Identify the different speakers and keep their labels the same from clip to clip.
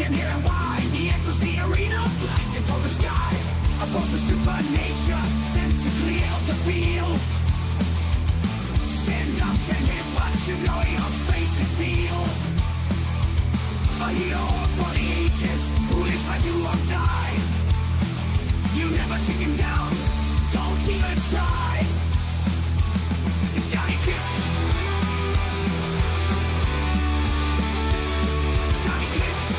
Speaker 1: can hear him whine. He enters the arena, blinded for the sky. Opposed to supernature, sent to clear the field. Stand up to him, but you know your fate is sealed. A hero for the ages, who lives by do or die. You never take him down, don't even try. It's JohnnyKitsch. It's JohnnyKitsch.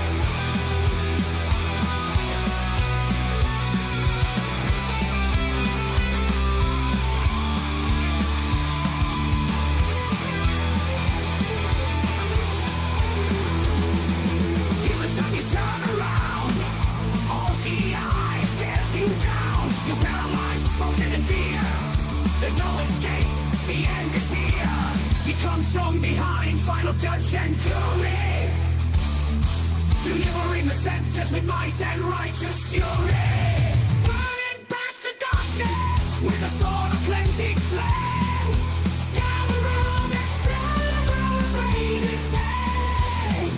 Speaker 1: Every time you turn around, all see eyes stares you down. You're paralyzed, frozen in fear. There's no escape, the end is here. He comes from behind, final judge and jury, delivering the sentence with might and righteous fury. Burning back the darkness with a sword of cleansing flame. Gather round and celebrate his name.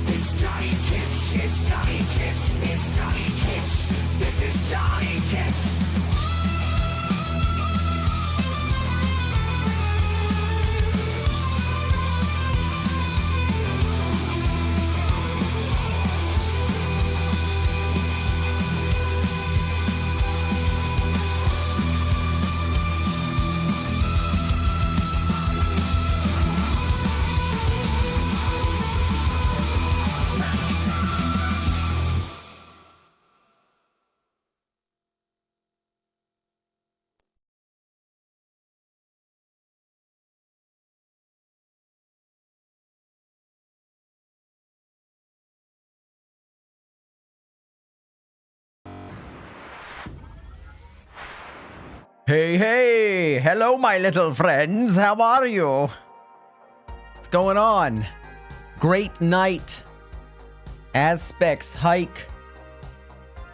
Speaker 1: It's JohnnyKitsch, it's JohnnyKitsch, it's JohnnyKitsch. This is JohnnyKitsch.
Speaker 2: Hey, hey! Hello, my little friends. How are you? What's going on? Great night. Aspects hike.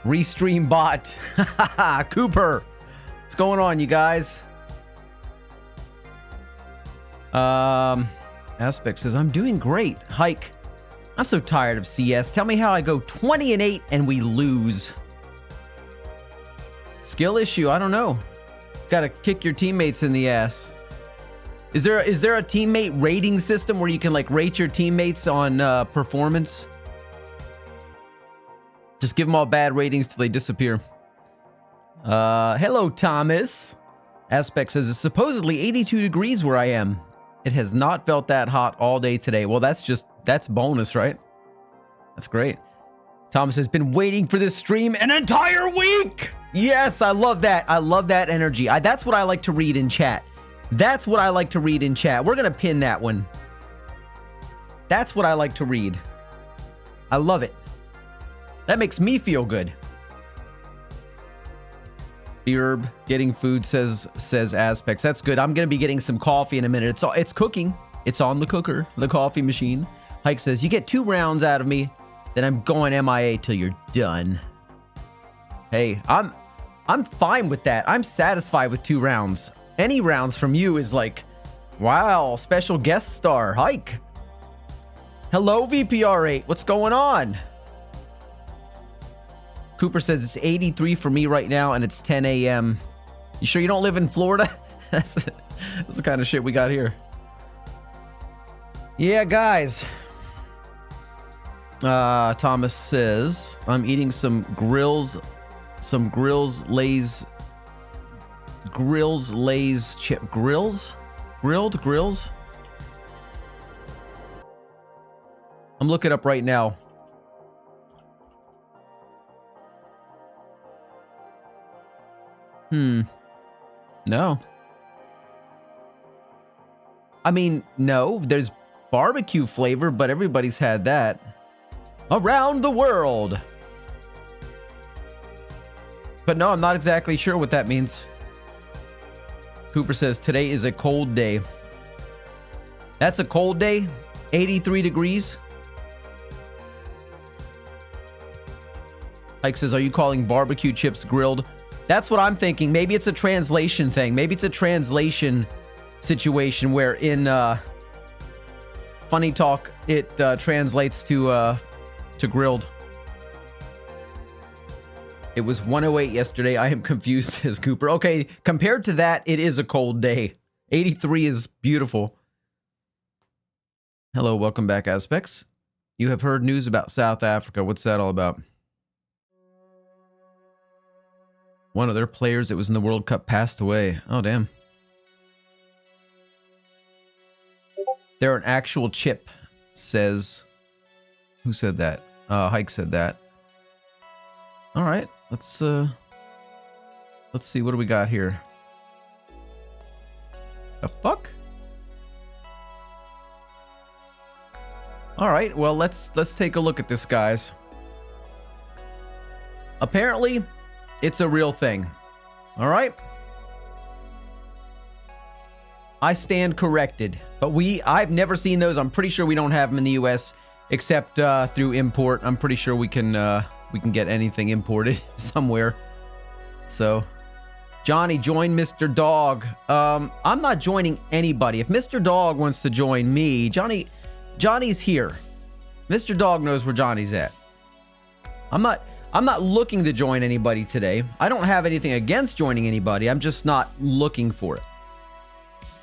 Speaker 2: Restream bot. Cooper. What's going on, you guys? Aspect says, I'm doing great. Hike. I'm so tired of CS. Tell me how I go 20-8 and we lose. Skill issue? I don't know. Gotta kick your teammates in the ass. Is there a teammate rating system where you can like rate your teammates on performance? Just give them all bad ratings till they disappear. Hello, Thomas. Aspect says it's supposedly 82 degrees where I am. It has not felt that hot all day today. Well, that's bonus, right? That's great. Thomas has been waiting for this stream an entire week. Yes, I love that. I love that energy. That's what I like to read in chat. That's what I like to read in chat. We're going to pin that one. That's what I like to read. I love it. That makes me feel good. Herb getting food says Aspects. That's good. I'm going to be getting some coffee in a minute. It's cooking. It's on the cooker, the coffee machine. Hike says, you get 2 rounds out of me, then I'm going MIA till you're done. Hey, I'm fine with that. I'm satisfied with 2 rounds. Any rounds from you is like, wow, special guest star. Hike. Hello, VPR8. What's going on? Cooper says it's 83 for me right now, and it's 10 a.m. You sure you don't live in Florida? That's the kind of shit we got here. Yeah, guys. Thomas says, I'm eating some Grills Lay's chip. Grills? Grilled Grills? I'm looking up right now. No. I mean, no, there's barbecue flavor, but everybody's had that. Around the world. But no, I'm not exactly sure what that means. Cooper says, today is a cold day. That's a cold day? 83 degrees? Ike says, are you calling barbecue chips grilled? That's what I'm thinking. Maybe it's a translation thing. Maybe it's a translation situation where in Funny Talk, it translates to to grilled. It was 108 yesterday. I am confused, says Cooper. Okay, compared to that, it is a cold day. 83 is beautiful. Hello, welcome back, Aspects. You have heard news about South Africa. What's that all about? One of their players that was in the World Cup passed away. Oh, damn. They're an actual chip, says... Who said that? Hike said that. All right, let's see. What do we got here? The fuck? All right, well, let's take a look at this, guys. Apparently, it's a real thing. All right? I stand corrected. But I've never seen those. I'm pretty sure we don't have them in the US except through import. I'm pretty sure we can get anything imported somewhere. So, Johnny, join Mr. Dog. I'm not joining anybody. If Mr. Dog wants to join me, Johnny's here. Mr. Dog knows where Johnny's at. I'm not looking to join anybody today. I don't have anything against joining anybody. I'm just not looking for it.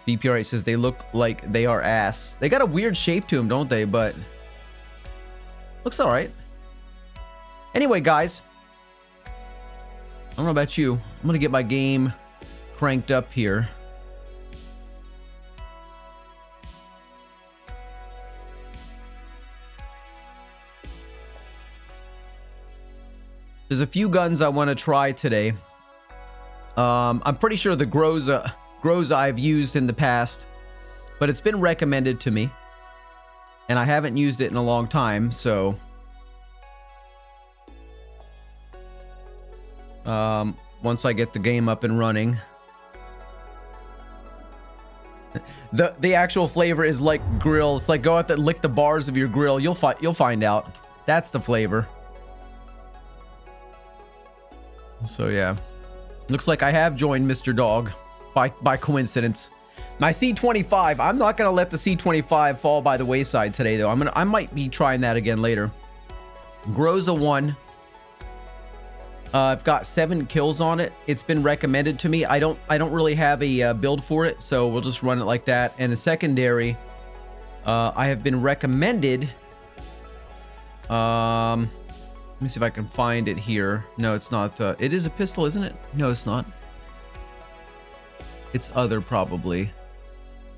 Speaker 2: BPR8 says they look like they are ass. They got a weird shape to them, don't they? But looks all right. Anyway, guys, I don't know about you. I'm going to get my game cranked up here. There's a few guns I want to try today. I'm pretty sure the Groza I've used in the past, but it's been recommended to me, and I haven't used it in a long time, so... once I get the game up and running. The actual flavor is like grill. It's like go out there and lick the bars of your grill. You'll find out. That's the flavor. So yeah. Looks like I have joined Mr. Dog by coincidence. My C25, I'm not gonna let the C25 fall by the wayside today though. I might be trying that again later. Groza 1. I've got 7 kills on it. It's been recommended to me. I don't really have a build for it, so we'll just run it like that. And a secondary, I have been recommended. Let me see if I can find it here. No, it's not. It is a pistol, isn't it? No, it's not. It's other, probably.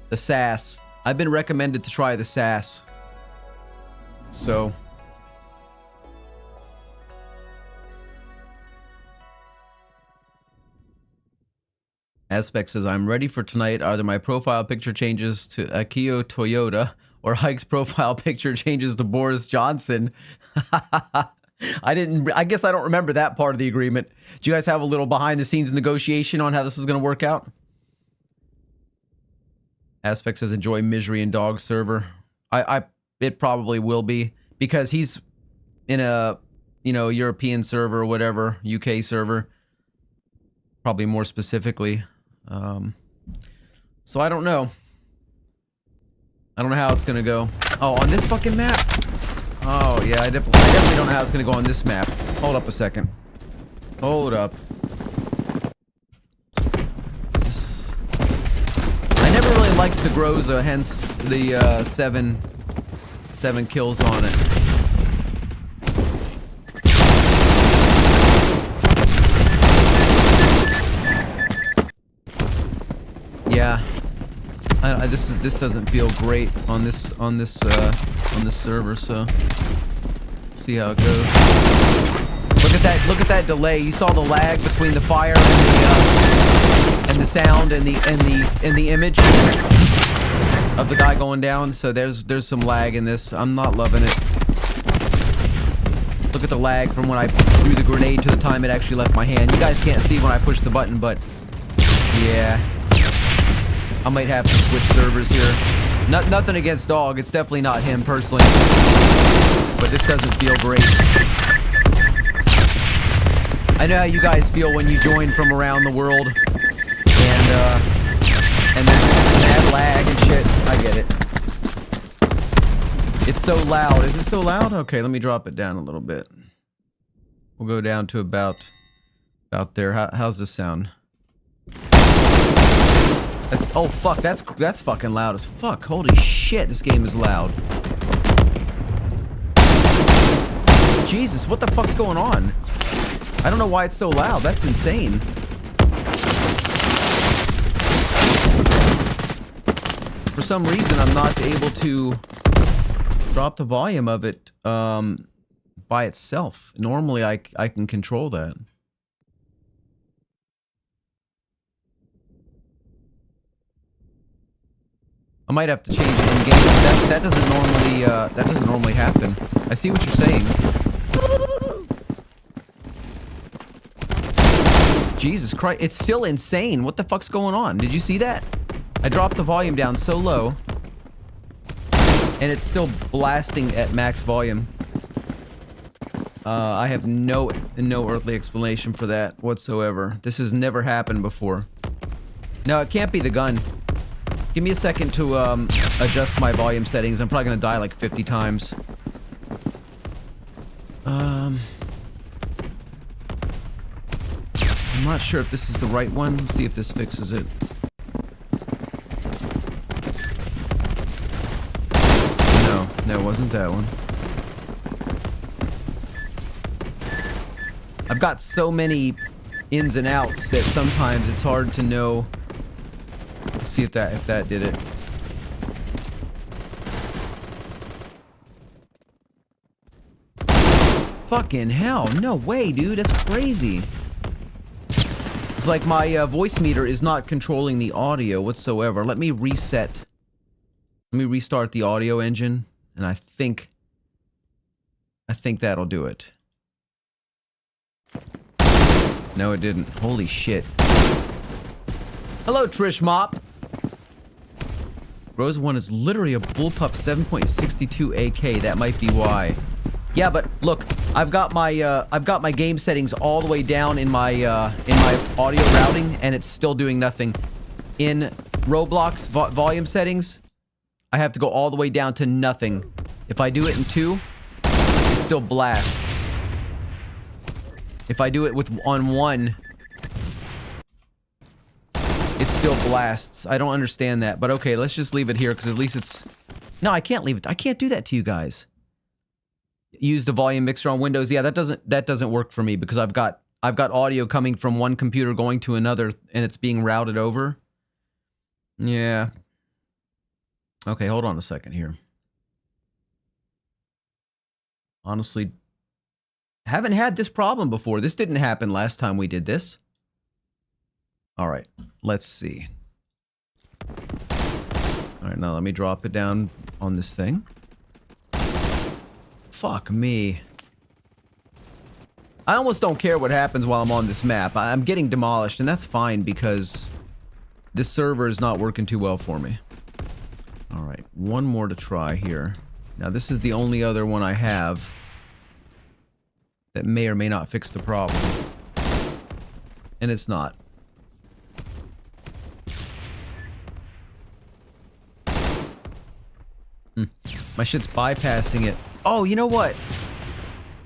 Speaker 2: The SAS. I've been recommended to try the SAS. So... Aspect says, I'm ready for tonight. Either my profile picture changes to Akio Toyota or Hike's profile picture changes to Boris Johnson. I guess I don't remember that part of the agreement. Do you guys have a little behind the scenes negotiation on how this was going to work out? Aspect says, enjoy Misery and Dog server. It probably will be because he's in a, European server or whatever, UK server. Probably more specifically. So I don't know. I don't know how it's gonna go. Oh, on this fucking map? Oh, yeah, I definitely don't know how it's gonna go on this map. Hold up a second. Hold up. I never really liked the Groza, hence the 7 kills on it. Yeah, this doesn't feel great on this server. So see how it goes. Look at that delay. You saw the lag between the fire and the sound and the image of the guy going down. So there's some lag in this. I'm not loving it. Look at the lag from when I threw the grenade to the time it actually left my hand. You guys can't see when I push the button, but yeah. I might have to switch servers here. Nothing against Dog. It's definitely not him personally. But this doesn't feel great. I know how you guys feel when you join from around the world. And there's mad lag and shit. I get it. It's so loud. Is it so loud? Okay, let me drop it down a little bit. We'll go down to about there. How's this sound? Oh fuck, that's fucking loud as fuck. Holy shit, this game is loud. Jesus, what the fuck's going on? I don't know why it's so loud. That's insane. For some reason, I'm not able to drop the volume of it by itself. Normally, I can control that. I might have to change it in game. That doesn't normally happen. I see what you're saying. Jesus Christ, it's still insane. What the fuck's going on? Did you see that? I dropped the volume down so low, and it's still blasting at max volume. I have no earthly explanation for that whatsoever. This has never happened before. No, it can't be the gun. Give me a second to adjust my volume settings. I'm probably gonna die like 50 times. I'm not sure if this is the right one. Let's see if this fixes it. No, it wasn't that one. I've got so many ins and outs that sometimes it's hard to know. Let's see if that did it. Fucking hell, no way, dude, that's crazy. It's like my voice meter is not controlling the audio whatsoever. Let me reset. Let me restart the audio engine, and I think that'll do it. No, it didn't. Holy shit. Hello, Trish Mop. Rose 1 is literally a bullpup 7.62 AK. That might be why. Yeah, but look, I've got my game settings all the way down in my audio routing, and it's still doing nothing. In Roblox volume settings, I have to go all the way down to nothing. If I do it in 2, it still blasts. If I do it on 1, it still blasts. I don't understand that, but okay, let's just leave it here because at least it's... No, I can't leave it. I can't do that to you guys. Use the volume mixer on Windows. Yeah, that doesn't work for me because I've got audio coming from one computer going to another and it's being routed over. Yeah. Okay, hold on a second here. Honestly, haven't had this problem before. This didn't happen last time we did this. All right, let's see. All right, now let me drop it down on this thing. Fuck me. I almost don't care what happens while I'm on this map. I'm getting demolished, and that's fine because this server is not working too well for me. All right, one more to try here. Now, this is the only other one I have that may or may not fix the problem. And it's not. My shit's bypassing it. Oh, you know what?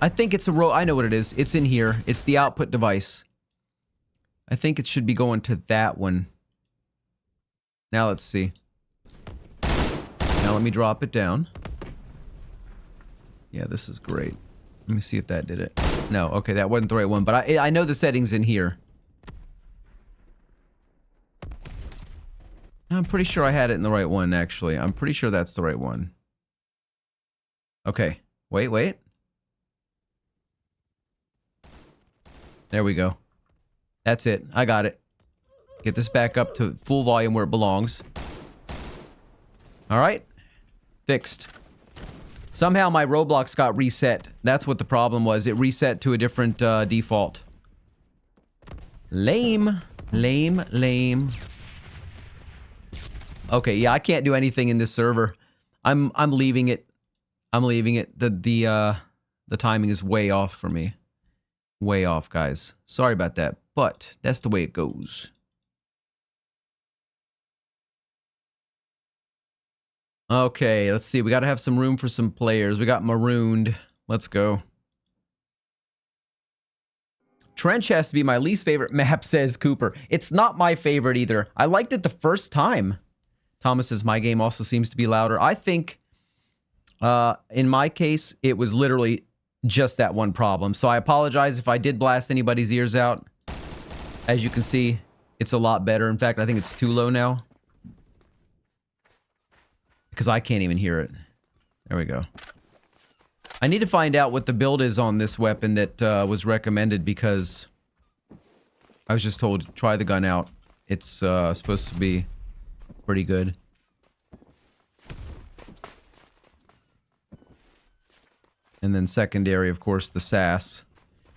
Speaker 2: I think it's a I know what it is. It's in here. It's the output device. I think it should be going to that one. Now let's see. Now let me drop it down. Yeah, this is great. Let me see if that did it. No, okay, that wasn't the right one, but I know the settings in here. I'm pretty sure I had it in the right one, actually. I'm pretty sure that's the right one. Okay. Wait. There we go. That's it. I got it. Get this back up to full volume where it belongs. Alright. Fixed. Somehow my Roblox got reset. That's what the problem was. It reset to a different default. Lame. Okay, yeah, I can't do anything in this server. I'm leaving it. I'm leaving it. The timing is way off for me. Way off, guys. Sorry about that, but that's the way it goes. Okay, let's see. We got to have some room for some players. We got marooned. Let's go. Trench has to be my least favorite map, says Cooper. It's not my favorite either. I liked it the first time. Thomas says, my game also seems to be louder. I think, in my case, it was literally just that one problem. So I apologize if I did blast anybody's ears out. As you can see, it's a lot better. In fact, I think it's too low now. Because I can't even hear it. There we go. I need to find out what the build is on this weapon that was recommended, because I was just told to try the gun out. It's supposed to be pretty good. And then secondary, of course, the SAS,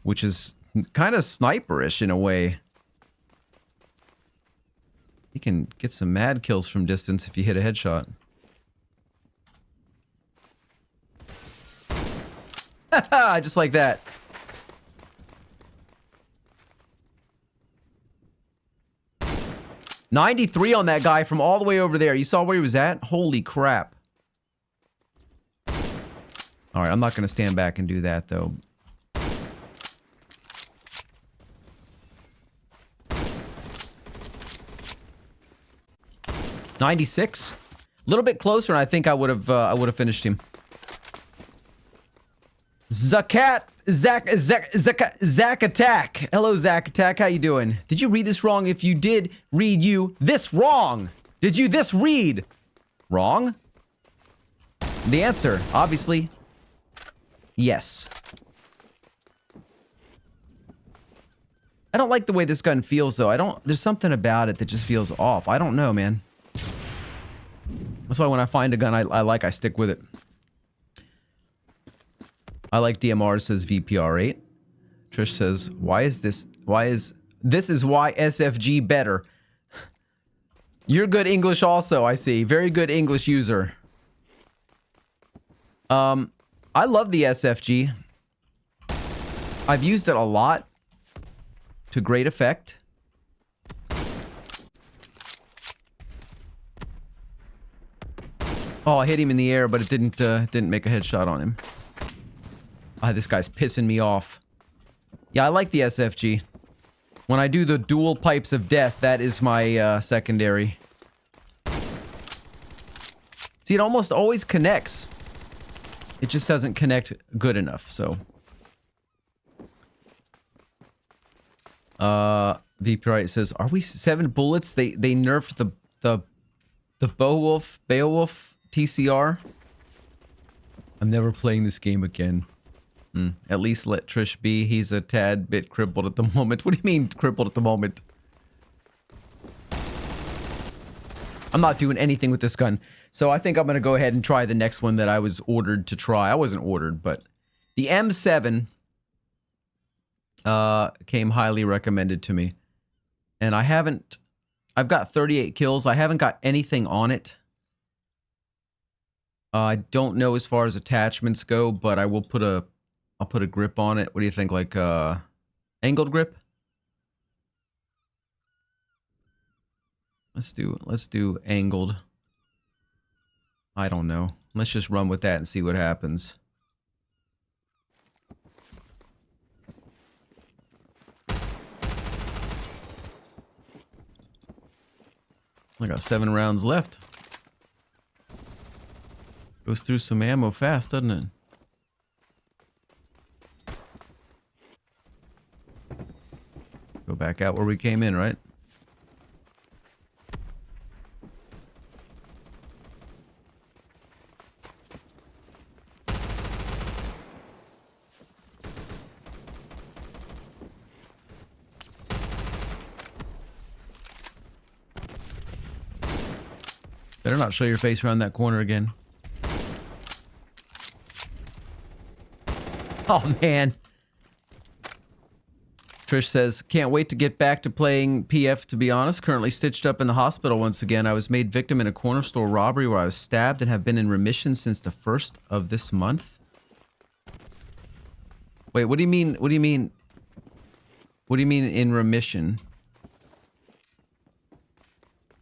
Speaker 2: which is kind of sniperish in a way. You can get some mad kills from distance if you hit a headshot. Just like that. $93 on that guy from all the way over there. You saw where he was at? Holy crap. Alright, I'm not going to stand back and do that, though. $96. A little bit closer, and I think I would have finished him. Zach Attack. Hello, Zach Attack. How you doing? Did you read this wrong? If you did, read you this wrong. Did you this read wrong? The answer, obviously, yes. I don't like the way this gun feels, though. There's something about it that just feels off. I don't know, man. That's why when I find a gun I stick with it. I like DMR, says VPR8. Trish says, why is why SFG better? You're good English also, I see. Very good English user. I love the SFG. I've used it a lot to great effect. Oh, I hit him in the air, but it didn't make a headshot on him. Ah, this guy's pissing me off. Yeah, I like the SFG. When I do the dual pipes of death, that is my secondary. See, it almost always connects. It just doesn't connect good enough, so. VP says, are we 7 bullets? They nerfed the Beowulf TCR. I'm never playing this game again. At least let Trish be. He's a tad bit crippled at the moment. What do you mean crippled at the moment? I'm not doing anything with this gun. So I think I'm going to go ahead and try the next one that I was ordered to try. I wasn't ordered, but the M7 came highly recommended to me. And I've got 38 kills. I haven't got anything on it. I don't know as far as attachments go, but I will put I'll put a grip on it. What do you think? Like, angled grip? Let's do angled. I don't know. Let's just run with that and see what happens. I got 7 rounds left. Goes through some ammo fast, doesn't it? Go back out where we came in, right? Better not show your face around that corner again. Oh, man. Trish says, can't wait to get back to playing PF, to be honest. Currently stitched up in the hospital once again. I was made victim in a corner store robbery where I was stabbed and have been in remission since the 1st of this month. Wait, what do you mean? What do you mean? What do you mean in remission?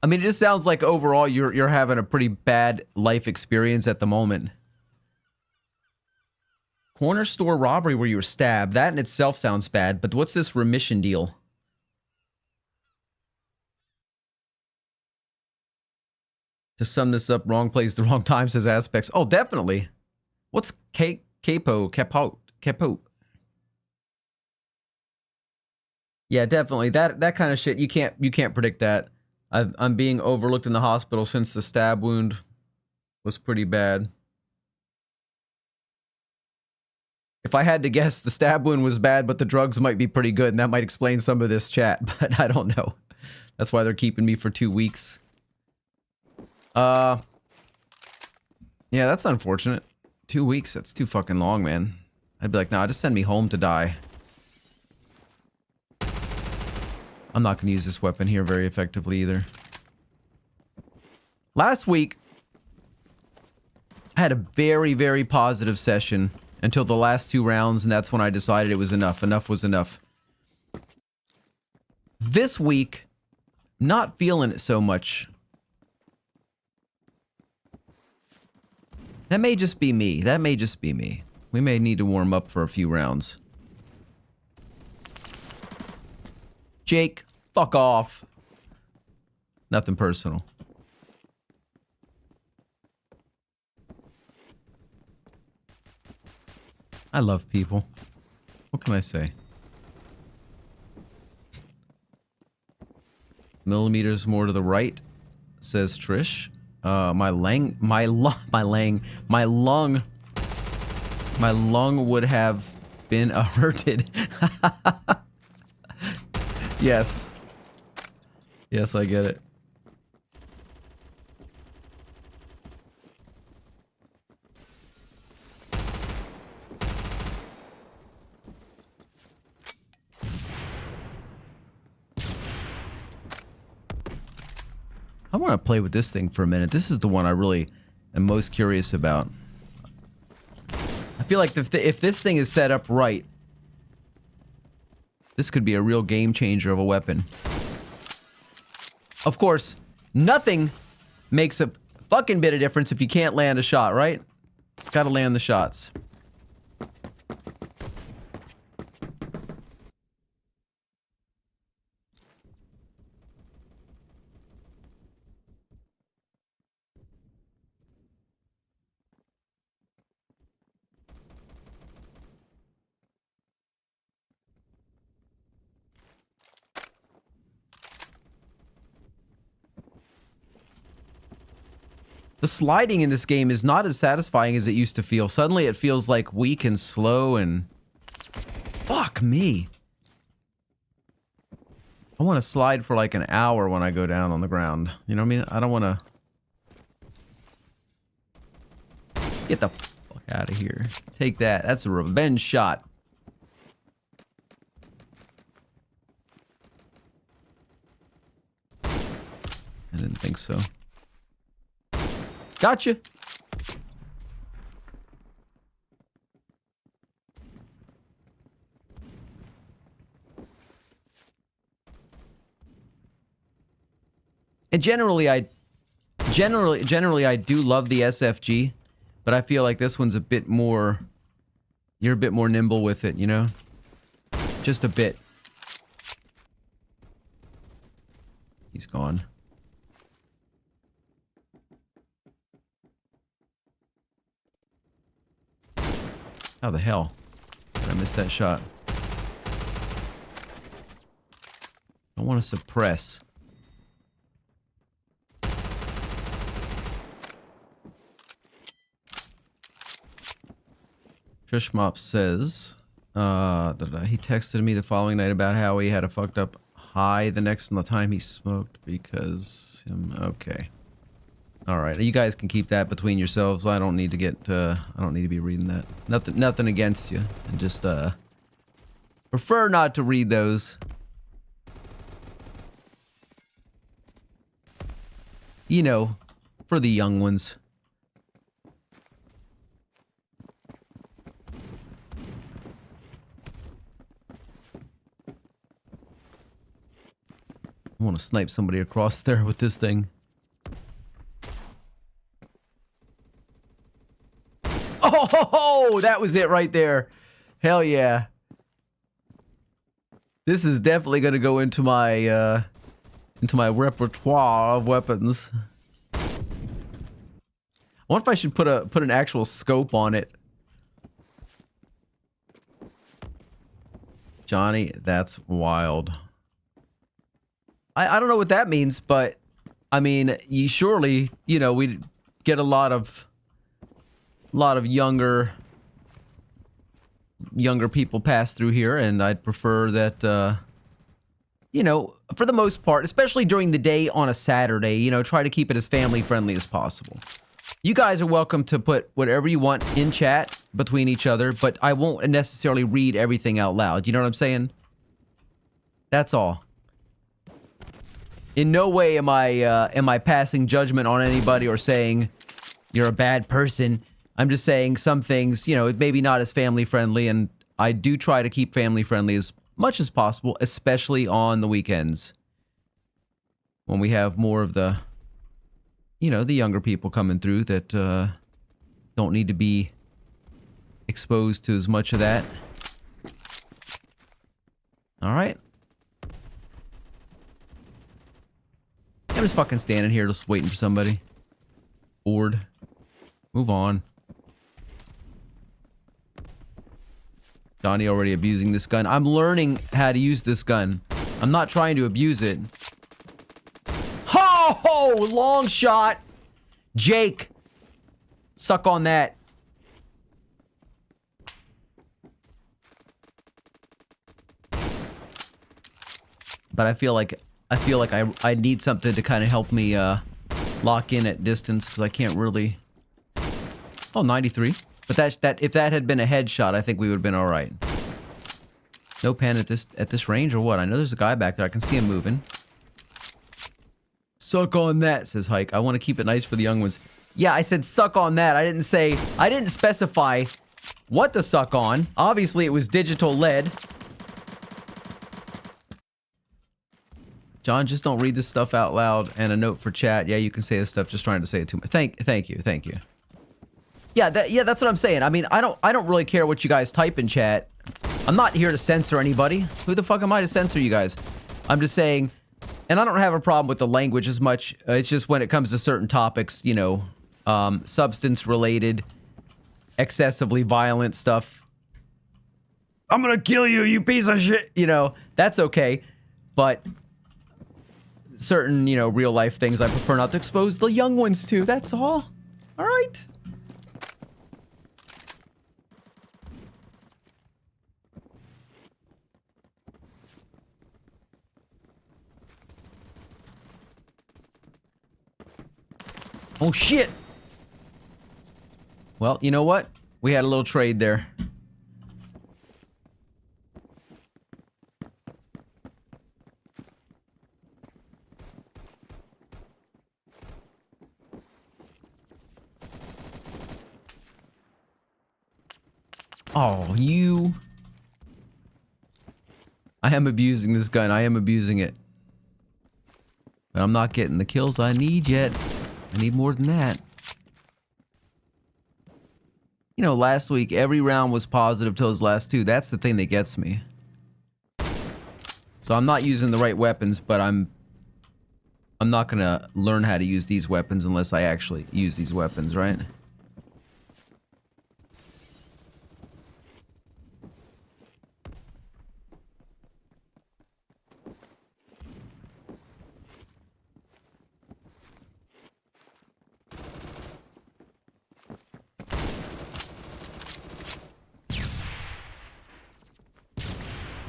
Speaker 2: I mean, it just sounds like overall you're having a pretty bad life experience at the moment. Corner store robbery where you were stabbed. That in itself sounds bad, but what's this remission deal? To sum this up, wrong place, the wrong time, says Aspects. Oh, definitely. What's capote? Yeah, definitely. That kind of shit, you can't predict that. I'm being overlooked in the hospital since the stab wound was pretty bad. If I had to guess, the stab wound was bad, but the drugs might be pretty good, and that might explain some of this chat, but I don't know. That's why they're keeping me for 2 weeks. Yeah, that's unfortunate. 2 weeks, that's too fucking long, man. I'd be like, nah, just send me home to die. I'm not going to use this weapon here very effectively either. Last week, I had a very, very positive session until the last 2 rounds, and that's when I decided it was enough. Enough was enough. This week, not feeling it so much. That may just be me. That may just be me. We may need to warm up for a few rounds. Jake, fuck off. Nothing personal. I love people. What can I say? Millimeters more to the right, says Trish. My lung would have been averted. Yes. Yes, I get it. I want to play with this thing for a minute. This is the one I really am most curious about. I feel like if this thing is set up right, this could be a real game changer of a weapon. Of course, nothing makes a fucking bit of difference if you can't land a shot, right? Gotta land the shots. The sliding in this game is not as satisfying as it used to feel. Suddenly it feels like weak and slow and... Fuck me. I want to slide for like an hour when I go down on the ground. You know what I mean? I don't want to... Get the fuck out of here. Take that. That's a revenge shot. I didn't think so. Gotcha. And generally I do love the SFG, but I feel like this one's a bit more, you're a bit more nimble with it, you know? Just a bit. He's gone. How the hell did I miss that shot? I want to suppress. Trish Mop says, he texted me the following night about how he had a fucked up high the next time he smoked because okay. All right, you guys can keep that between yourselves. I don't need to get. I don't need to be reading that. Nothing against you. I just prefer not to read those. You know, for the young ones. I want to snipe somebody across there with this thing. Oh, ho, ho, that was it right there. Hell yeah. This is definitely going to go into my repertoire of weapons. I wonder if I should put an actual scope on it. Johnny, that's wild. I don't know what that means, but I mean, you surely, you know, we get a lot of younger people pass through here, and I'd prefer that you know, for the most part, especially during the day on a Saturday, you know, try to keep it as family friendly as possible. You guys are welcome to put whatever you want in chat between each other, but I won't necessarily read everything out loud. You know what I'm saying? That's all. In no way am I passing judgment on anybody or saying you're a bad person. I'm just saying some things, you know, maybe not as family friendly, and I do try to keep family friendly as much as possible, especially on the weekends when we have more of the, you know, the younger people coming through that don't need to be exposed to as much of that. All right. I'm just fucking standing here just waiting for somebody. Bored. Move on. Johnny already abusing this gun. I'm learning how to use this gun. I'm not trying to abuse it. Ho ho! Long shot! Jake! Suck on that. But I feel like I need something to kind of help me lock in at distance, because I can't really. Oh, 93. But if that had been a headshot, I think we would have been all right. No pen at this range or what? I know there's a guy back there. I can see him moving. Suck on that, says Hike. I want to keep it nice for the young ones. Yeah, I said suck on that. I didn't specify what to suck on. Obviously, it was digital lead. John, just don't read this stuff out loud. And a note for chat. Yeah, you can say this stuff. Just trying to say it too much. Thank you. Yeah, that's what I'm saying. I mean, I don't really care what you guys type in chat. I'm not here to censor anybody. Who the fuck am I to censor you guys? I'm just saying, and I don't have a problem with the language as much. It's just when it comes to certain topics, you know, substance-related, excessively violent stuff. I'm gonna kill you, you piece of shit. You know, that's okay. But certain, you know, real-life things I prefer not to expose the young ones to. That's all. All right. Oh, shit! Well, you know what? We had a little trade there. Oh, you... I am abusing this gun. I am abusing it. But I'm not getting the kills I need yet. I need more than that. You know, last week, every round was positive till those last two. That's the thing that gets me. So I'm not using the right weapons, but I'm not gonna learn how to use these weapons unless I actually use these weapons, right?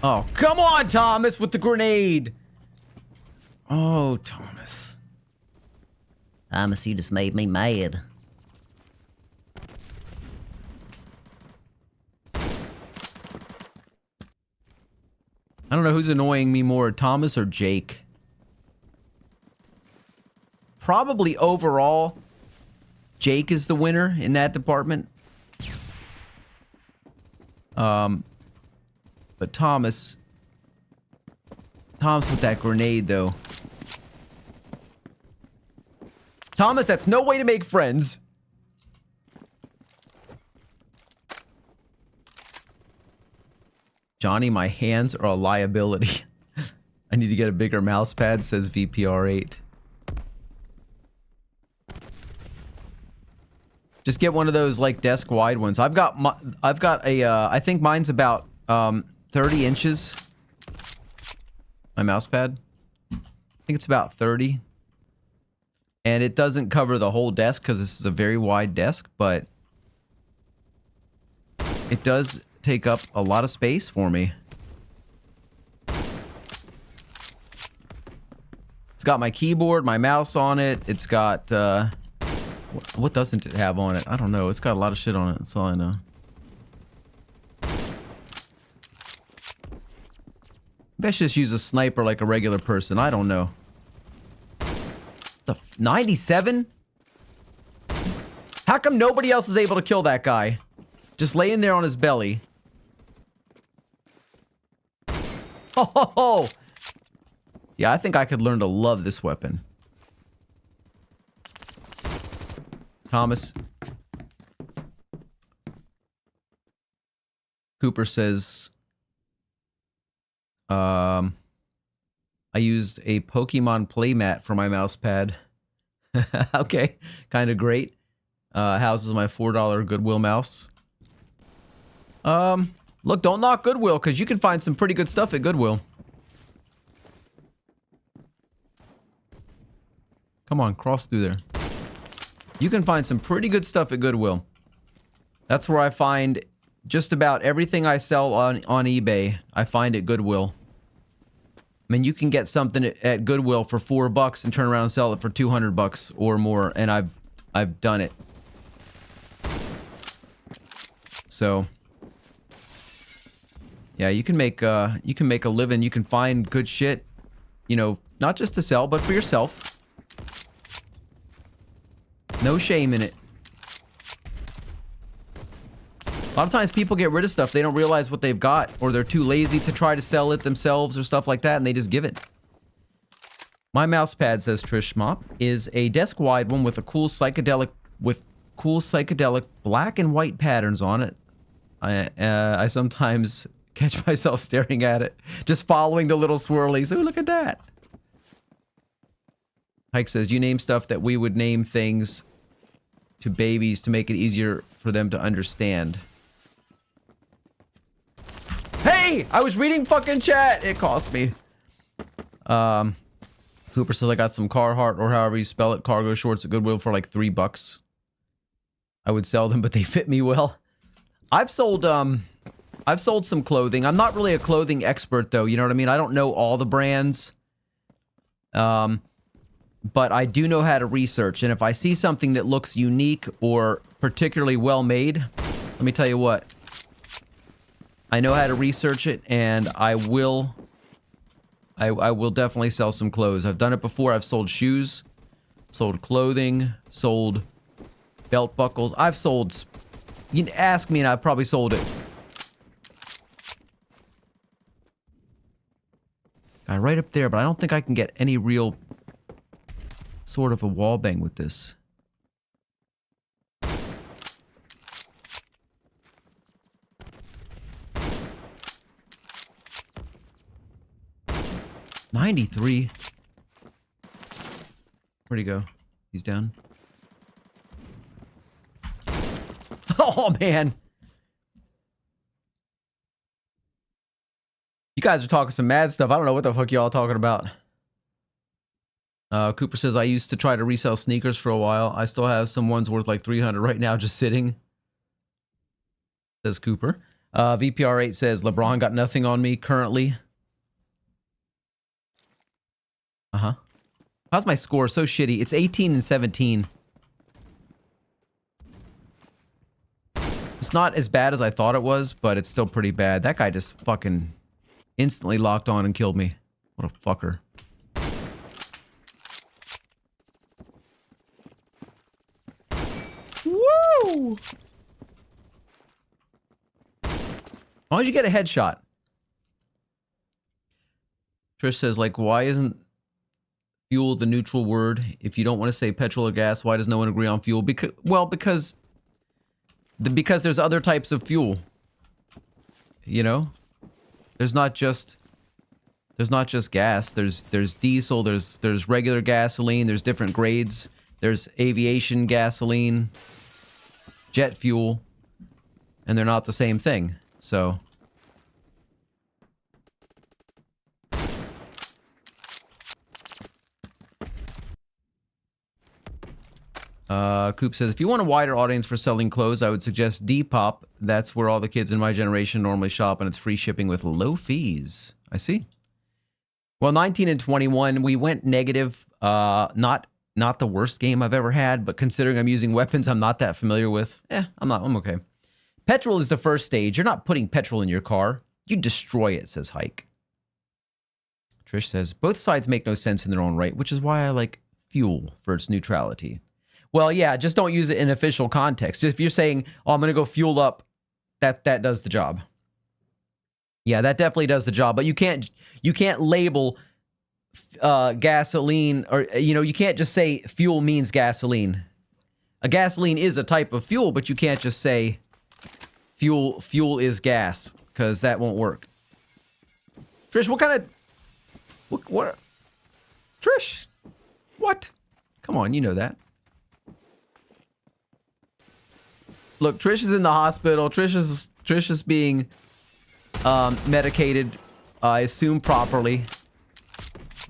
Speaker 2: Oh, come on, Thomas, with the grenade. Oh, Thomas.
Speaker 3: Thomas, you just made me mad.
Speaker 2: I don't know who's annoying me more, Thomas or Jake. Probably overall, Jake is the winner in that department. But Thomas with that grenade, though. Thomas, that's no way to make friends. Johnny, my hands are a liability. I need to get a bigger mouse pad, says VPR8. Just get one of those like desk wide ones. I've got a I think mine's about 30 inches. My mouse pad. I think it's about 30. And it doesn't cover the whole desk because this is a very wide desk, but it does take up a lot of space for me. It's got my keyboard, my mouse on it. It's got what doesn't it have on it? I don't know. It's got a lot of shit on it. That's all I know. Maybe I should just use a sniper like a regular person. I don't know. The 97? How come nobody else is able to kill that guy? Just laying there on his belly. Ho ho ho! Yeah, I think I could learn to love this weapon. Thomas. Cooper says, I used a Pokemon playmat for my mouse pad. Okay, kind of great. Houses my $4 Goodwill mouse. Look, don't knock Goodwill, because you can find some pretty good stuff at Goodwill. Come on, cross through there. You can find some pretty good stuff at Goodwill. That's where I find just about everything I sell on eBay. I find at Goodwill. I mean, you can get something at Goodwill for $4 and turn around and sell it for $200 or more, and I've done it. So, yeah, you can make a living. You can find good shit, you know, not just to sell, but for yourself. No shame in it. A lot of times people get rid of stuff. They don't realize what they've got, or they're too lazy to try to sell it themselves or stuff like that, and they just give it. My mouse pad, says Trish Mop, is a desk-wide one with a cool psychedelic black and white patterns on it. I sometimes catch myself staring at it, just following the little swirlies. Oh, look at that. Hike says, you name stuff that we would name things to babies to make it easier for them to understand. Hey! I was reading fucking chat! It cost me. Cooper says I got some Carhartt, or however you spell it, cargo shorts at Goodwill for like $3. I would sell them, but they fit me well. I've sold some clothing. I'm not really a clothing expert, though. You know what I mean? I don't know all the brands. But I do know how to research. And if I see something that looks unique or particularly well made, let me tell you what. I know how to research it, and I will definitely sell some clothes. I've done it before. I've sold shoes, sold clothing, sold belt buckles. I've sold... You can ask me and I've probably sold it. Guy right up there, but I don't think I can get any real sort of a wall bang with this. $93. Where'd he go? He's down. Oh, man. You guys are talking some mad stuff. I don't know what the fuck y'all talking about. Cooper says, I used to try to resell sneakers for a while. I still have some ones worth like $300 right now just sitting. Says Cooper. VPR8 says, LeBron got nothing on me currently. Uh-huh. How's my score? So shitty. It's 18 and 17. It's not as bad as I thought it was, but it's still pretty bad. That guy just fucking instantly locked on and killed me. What a fucker. Woo! Why don't you get a headshot? Trish says, like, why isn't fuel the neutral word. If you don't want to say petrol or gas, why does no one agree on fuel? Because there's other types of fuel. You know? There's not just gas. There's diesel, there's regular gasoline, there's different grades. There's aviation gasoline, jet fuel, and they're not the same thing. So Coop says, if you want a wider audience for selling clothes, I would suggest Depop. That's where all the kids in my generation normally shop, and it's free shipping with low fees. I see. Well, 19 and 21, we went negative. Not the worst game I've ever had, but considering I'm using weapons I'm not that familiar with, I'm okay. Petrol is the first stage. You're not putting petrol in your car. You destroy it, says Hike. Trish says, both sides make no sense in their own right, which is why I like fuel for its neutrality. Well, yeah, just don't use it in official context. If you're saying, oh, I'm going to go fuel up, that does the job. Yeah, that definitely does the job. But you can't label gasoline, or you can't just say fuel means gasoline. A gasoline is a type of fuel, but you can't just say fuel is gas, because that won't work. Trish, what kind of what Trish? What? Come on, you know that. Look, Trish is in the hospital. Trish is being medicated, I assume properly.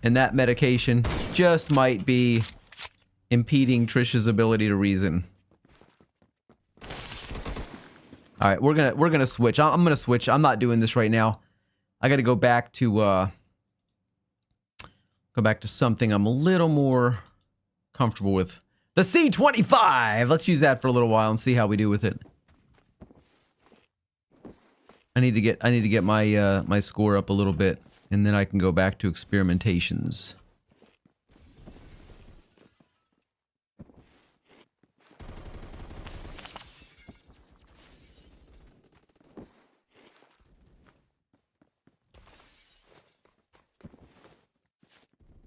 Speaker 2: And that medication just might be impeding Trish's ability to reason. All right, we're gonna switch. I'm gonna switch. I'm not doing this right now. I got to go back to something I'm a little more comfortable with. The C25. Let's use that for a little while and see how we do with it. I need to get my my score up a little bit, and then I can go back to experimentations.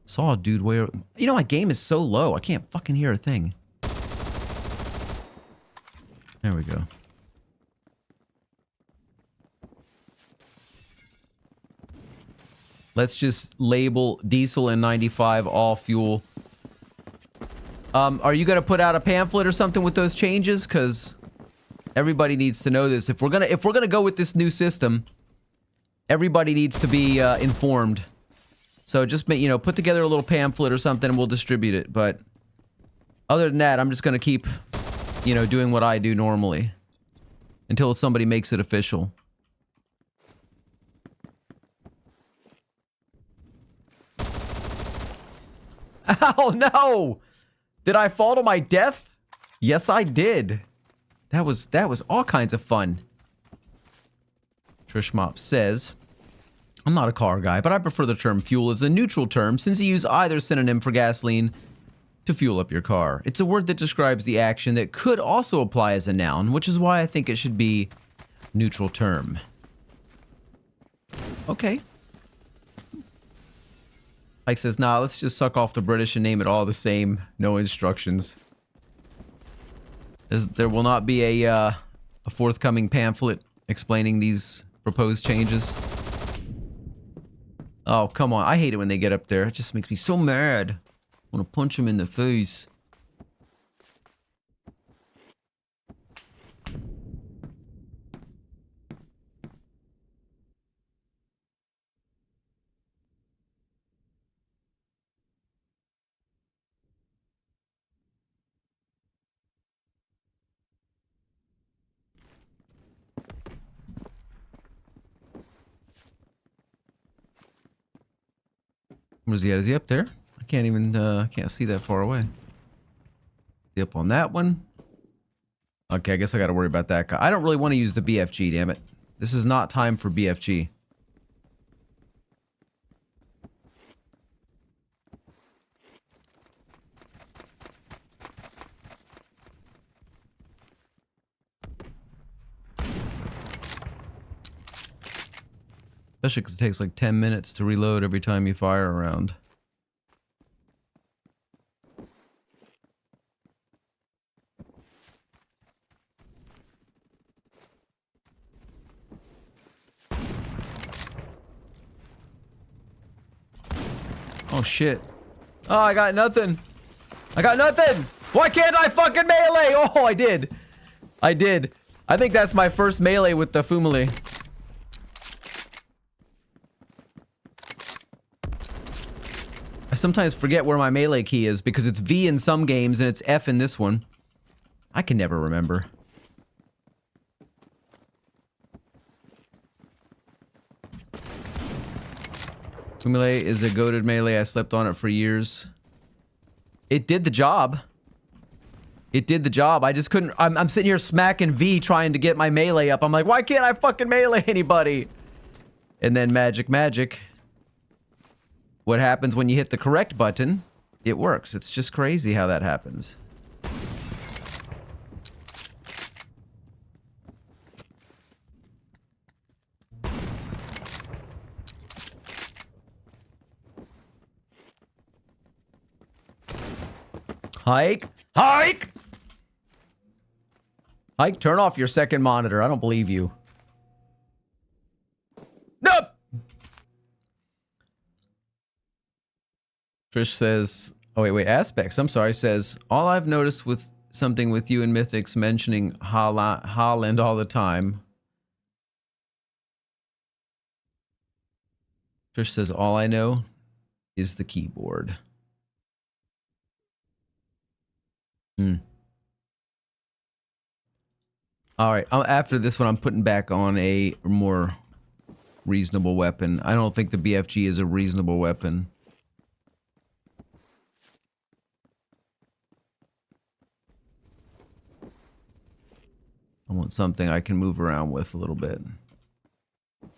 Speaker 2: Saw a dude where... You know, my game is so low. I can't fucking hear a thing. There we go. Let's just label diesel and 95 all fuel. Are you going to put out a pamphlet or something with those changes? Because everybody needs to know this. If we're gonna go with this new system, everybody needs to be informed. So just, put together a little pamphlet or something and we'll distribute it. But other than that, I'm just going to keep, doing what I do normally. Until somebody makes it official. Oh, no! Did I fall to my death? Yes, I did. That was all kinds of fun. Trish Mop says... I'm not a car guy, but I prefer the term fuel as a neutral term since you use either synonym for gasoline to fuel up your car. It's a word that describes the action that could also apply as a noun, which is why I think it should be neutral term. Okay. Ike says, nah, let's just suck off the British and name it all the same. No instructions. There will not be a forthcoming pamphlet explaining these proposed changes. Oh, come on. I hate it when they get up there. It just makes me so mad. I want to punch them in the face. Where's he at? Is he up there? I can't even, can't see that far away. Is he up on that one? Okay, I guess I gotta worry about that guy. I don't really want to use the BFG, damn it. This is not time for BFG. Especially because it takes like 10 minutes to reload every time you fire a round. Oh, shit. Oh, I got nothing. I got nothing. Why can't I fucking melee? Oh, I did. I did. I think that's my first melee with the Fumile. I sometimes forget where my melee key is because it's V in some games and it's F in this one. I can never remember. Fumile is a goated melee. I slept on it for years. It did the job. It did the job. I just couldn't... I'm sitting here smacking V trying to get my melee up. I'm like, why can't I fucking melee anybody? And then magic. What happens when you hit the correct button? It works. It's just crazy how that happens. Hike! Hike! Hike, turn off your second monitor. I don't believe you. Nope! Trish says... Oh, wait. Aspects. I'm sorry. Says, all I've noticed with something with you and Mythics mentioning Holland all the time. Trish says, all I know is the keyboard. All right. After this one, I'm putting back on a more reasonable weapon. I don't think the BFG is a reasonable weapon. I want something I can move around with a little bit. I'm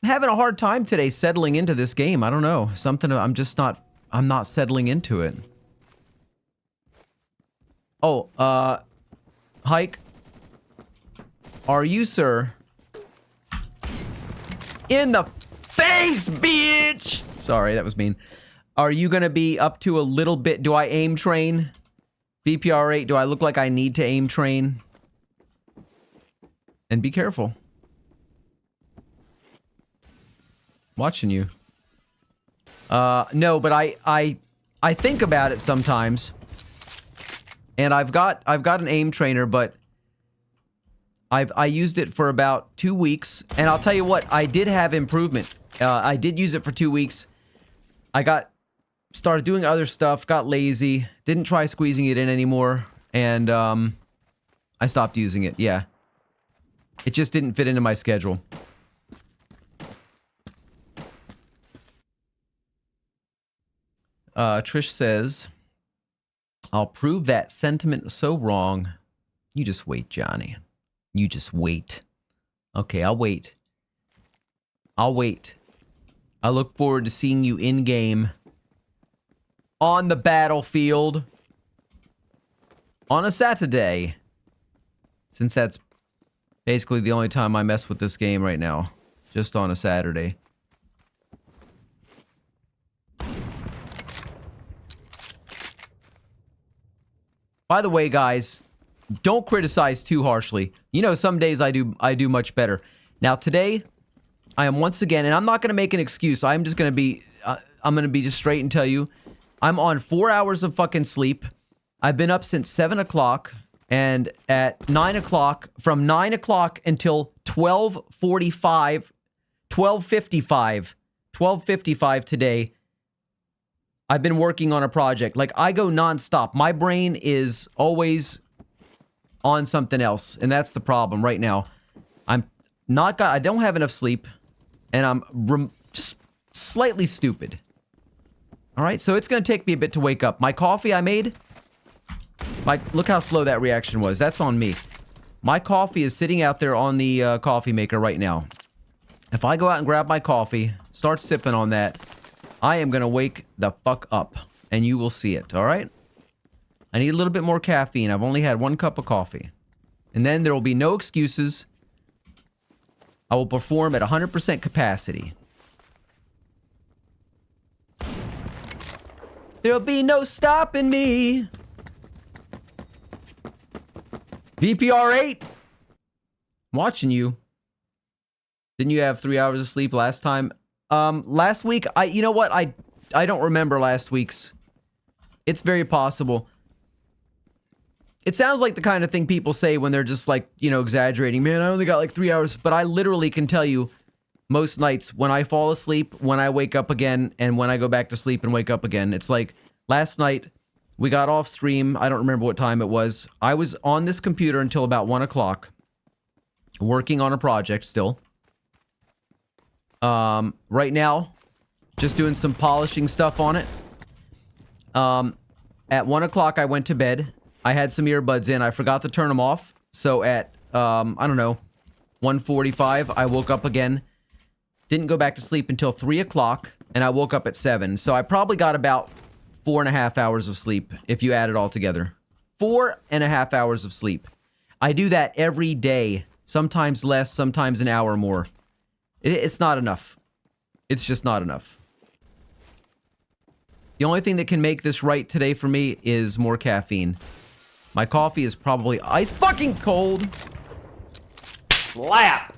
Speaker 2: having a hard time today settling into this game. I don't know. Something I'm just not... I'm not settling into it. Oh, Hike. Are you, sir? In the face, bitch! Sorry, that was mean. Are you gonna be up to a little bit... Do I aim train? VPR 8, do I look like I need to aim train? And be careful. Watching you. No, but I think about it sometimes. And I've got an aim trainer, but I used it for about 2 weeks, and I'll tell you what, I did have improvement. I did use it for 2 weeks. I started doing other stuff, got lazy, didn't try squeezing it in anymore, and I stopped using it. Yeah. It just didn't fit into my schedule. Trish says, I'll prove that sentiment so wrong. You just wait, Johnny. You just wait. Okay, I'll wait. I'll wait. I look forward to seeing you in-game. On the battlefield. On a Saturday. Since that's basically the only time I mess with this game right now. Just on a Saturday. By the way, guys, don't criticize too harshly. You know, some days I do much better. Now, today, I am once again, and I'm not going to make an excuse. I'm just going to be, I'm going to be just straight and tell you, I'm on 4 hours of fucking sleep. I've been up since 7 o'clock, and at 9 o'clock, from 9 o'clock until 12:45, 12:55 today, I've been working on a project. Like, I go nonstop. My brain is always on something else, and that's the problem right now. I don't have enough sleep, and I'm just slightly stupid. All right, so it's going to take me a bit to wake up. My coffee I made, look how slow that reaction was. That's on me. My coffee is sitting out there on the coffee maker right now. If I go out and grab my coffee, start sipping on that, I am going to wake the fuck up, and you will see it, all right? I need a little bit more caffeine. I've only had 1 cup of coffee. And then there will be no excuses. I will perform at 100% capacity. There'll be no stopping me. VPR 8. I'm watching you. Didn't you have 3 hours of sleep last time? Last week, you know what? don't remember last week's. It's very possible. It sounds like the kind of thing people say when they're just like, you know, exaggerating. Man, I only got like 3 hours. But I literally can tell you most nights when I fall asleep, when I wake up again, and when I go back to sleep and wake up again. It's like last night we got off stream. I don't remember what time it was. I was on this computer until about 1 o'clock working on a project still. Right now, just doing some polishing stuff on it. At 1 o'clock I went to bed. I had some earbuds in. I forgot to turn them off. So at, I don't know, 1:45, I woke up again. Didn't go back to sleep until 3 o'clock, and I woke up at 7. So I probably got about 4.5 hours of sleep, if you add it all together. 4.5 hours of sleep. I do that every day. Sometimes less, sometimes an hour more. It's not enough. It's just not enough. The only thing that can make this right today for me is more caffeine. My coffee is probably ice fucking cold. Slap!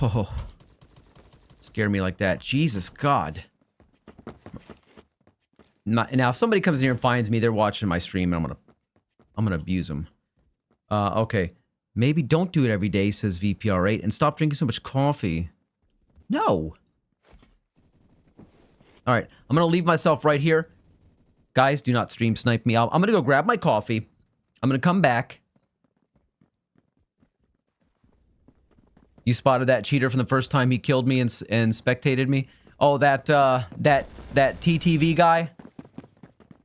Speaker 2: Oh, scare me like that. Jesus God. Now, if somebody comes in here and finds me, they're watching my stream, and I'm gonna abuse them. Okay. Maybe don't do it every day, says VPR8, and stop drinking so much coffee. No. All right, I'm gonna leave myself right here. Guys, do not stream snipe me. I'm gonna go grab my coffee. I'm gonna come back. You spotted that cheater from the first time he killed me and spectated me? Oh, that TTV guy?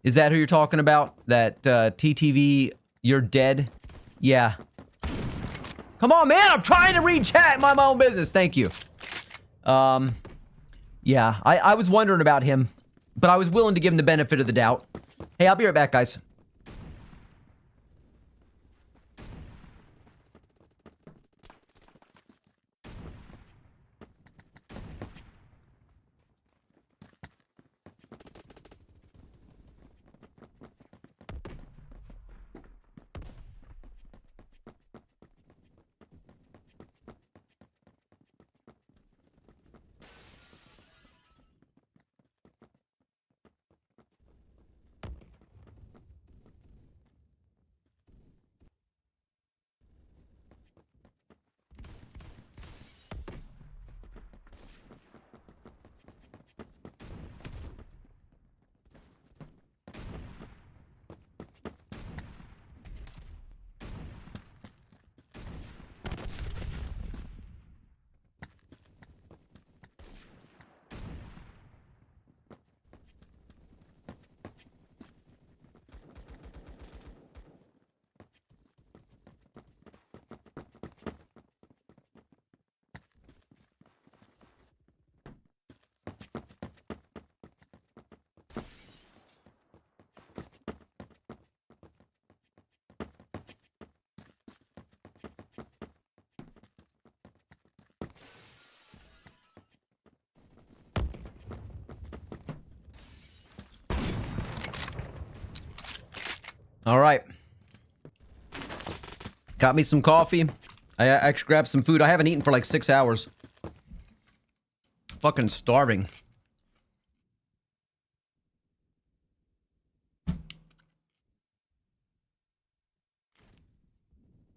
Speaker 2: Is that who you're talking about? That TTV, you're dead? Yeah. Come on, man! I'm trying to read chat, mind my own business. Thank you. Yeah, I was wondering about him, but I was willing to give him the benefit of the doubt. Hey, I'll be right back, guys. All right. Got me some coffee. I actually grabbed some food. I haven't eaten for like 6 hours. Fucking starving.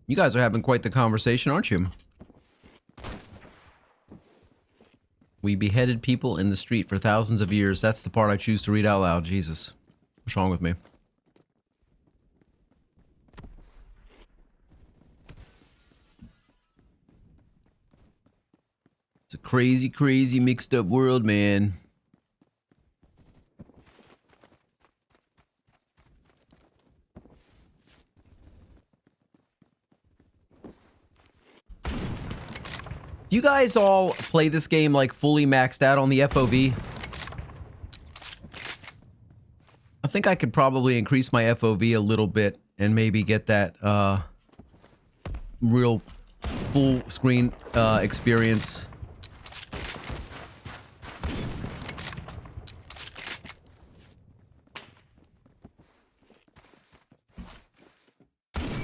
Speaker 2: You guys are having quite the conversation, aren't you? We beheaded people in the street for thousands of years. That's the part I choose to read out loud. Jesus. What's wrong with me? It's a crazy, crazy mixed up world, man. You guys all play this game like fully maxed out on the FOV? I think I could probably increase my FOV a little bit and maybe get that real full screen experience.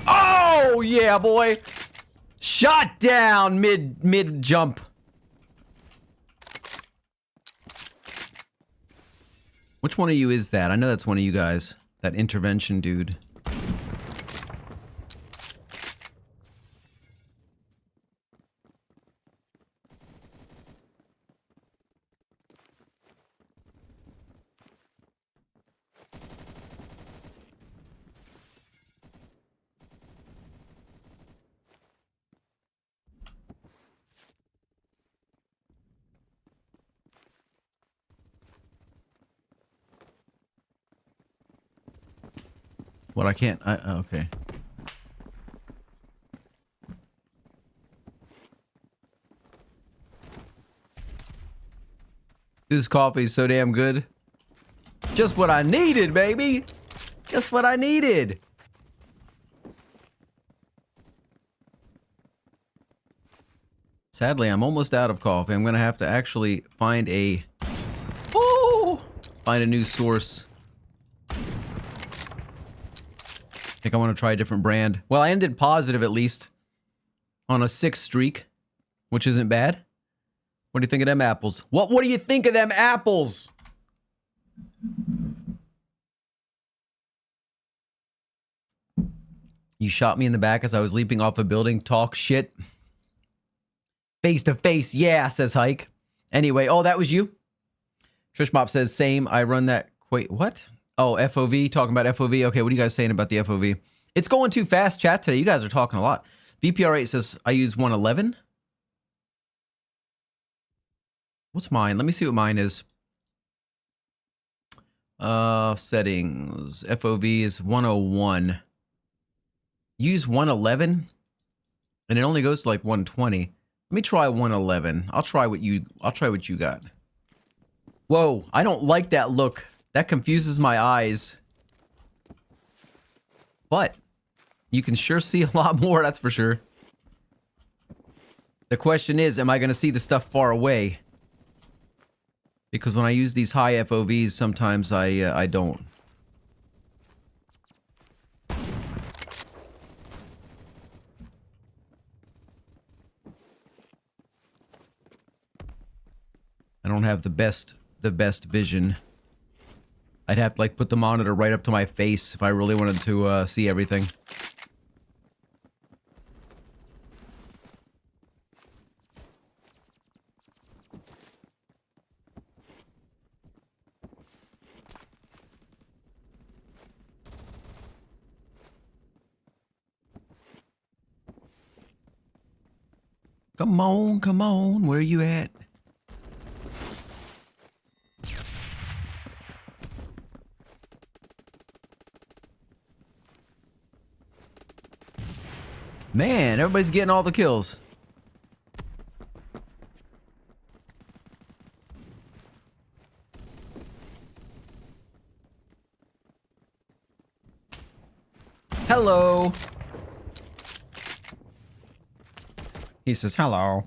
Speaker 2: Oh yeah, boy! Shot down mid jump. Which one of you is that? I know that's one of you guys. That intervention dude. What, I can't... okay. This coffee is so damn good. Just what I needed, baby! Just what I needed! Sadly, I'm almost out of coffee. I'm gonna have to actually find a... find a new source. I think I want to try a different brand. Well, I ended positive at least on a 6 streak, which isn't bad. What do you think of them apples? What do you think of them apples? You shot me in the back as I was leaping off a building. Talk shit. Face to face, yeah, says Hike. Anyway, oh, that was you? Trish Mop says, same. I run that... Wait, what? Oh, FOV, talking about FOV. Okay, what are you guys saying about the FOV? It's going too fast, chat, today. You guys are talking a lot. VPR8 says, I use 111. What's mine? Let me see what mine is. Settings. FOV is 101. Use 111? And it only goes to like 120. Let me try 111. I'll try what you got. Whoa, I don't like that look. That confuses my eyes. But you can sure see a lot more, that's for sure. The question is, am I going to see the stuff far away? Because when I use these high FOVs, sometimes I don't. I don't have the best vision. I'd have to like put the monitor right up to my face if I really wanted to see everything. Come on, where you at? Man, everybody's getting all the kills. Hello. He says hello.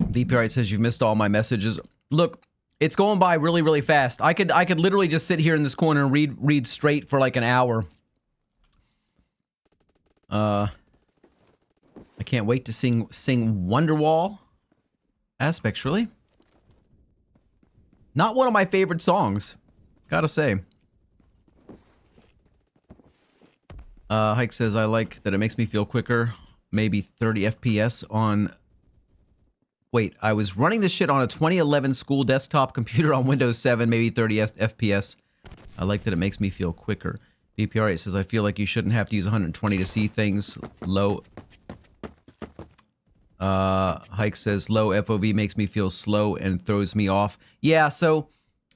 Speaker 2: VPR says you've missed all my messages. Look, it's going by really, really fast. I could literally just sit here in this corner and read straight for like an hour. I can't wait to sing Wonderwall. Aspects, really? Not one of my favorite songs, gotta say. Hike says, I like that it makes me feel quicker. Maybe 30 FPS on... Wait, I was running this shit on a 2011 school desktop computer on Windows 7, maybe 30 FPS. I like that it makes me feel quicker. BPR8 says, I feel like you shouldn't have to use 120 to see things. Low... Hike says, low FOV makes me feel slow and throws me off. Yeah, so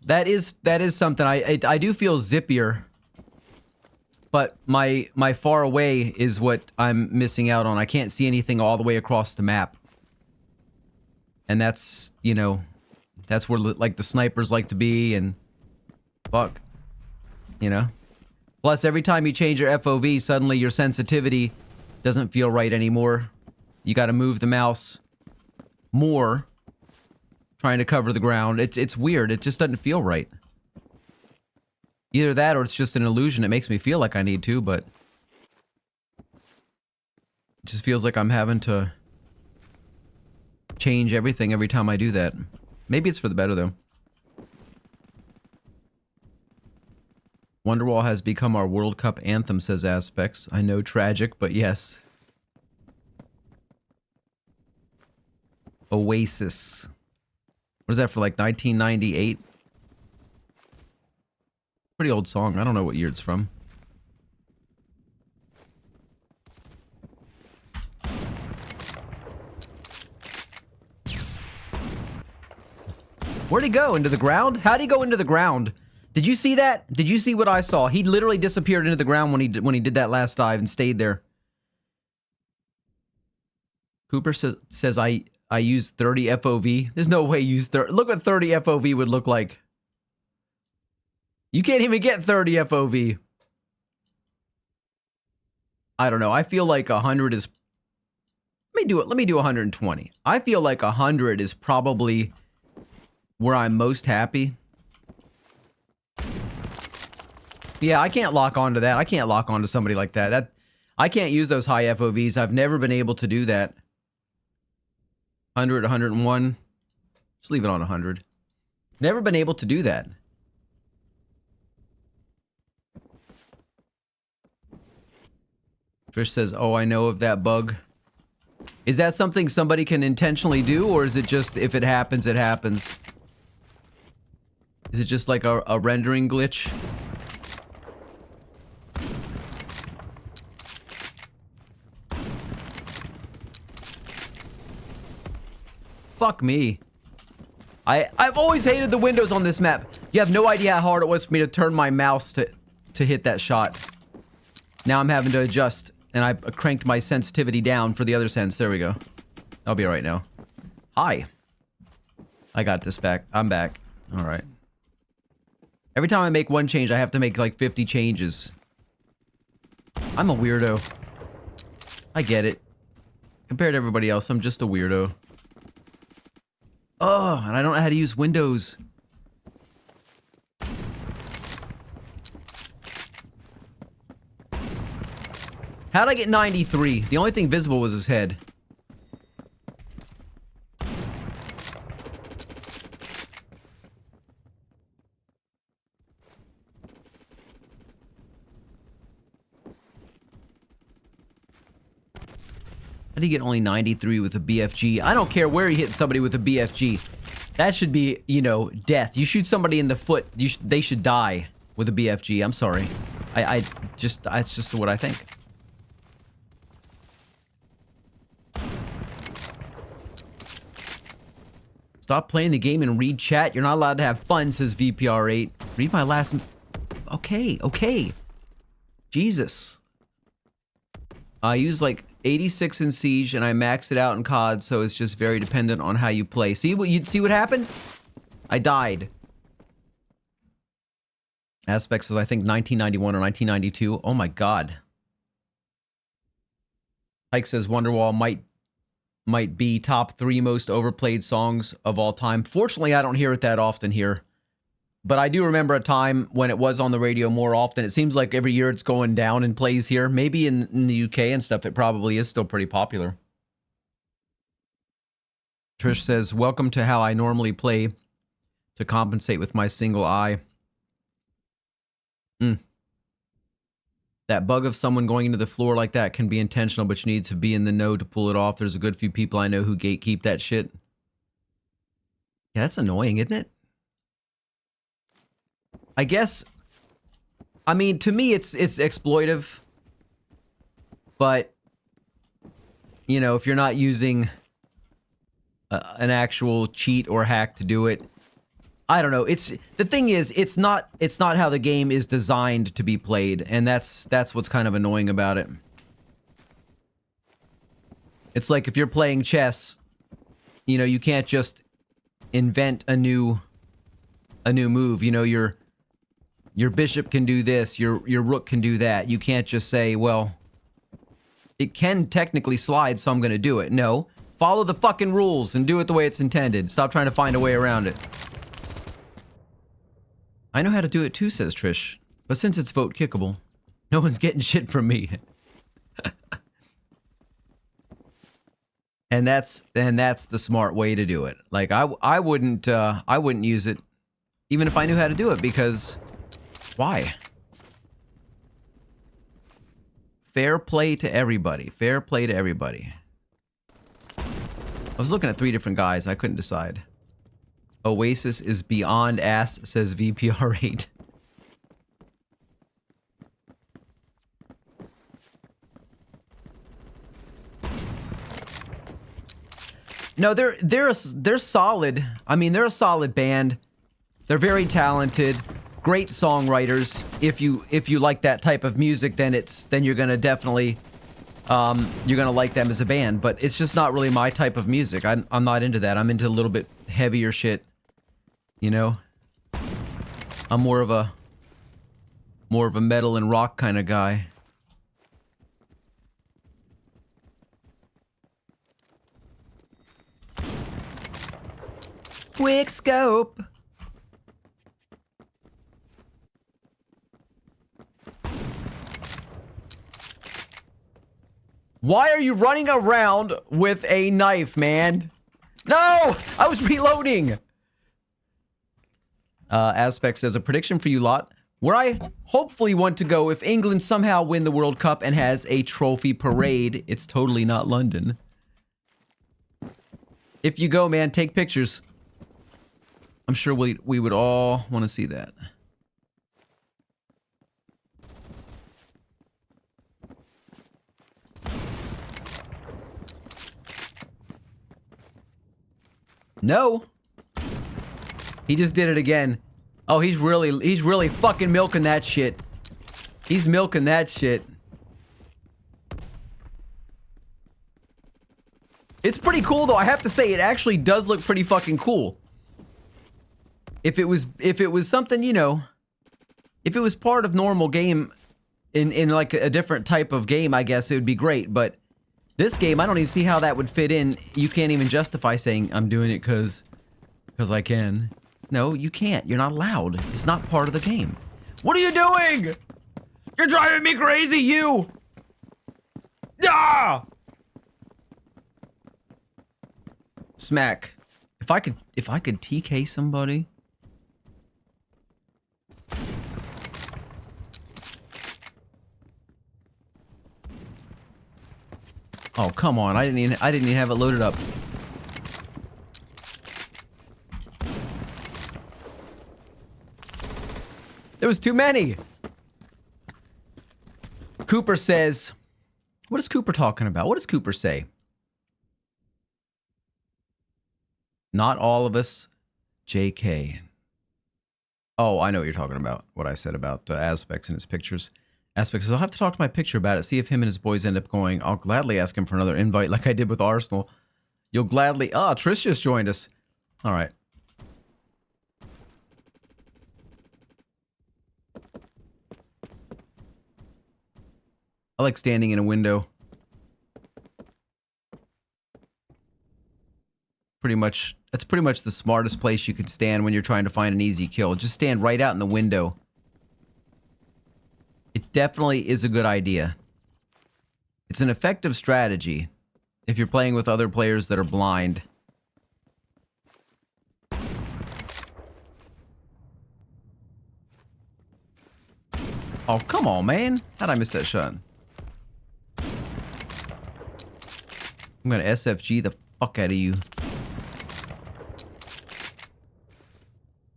Speaker 2: that is something. I do feel zippier. But my far away is what I'm missing out on. I can't see anything all the way across the map. And that's, you know, that's where, like, the snipers like to be, and... Fuck. You know? Plus, every time you change your FOV, suddenly your sensitivity doesn't feel right anymore. You gotta move the mouse more, trying to cover the ground. It's weird. It just doesn't feel right. Either that or it's just an illusion. It makes me feel like I need to, but... It just feels like I'm having to change everything every time I do that. Maybe it's for the better, though. Wonderwall has become our World Cup anthem, says Aspects. I know, tragic, but yes. Oasis. What is that, for like 1998? Pretty old song. I don't know what year it's from. Where'd he go? Into the ground? How'd he go into the ground? Did you see that? Did you see what I saw? He literally disappeared into the ground when he did that last dive and stayed there. Cooper says I use 30 FOV. There's no way you use 30. Look what 30 FOV would look like. You can't even get 30 FOV. I don't know. I feel like 100 is... Let me do it. Let me do 120. I feel like 100 is probably where I'm most happy. Yeah, I can't lock onto that. I can't lock onto somebody like that. I can't use those high FOVs. I've never been able to do that. 100, 101. Just leave it on 100. Never been able to do that. Trish says, oh, I know of that bug. Is that something somebody can intentionally do, or is it just, if it happens, it happens? Is it just like a rendering glitch? Fuck me. I've always hated the windows on this map. You have no idea how hard it was for me to turn my mouse to hit that shot. Now I'm having to adjust, and I cranked my sensitivity down for the other sense. There we go. I'll be alright now. Hi. I got this back. I'm back. Alright. Every time I make one change, I have to make like 50 changes. I'm a weirdo. I get it. Compared to everybody else, I'm just a weirdo. Oh, and I don't know how to use Windows. How'd I get 93? The only thing visible was his head. How did he get only 93 with a BFG? I don't care where he hit somebody with a BFG. That should be, you know, death. You shoot somebody in the foot, they should die with a BFG. I'm sorry. That's just what I think. Stop playing the game and read chat. You're not allowed to have fun, says VPR8. Read my last... Okay, okay. Jesus. I use like 86 in Siege and I maxed it out in COD, so it's just very dependent on how you play. See what happened? I died. Aspects is I think 1991 or 1992. Oh my god. Hike says Wonderwall might be top 3 most overplayed songs of all time. Fortunately, I don't hear it that often here. But I do remember a time when it was on the radio more often. It seems like every year it's going down in plays here. Maybe in the UK and stuff, it probably is still pretty popular. Trish says, welcome to how I normally play to compensate with my single eye. That bug of someone going into the floor like that can be intentional, but you need to be in the know to pull it off. There's a good few people I know who gatekeep that shit. Yeah, that's annoying, isn't it? I guess, I mean, to me, it's exploitive. But, you know, if you're not using an actual cheat or hack to do it, I don't know. The thing is, it's not how the game is designed to be played, and that's what's kind of annoying about it. It's like if you're playing chess, you know, you can't just invent a new move. You know, your bishop can do this, your rook can do that. You can't just say, well, it can technically slide, so I'm going to do it. No, follow the fucking rules and do it the way it's intended. Stop trying to find a way around it. I know how to do it too, says Trish. But since it's vote kickable, no one's getting shit from me. And that's the smart way to do it. Like I wouldn't use it even if I knew how to do it, because why? Fair play to everybody. Fair play to everybody. I was looking at 3 different guys. I couldn't decide. Oasis is beyond ass, says VPR8. No, they're solid. I mean, they're a solid band. They're very talented, great songwriters. If you like that type of music, then you're gonna definitely you're gonna like them as a band. But it's just not really my type of music. I'm not into that. I'm into a little bit heavier shit. You know, I'm more of a metal and rock kind of guy. Quick scope. Why are you running around with a knife, man? No! I was reloading! Aspect says, a prediction for you lot, where I hopefully want to go if England somehow win the World Cup and has a trophy parade. It's totally not London. If you go, man, take pictures. I'm sure we would all want to see that. No. He just did it again. Oh, he's really fucking milking that shit. He's milking that shit. It's pretty cool though. I have to say, it actually does look pretty fucking cool. If it was something, you know, if it was part of normal game in like a different type of game, I guess it would be great. But this game, I don't even see how that would fit in. You can't even justify saying I'm doing it because I can. No, you can't. You're not allowed. It's not part of the game. What are you doing? You're driving me crazy, you! Ah! Smack. If I could TK somebody. Oh, come on. I didn't even have it loaded up. There was too many. Cooper says, what is Cooper talking about? What does Cooper say? Not all of us. JK. Oh, I know what you're talking about. What I said about Aspects in his pictures. Aspects says, I'll have to talk to my picture about it. See if him and his boys end up going. I'll gladly ask him for another invite like I did with Arsenal. You'll gladly... Oh, Trish just joined us. All right. I like standing in a window. That's pretty much the smartest place you could stand when you're trying to find an easy kill. Just stand right out in the window. It definitely is a good idea. It's an effective strategy if you're playing with other players that are blind. Oh, come on, man. How'd I miss that shot? I'm gonna SFG the fuck out of you.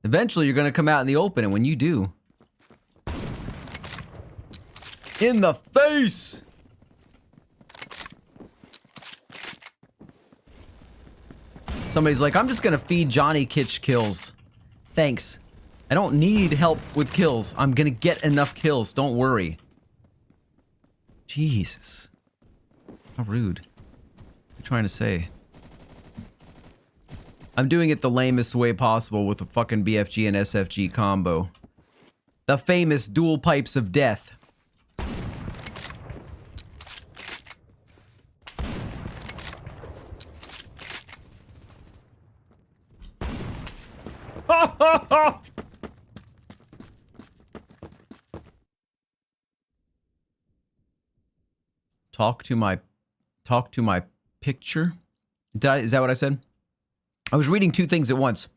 Speaker 2: Eventually, you're gonna come out in the open, and when you do... In the face! Somebody's like, I'm just gonna feed JohnnyKitsch kills. Thanks. I don't need help with kills. I'm gonna get enough kills. Don't worry. Jesus. How rude. What are you trying to say? I'm doing it the lamest way possible with the fucking BFG and SFG combo. The famous dual pipes of death. Talk to my picture. Is that what I said? I was reading two things at once.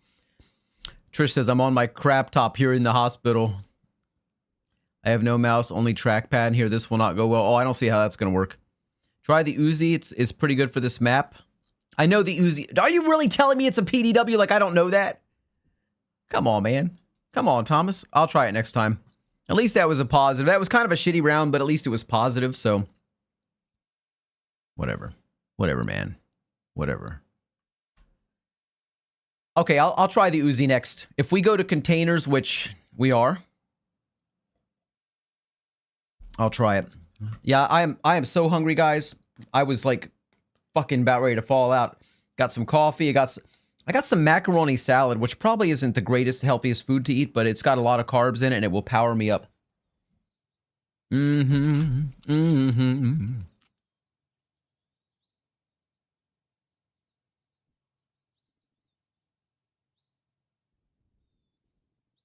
Speaker 2: Trish says, I'm on my crap top here in the hospital. I have no mouse, only trackpad here. This will not go well. Oh, I don't see how that's going to work. Try the Uzi. It's pretty good for this map. I know the Uzi. Are you really telling me it's a PDW like I don't know that? Come on, man. Come on, Thomas. I'll try it next time. At least that was a positive. That was kind of a shitty round, but at least it was positive, so... Whatever. Whatever, man. Whatever. Okay, I'll try the Uzi next. If we go to containers, which we are, I'll try it. Yeah, I am so hungry, guys. I was like fucking about ready to fall out. Got some coffee. I got some macaroni salad, which probably isn't the greatest, healthiest food to eat, but it's got a lot of carbs in it, and it will power me up.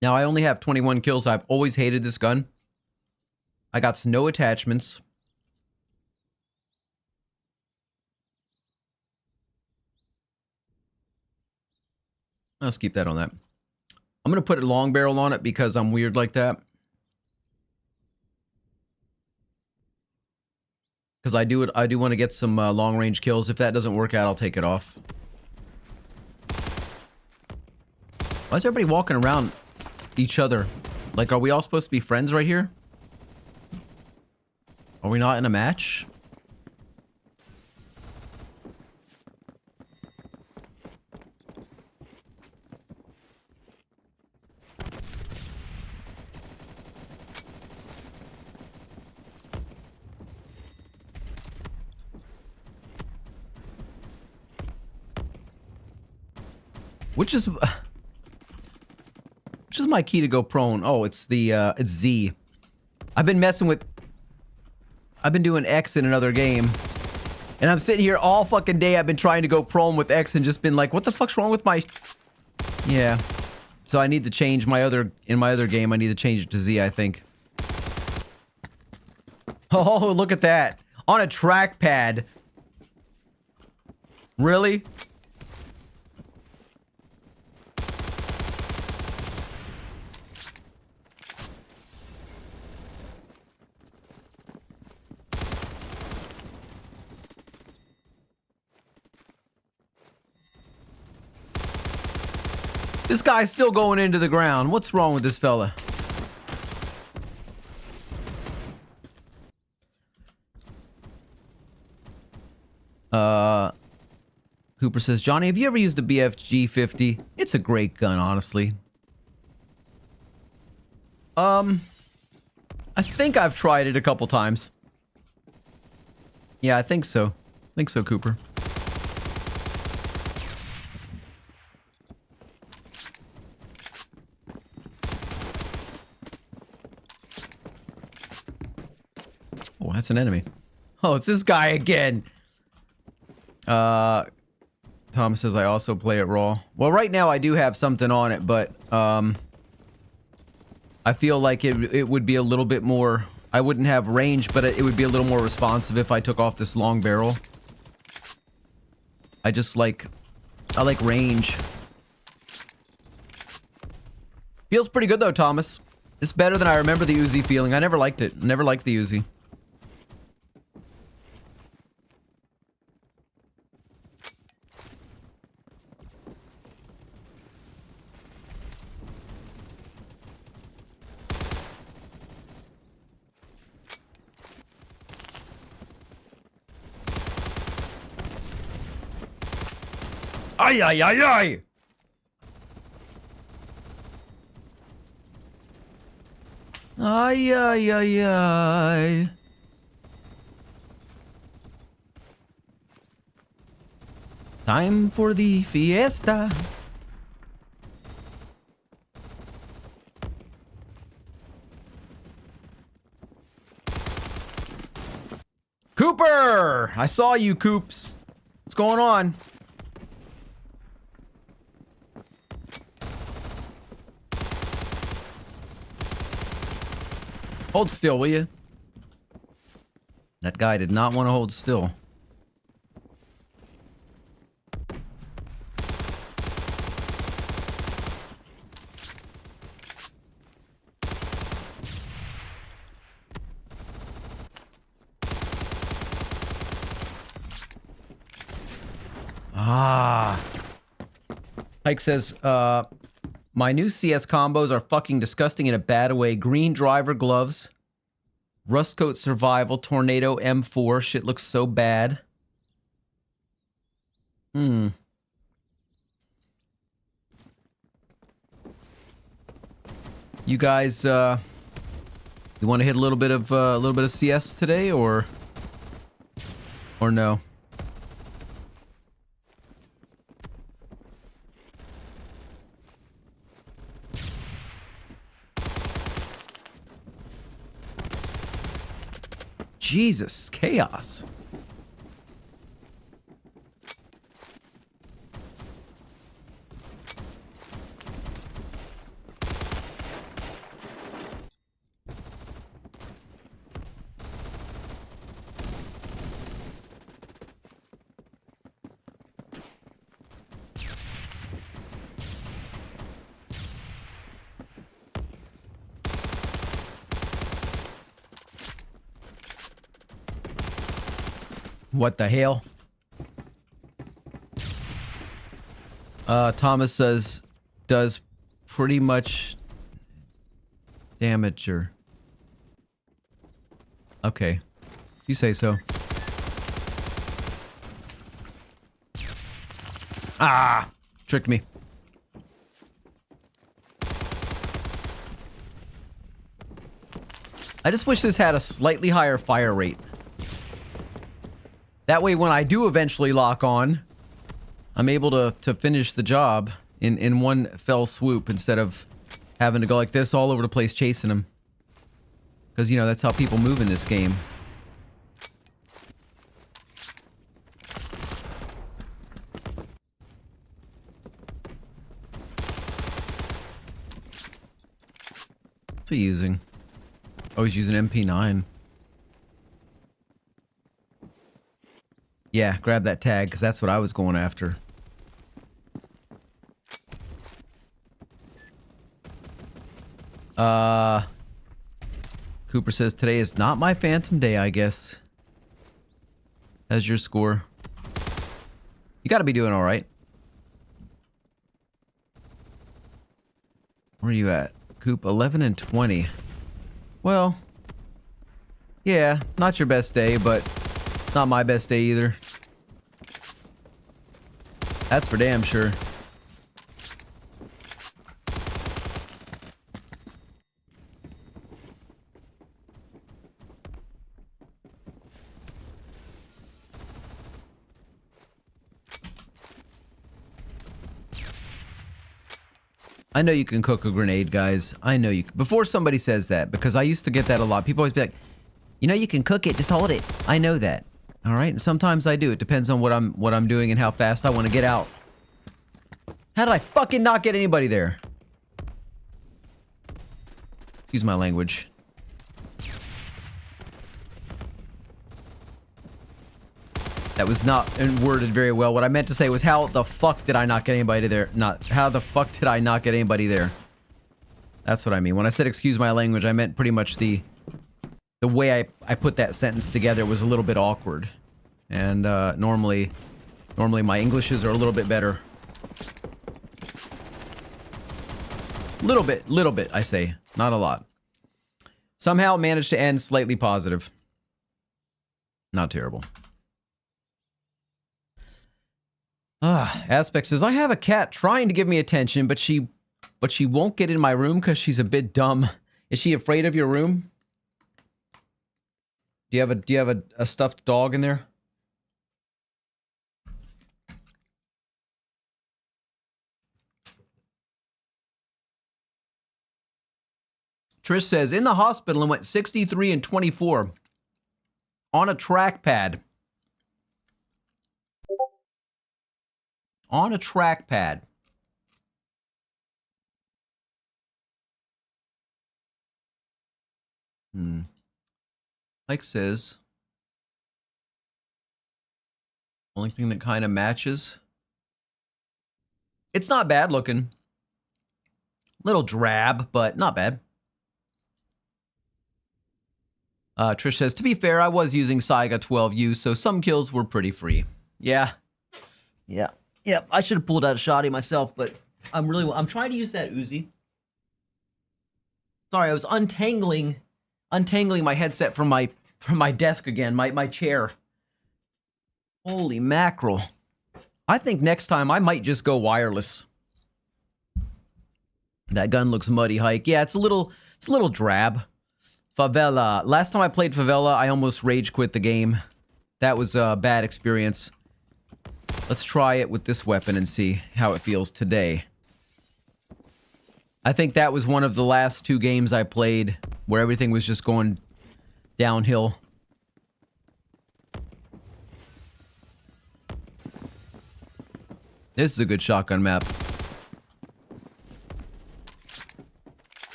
Speaker 2: Now, I only have 21 kills. I've always hated this gun. I got no attachments. Let's keep that on that. I'm going to put a long barrel on it because I'm weird like that. Because I do want to get some long-range kills. If that doesn't work out, I'll take it off. Why is everybody walking around each other? Like, are we all supposed to be friends right here? Are we not in a match? Which is my key to go prone? Oh, it's the it's Z. I've been doing X in another game. And I'm sitting here all fucking day. I've been trying to go prone with X and just been like, what the fuck's wrong with my... Yeah. So I need to change in my other game, I need to change it to Z, I think. Oh, look at that. On a trackpad. Really? This guy's still going into the ground. What's wrong with this fella? Cooper says, Johnny, have you ever used a BFG 50? It's a great gun, honestly. I think I've tried it a couple times. Yeah, I think so. I think so, Cooper. Oh, that's an enemy. Oh, it's this guy again. Thomas says I also play it raw. Well, right now I do have something on it, but I feel like it would be a little bit more... I wouldn't have range, but it would be a little more responsive if I took off this long barrel. I like range. Feels pretty good though, Thomas. It's better than I remember the Uzi feeling. I never liked it. Never liked the Uzi. Ay, ay, ay, ay! Ay, ay, ay, ay. Time for the fiesta. Cooper! I saw you, Coops. What's going on? Hold still, will you? That guy did not want to hold still. Ah. Hike says, my new CS combos are fucking disgusting in a bad way. Green driver gloves, rust coat survival, tornado M4. Shit looks so bad. You guys, you want to hit a little bit of CS today, or no? Jesus, chaos. What the hell? Thomas says, does pretty much damage or... Okay. You say so. Ah! Tricked me. I just wish this had a slightly higher fire rate. That way, when I do eventually lock on, I'm able to finish the job in one fell swoop instead of having to go like this all over the place chasing them. Because, you know, that's how people move in this game. What's he using? Oh, he's using MP9. Yeah, grab that tag, because that's what I was going after. Cooper says, today is not my phantom day, I guess. How's your score? You gotta be doing alright. Where are you at? Coop, 11 and 20. Well, yeah, not your best day, but it's not my best day either. That's for damn sure. I know you can cook a grenade, guys. I know you can. Before somebody says that, because I used to get that a lot. People always be like, you know you can cook it, just hold it. I know that. All right, and sometimes I do. It depends on what I'm doing and how fast I want to get out. How did I fucking not get anybody there? Excuse my language. That was not worded very well. What I meant to say was, how the fuck did I not get anybody there? How the fuck did I not get anybody there? That's what I mean. When I said excuse my language, I meant pretty much the way I put that sentence together was a little bit awkward. And normally my Englishes are a little bit better. Little bit, I say. Not a lot. Somehow managed to end slightly positive. Not terrible. Aspect says, I have a cat trying to give me attention, but she won't get in my room because she's a bit dumb. Is she afraid of your room? Do you have a stuffed dog in there? Trish says, in the hospital and went 63 and 24 on a trackpad. On a trackpad. Mike says, only thing that kind of matches. It's not bad looking. Little drab, but not bad. Trish says, to be fair, I was using Saiga 12U, so some kills were pretty free. Yeah. Yeah. Yeah, I should have pulled out a shotty myself, but I'm trying to use that Uzi. Sorry, I was untangling my headset from my desk again, my chair. Holy mackerel. I think next time I might just go wireless. That gun looks muddy, Hike. Yeah, it's a little drab. Favela. Last time I played Favela, I almost rage quit the game. That was a bad experience. Let's try it with this weapon and see how it feels today. I think that was one of the last 2 games I played where everything was just going downhill. This is a good shotgun map.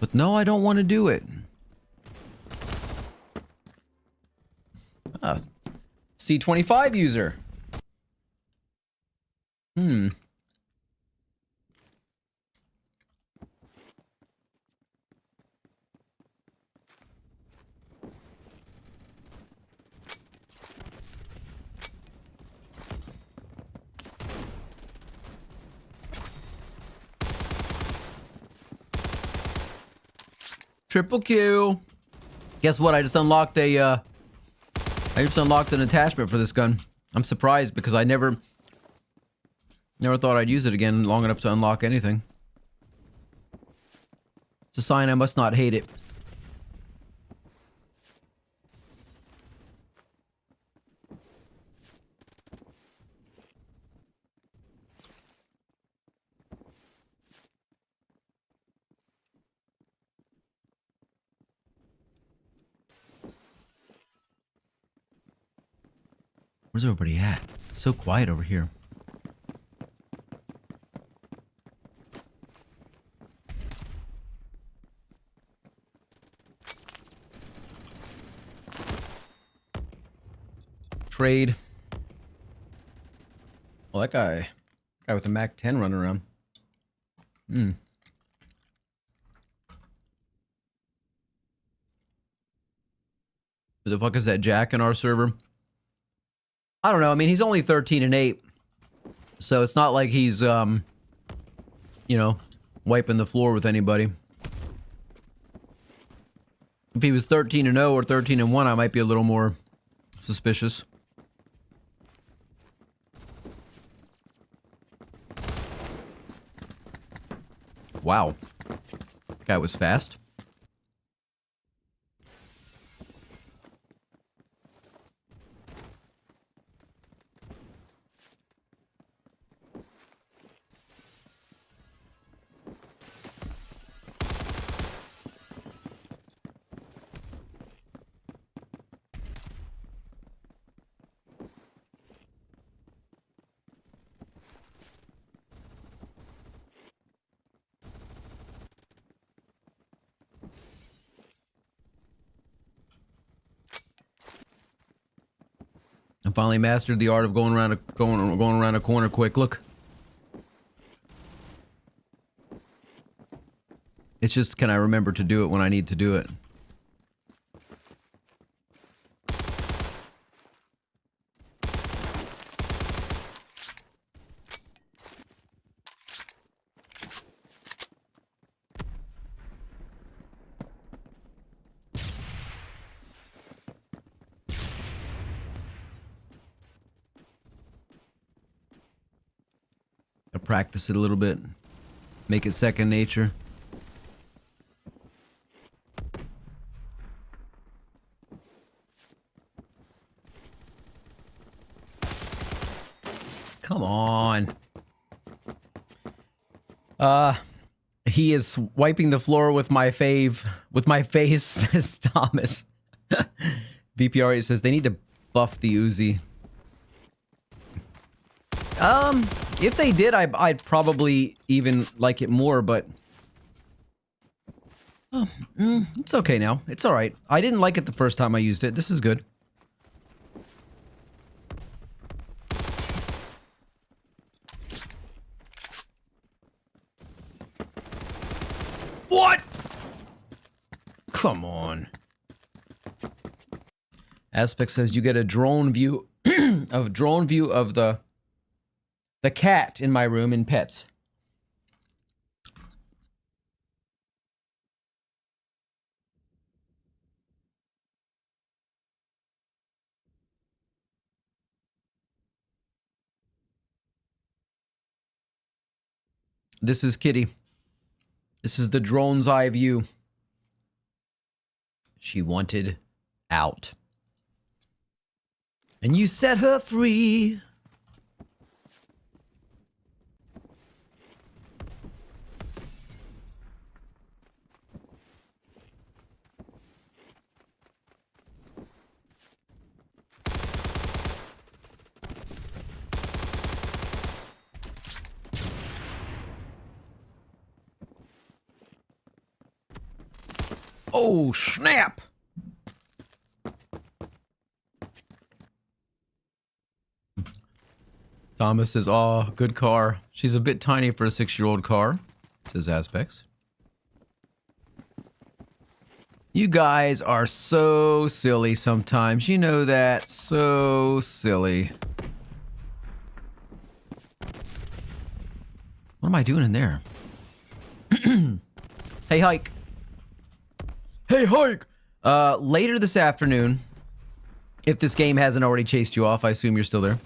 Speaker 2: But no, I don't want to do it. C25 user. Triple Q. Guess what? I just unlocked an attachment for this gun. I'm surprised because I never thought I'd use it again long enough to unlock anything. It's a sign I must not hate it. Where's everybody at? It's so quiet over here. Trade. Well, that guy with the Mac 10 running around. Who the fuck is that Jack in our server? I don't know. I mean, he's only 13 and 8. So it's not like he's, you know, wiping the floor with anybody. If he was 13 and 0 or 13 and 1, I might be a little more suspicious. Wow. That guy was fast. I finally mastered the art of going around a corner quick. Look. It's just, can I remember to do it when I need to do it? I practice it a little bit. Make it second nature. Come on. He is wiping the floor with my face, says Thomas. VPR says they need to buff the Uzi. If they did, I'd probably even like it more, but it's okay now. It's all right. I didn't like it the first time I used it. This is good. What? Come on. Aspect says you get a drone view of the cat in my room in pets. This is Kitty. This is the drone's eye view. She wanted out. And you set her free. Oh, snap! Thomas says, "Oh, good car. She's a bit tiny for a 6-year-old car," says Aspects. You guys are so silly sometimes. You know that. So silly. What am I doing in there? Hey, Hike. Hey, Hike! Later this afternoon, if this game hasn't already chased you off, I assume you're still there.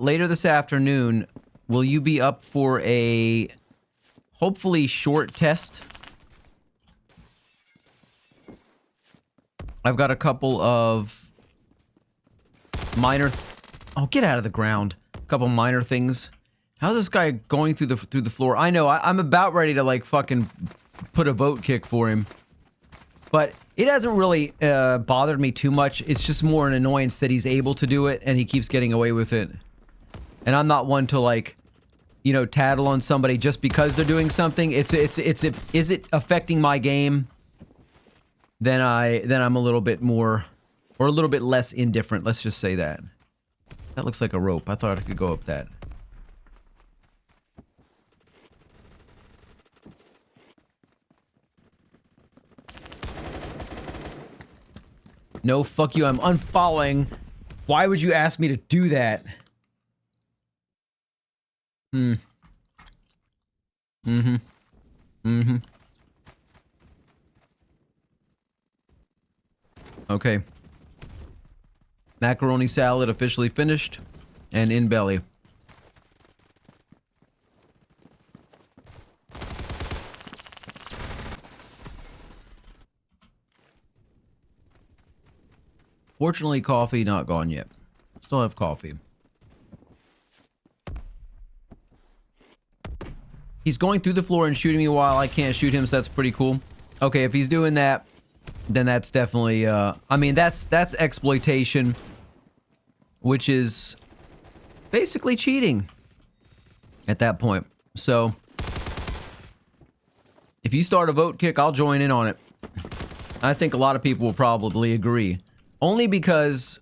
Speaker 2: Later this afternoon, will you be up for a hopefully short test? I've got a couple of minor... Oh, get out of the ground. A couple minor things. How's this guy going through the floor? I know, I'm about ready to, like, fucking put a vote kick for him. But it hasn't really bothered me too much. It's just more an annoyance that he's able to do it and he keeps getting away with it. And I'm not one to, like, you know, tattle on somebody just because they're doing something. Is it affecting my game? Then I'm a little bit more, or a little bit less indifferent. Let's just say that. That looks like a rope. I thought I could go up that. No, fuck you, I'm unfollowing. Why would you ask me to do that? Okay. Macaroni salad officially finished and in belly. Fortunately, coffee not gone yet. Still have coffee. He's going through the floor and shooting me while I can't shoot him, so that's pretty cool. Okay, if he's doing that, then that's definitely, I mean, that's exploitation, which is basically cheating at that point. So, if you start a vote kick, I'll join in on it. I think a lot of people will probably agree. Only because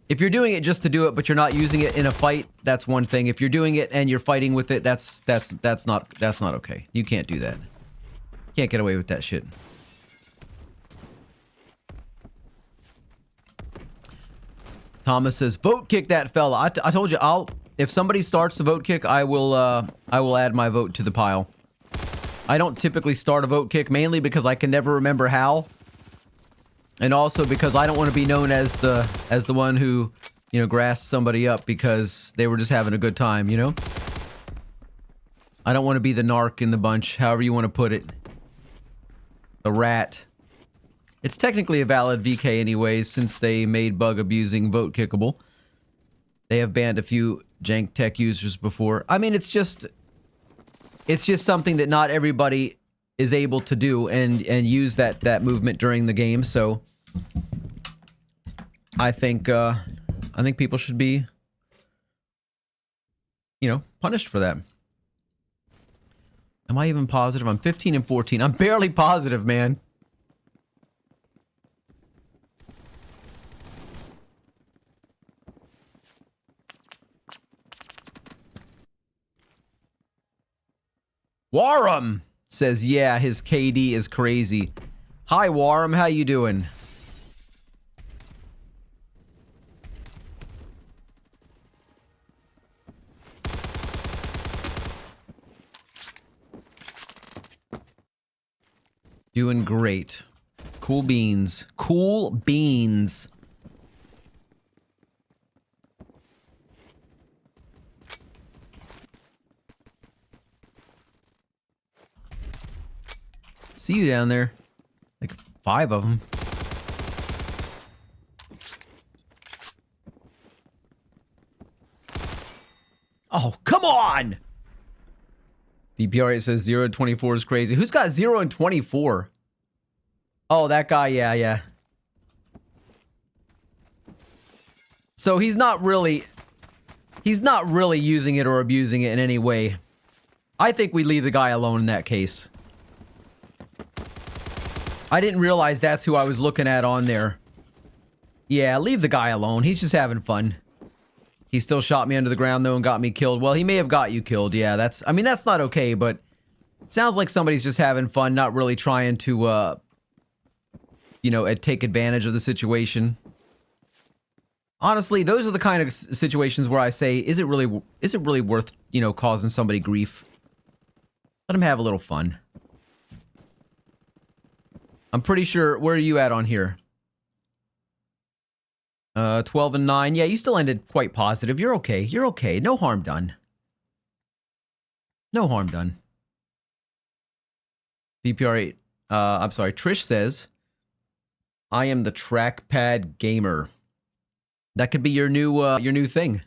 Speaker 2: if you're doing it just to do it, but you're not using it in a fight, that's one thing. If you're doing it and you're fighting with it, that's not okay. You can't do that. Can't get away with that shit. Thomas says, "Vote kick that fella." I told you, if somebody starts the vote kick, I will add my vote to the pile. I don't typically start a vote kick, mainly because I can never remember how. And also because I don't want to be known as the one who, you know, grassed somebody up because they were just having a good time, you know? I don't want to be the narc in the bunch, however you want to put it. The rat. It's technically a valid VK anyways, since they made bug abusing vote kickable. They have banned a few jank tech users before. I mean, it's just something that not everybody is able to do and use that movement during the game. So I think people should be, you know, punished for that. Am I even positive? I'm 15 and 14. I'm barely positive, man. Warham says, yeah, his KD is crazy. Hi, Warham. How you doing? Doing great. Cool beans. Cool beans. See you down there. Like 5 of them. Oh, come on! VPR8 says 0 and 24 is crazy. Who's got 0 and 24? Oh, that guy, yeah. So he's not really using it or abusing it in any way. I think we leave the guy alone in that case. I didn't realize that's who I was looking at on there. Yeah, leave the guy alone. He's just having fun. He still shot me under the ground, though, and got me killed. Well, he may have got you killed. Yeah, that's not okay, but sounds like somebody's just having fun, not really trying to, take advantage of the situation. Honestly, those are the kind of situations where I say, is it really worth, causing somebody grief? Let him have a little fun. I'm pretty sure, where are you at on here? 12 and 9. Yeah, you still ended quite positive. You're okay. You're okay. No harm done. No harm done. VPR8. I'm sorry. Trish says, I am the trackpad gamer. That could be your new thing.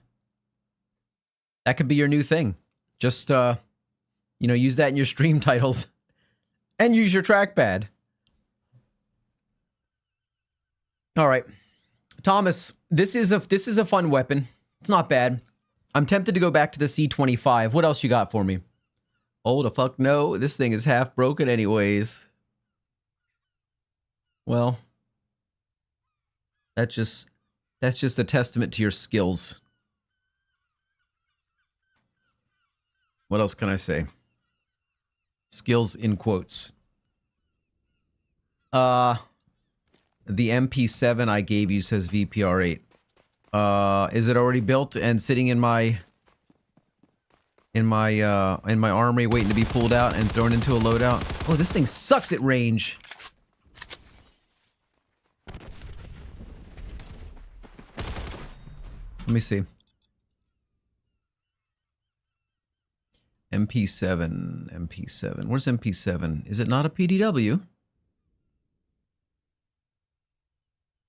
Speaker 2: That could be your new thing. Just, use that in your stream titles. And use your trackpad. All right. Thomas, this is a fun weapon. It's not bad. I'm tempted to go back to the C25. What else you got for me? Oh, the fuck no. This thing is half broken anyways. Well, that's just a testament to your skills. What else can I say? Skills in quotes. The MP7 I gave you, says VPR8. Is it already built and sitting in my armory waiting to be pulled out and thrown into a loadout? Oh, this thing sucks at range. Let me see. MP7. Where's MP7? Is it not a PDW?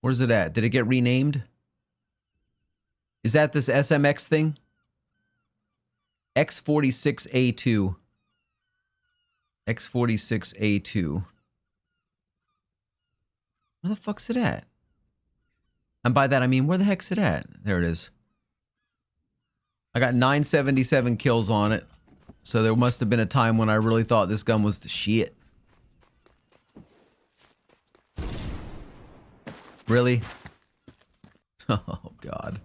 Speaker 2: Where's it at? Did it get renamed? Is that this SMX thing? X46A2. X46A2. Where the fuck's it at? And by that I mean, where the heck's it at? There it is. I got 977 kills on it. So there must have been a time when I really thought this gun was the shit. Really? Oh, God.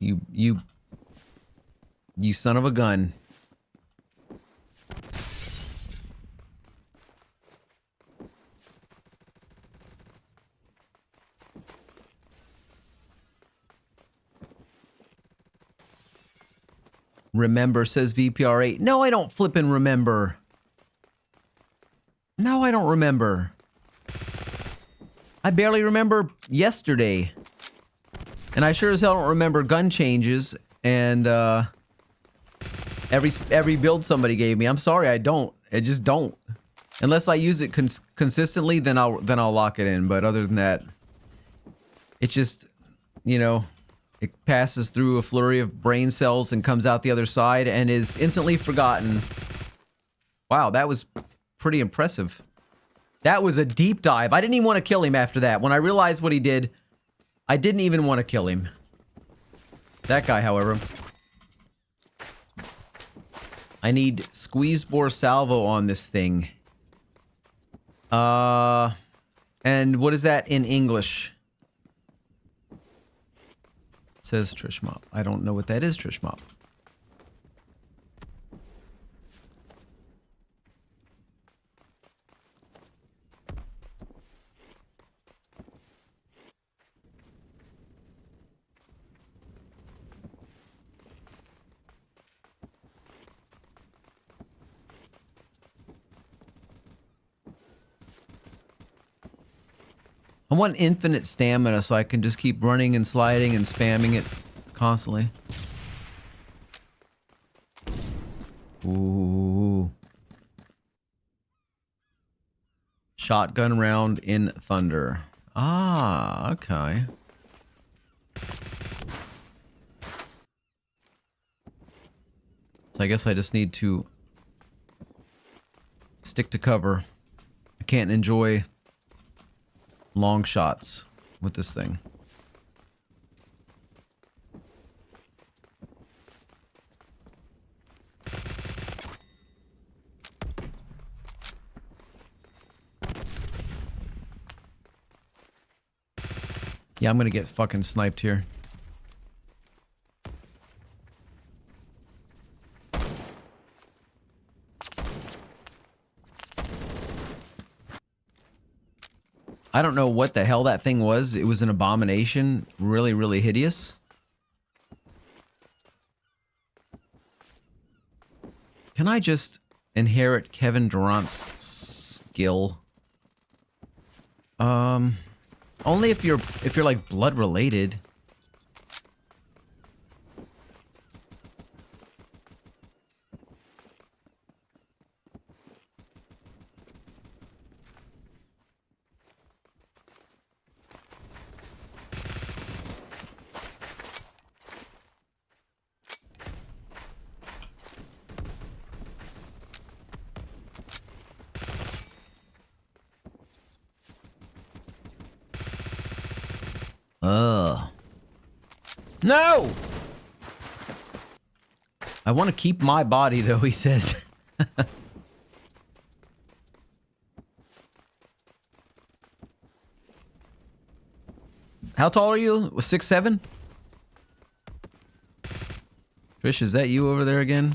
Speaker 2: You son of a gun. Remember, says VPR8. No, I don't flippin' remember. No, I don't remember. I barely remember yesterday. And I sure as hell don't remember gun changes and every build somebody gave me. I'm sorry, I don't. I just don't. Unless I use it consistently, then I'll lock it in. But other than that, it just, it passes through a flurry of brain cells and comes out the other side and is instantly forgotten. Wow, that was pretty impressive. That was a deep dive. I didn't even want to kill him after that. When I realized what he did, I didn't even want to kill him. That guy, however. I need squeeze bore salvo on this thing. And what is that in English? It says Trish Mop. I don't know what that is, Trish Mop. I want infinite stamina so I can just keep running and sliding and spamming it constantly. Ooh. Shotgun round in thunder. Ah, okay. So I guess I just need to stick to cover. I can't enjoy long shots with this thing. Yeah, I'm gonna get fucking sniped here. I don't know what the hell that thing was. It was an abomination. Really, really hideous. Can I just inherit Kevin Durant's skill? Only if you're like blood related. No! I want to keep my body, though, he says. How tall are you? 6'7"? Trish, is that you over there again?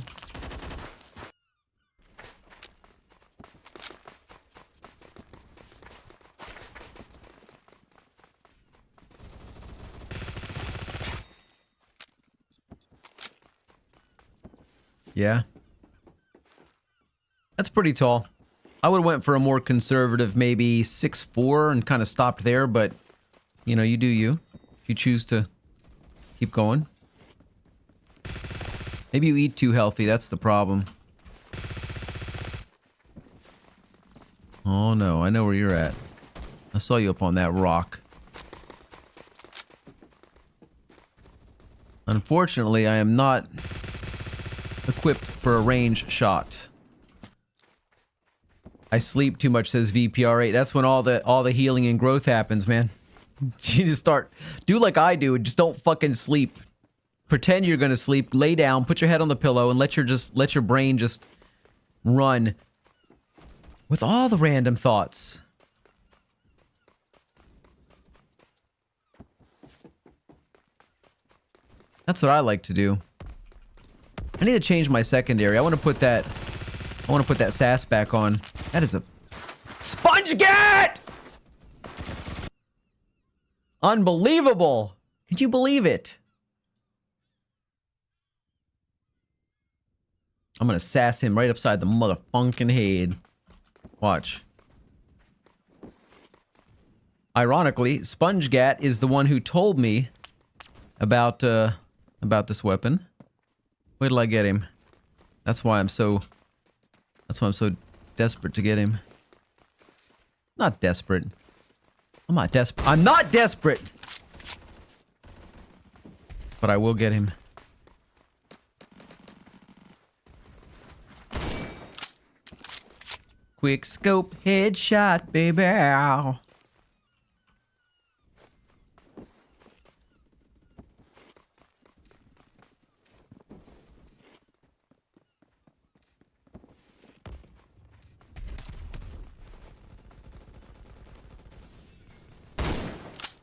Speaker 2: Yeah. That's pretty tall. I would have went for a more conservative, maybe 6'4", and kind of stopped there, but, you know, you do you. If you choose to keep going. Maybe you eat too healthy, that's the problem. Oh no, I know where you're at. I saw you up on that rock. Unfortunately, I am not equipped for a range shot. I sleep too much, says VPR8. That's when all the healing and growth happens, man. You just do like I do and just don't fucking sleep. Pretend you're gonna sleep, lay down, put your head on the pillow, and let your brain just run with all the random thoughts. That's what I like to do. I need to change my secondary. I want to put that sass back on. That is a sponge gat! Unbelievable! Could you believe it? I'm gonna sass him right upside the motherfunkin' head. Watch. Ironically, SpongeGat is the one who told me about this weapon. Wait till I get him. That's why I'm so desperate to get him. Not desperate. I'm not desperate. I'm not desperate! But I will get him. Quick scope headshot, baby.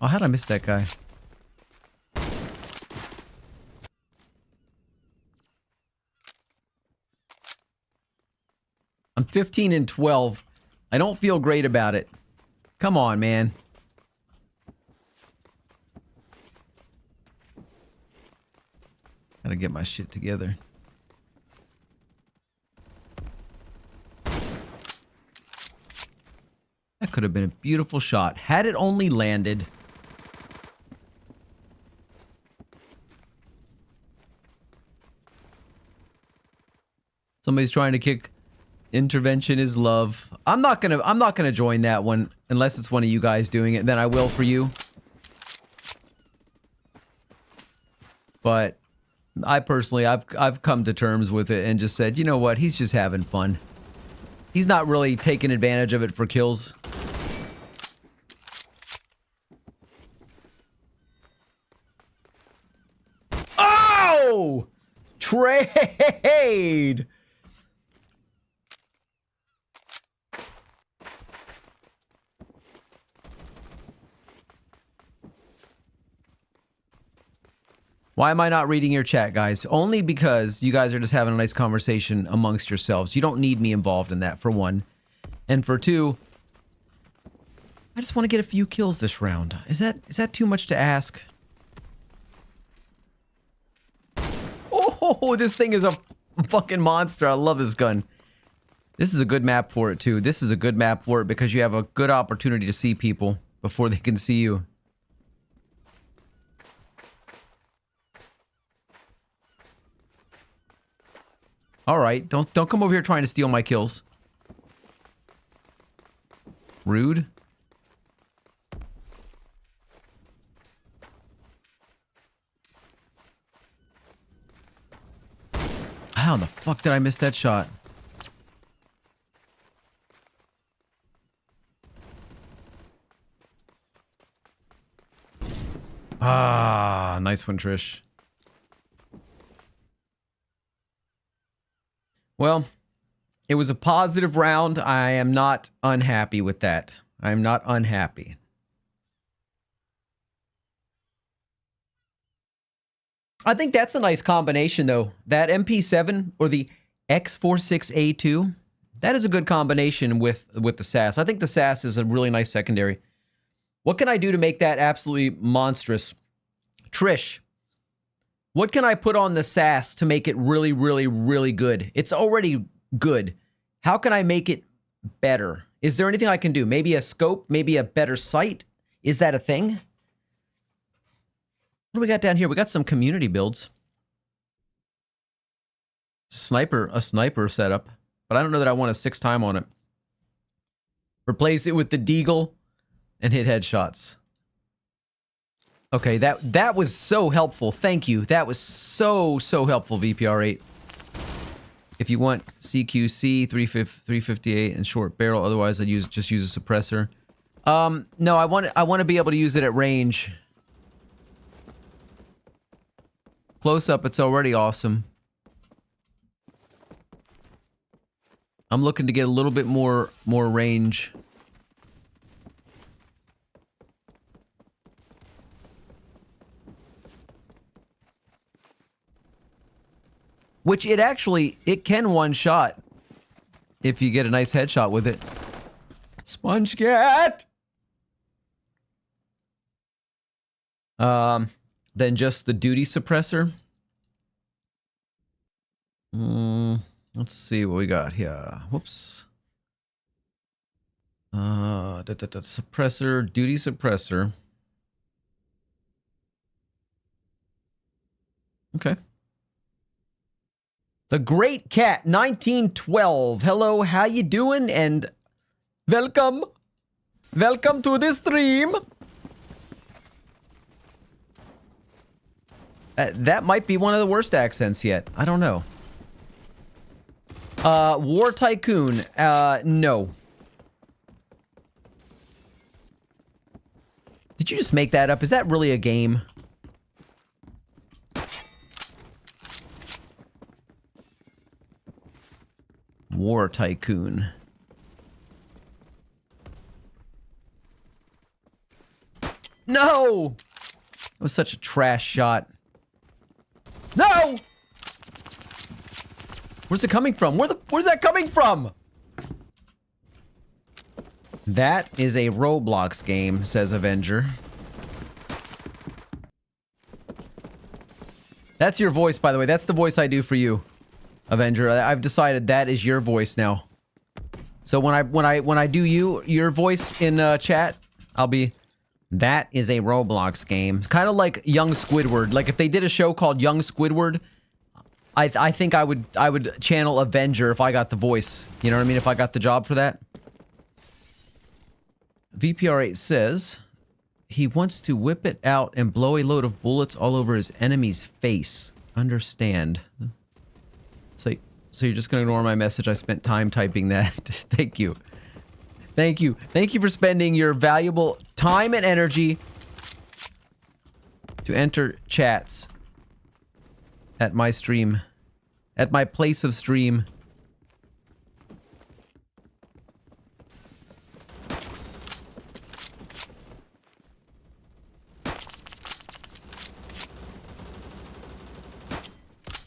Speaker 2: Oh, how'd I miss that guy? I'm 15 and 12. I don't feel great about it. Come on, man. Gotta get my shit together. That could have been a beautiful shot. Had it only landed. Somebody's trying to kick intervention is love. I'm not gonna join that one unless it's one of you guys doing it. Then I will for you. But I personally, I've come to terms with it and just said, you know what? He's just having fun. He's not really taking advantage of it for kills. Oh! Trade! Why am I not reading your chat, guys? Only because you guys are just having a nice conversation amongst yourselves. You don't need me involved in that, for one. And for two, I just want to get a few kills this round. Is that too much to ask? Oh, this thing is a fucking monster. I love this gun. This is a good map for it, too. This is a good map for it because you have a good opportunity to see people before they can see you. Alright, don't come over here trying to steal my kills. Rude. How the fuck did I miss that shot? Ah, nice one, Trish. Well, it was a positive round. I am not unhappy with that. I am not unhappy. I think that's a nice combination, though. That MP7 or the X46A2, that is a good combination with the SAS. I think the SAS is a really nice secondary. What can I do to make that absolutely monstrous? Trish, what can I put on the SAS to make it really, really, really good? It's already good. How can I make it better? Is there anything I can do? Maybe a scope? Maybe a better sight? Is that a thing? What do we got down here? We got some community builds. A sniper setup. But I don't know that I want a 6-time on it. Replace it with the Deagle and hit headshots. Okay, that was so helpful. Thank you. That was so helpful, VPR8. If you want CQC 358 and short barrel, otherwise I'd just use a suppressor. No, I want to be able to use it at range. Close up, it's already awesome. I'm looking to get a little bit more range. Which it can one-shot if you get a nice headshot with it. Sponge cat! Then just the duty suppressor. Let's see what we got here. Whoops. Suppressor, duty suppressor. Okay. The Great Cat 1912. Hello, how you doing? And welcome. Welcome to the stream. That might be one of the worst accents yet. I don't know. War Tycoon. No. Did you just make that up? Is that really a game? War Tycoon. No! That was such a trash shot. No! Where's it coming from? Where's that coming from? That is a Roblox game, says Avenger. That's your voice, by the way. That's the voice I do for you, Avenger. I've decided that is your voice now. So when I do your voice in chat, I'll be, that is a Roblox game. It's kind of like Young Squidward. Like if they did a show called Young Squidward, I think I would channel Avenger if I got the voice. You know what I mean? If I got the job for that. VPR8 says he wants to whip it out and blow a load of bullets all over his enemy's face. Understand. So you're just gonna ignore my message? I spent time typing that. Thank you. Thank you. Thank you for spending your valuable time and energy to enter chats at my stream. At my place of stream.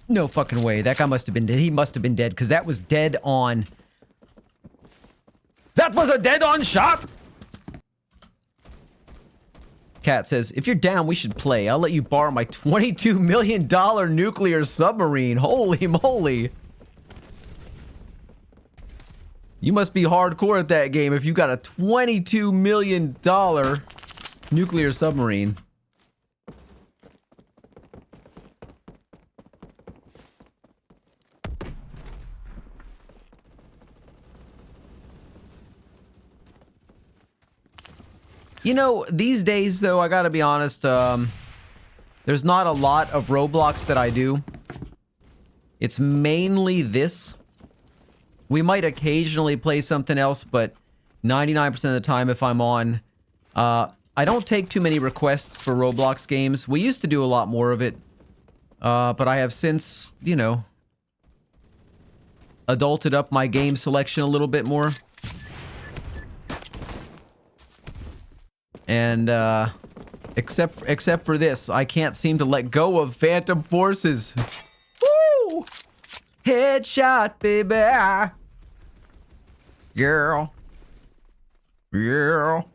Speaker 2: No fucking way. That guy must have been dead. He must have been dead, because that was dead on. That was a dead-on shot! Cat says, if you're down, we should play. I'll let you borrow my $22 million nuclear submarine. Holy moly. You must be hardcore at that game if you got a $22 million nuclear submarine. You know, these days, though, I gotta be honest, there's not a lot of Roblox that I do. It's mainly this. We might occasionally play something else, but 99% of the time if I'm on, I don't take too many requests for Roblox games. We used to do a lot more of it, but I have since, you know, adulted up my game selection a little bit more. And, except for this, I can't seem to let go of Phantom Forces. Woo! Headshot, baby! Girl. Girl.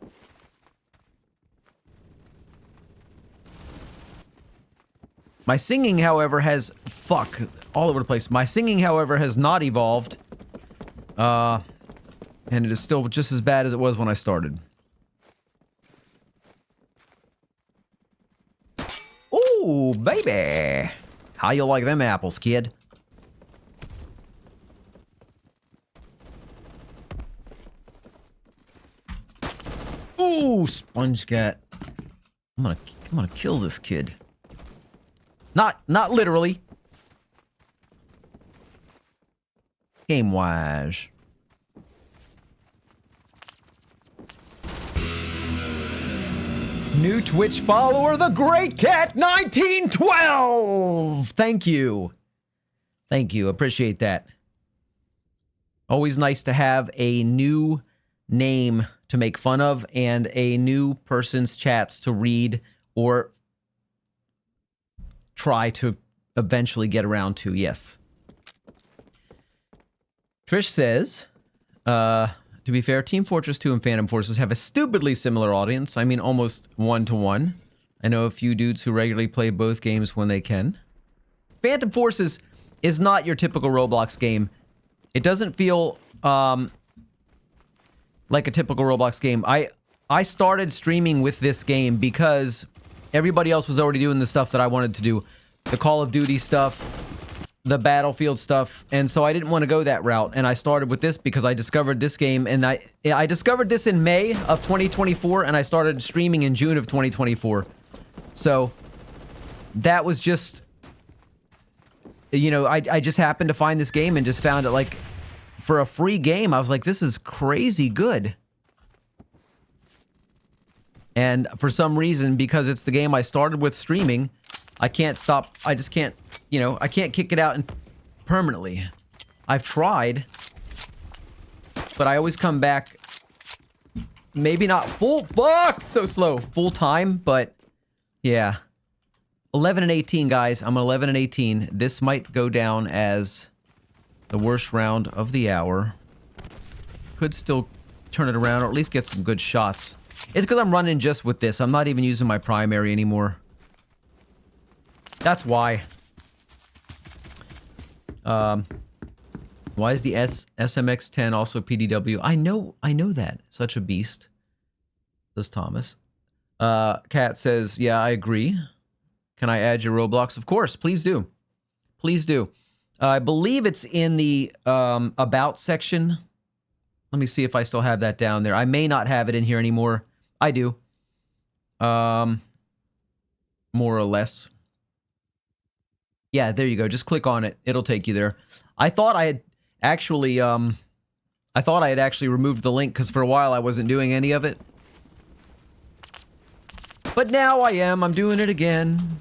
Speaker 2: My singing, however, has... Fuck. All over the place. My singing, however, has not evolved. And it is still just as bad as it was when I started. Ooh, baby! How you like them apples, kid? Ooh, sponge cat. I'm gonna kill this kid. Not literally. Game-wise. New Twitch follower, the Great Cat 1912! Thank you. Thank you. Appreciate that. Always nice to have a new name to make fun of and a new person's chats to read or try to eventually get around to. Yes. Trish says, to be fair, Team Fortress 2 and Phantom Forces have a stupidly similar audience. I mean, almost one-to-one. I know a few dudes who regularly play both games when they can. Phantom Forces is not your typical Roblox game. It doesn't feel like a typical Roblox game. I started streaming with this game because everybody else was already doing the stuff that I wanted to do. The Call of Duty stuff, the Battlefield stuff, and so I didn't want to go that route, and I started with this because I discovered this game, and I discovered this in May of 2024, and I started streaming in June of 2024. So that was just, you know, I just happened to find this game and just found it, like, for a free game. I was like, this is crazy good. And for some reason, because it's the game I started with streaming, I can't stop. I just can't, you know, I can't kick it out and permanently. I've tried, but I always come back. Maybe not full, fuck, so slow, full time, but yeah. 11 and 18, guys. I'm 11 and 18. This might go down as the worst round of the hour. Could still turn it around, or at least get some good shots. It's because I'm running just with this. I'm not even using my primary anymore. That's why. Well, Why is the SMX10 also PDW? I know that. Such a beast. Says Thomas. Kat says, yeah, I agree. Can I add your Roblox? Of course, please do. Please do. I believe it's in the About section. Let me see if I still have that down there. I may not have it in here anymore. I do. More or less. Yeah, there you go. Just click on it. It'll take you there. I thought I had actually removed the link because for a while I wasn't doing any of it. But now I am. I'm doing it again.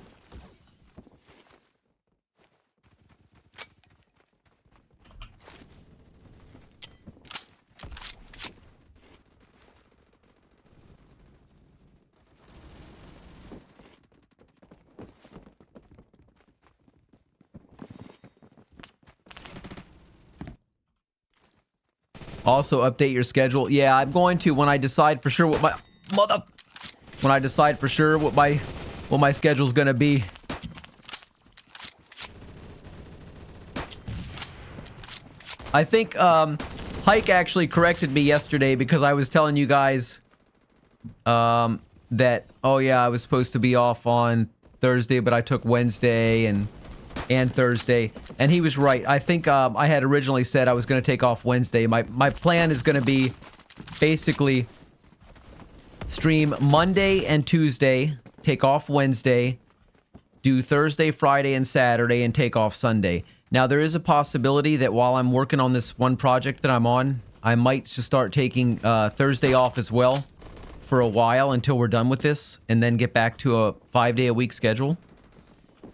Speaker 2: Also, update your schedule. Yeah, I'm going to when I decide for sure what my when I decide for sure what my schedule's gonna be. I think Hike actually corrected me yesterday because I was telling you guys that oh yeah, I was supposed to be off on Thursday, but I took Wednesday and Thursday, and he was right. I think I had originally said I was going to take off Wednesday. My plan is going to be basically stream Monday and Tuesday, take off Wednesday, do Thursday, Friday, and Saturday, and take off Sunday. Now, there is a possibility that while I'm working on this one project that I'm on, I might just start taking Thursday off as well for a while until we're done with this, and then get back to a 5-day-a-week schedule.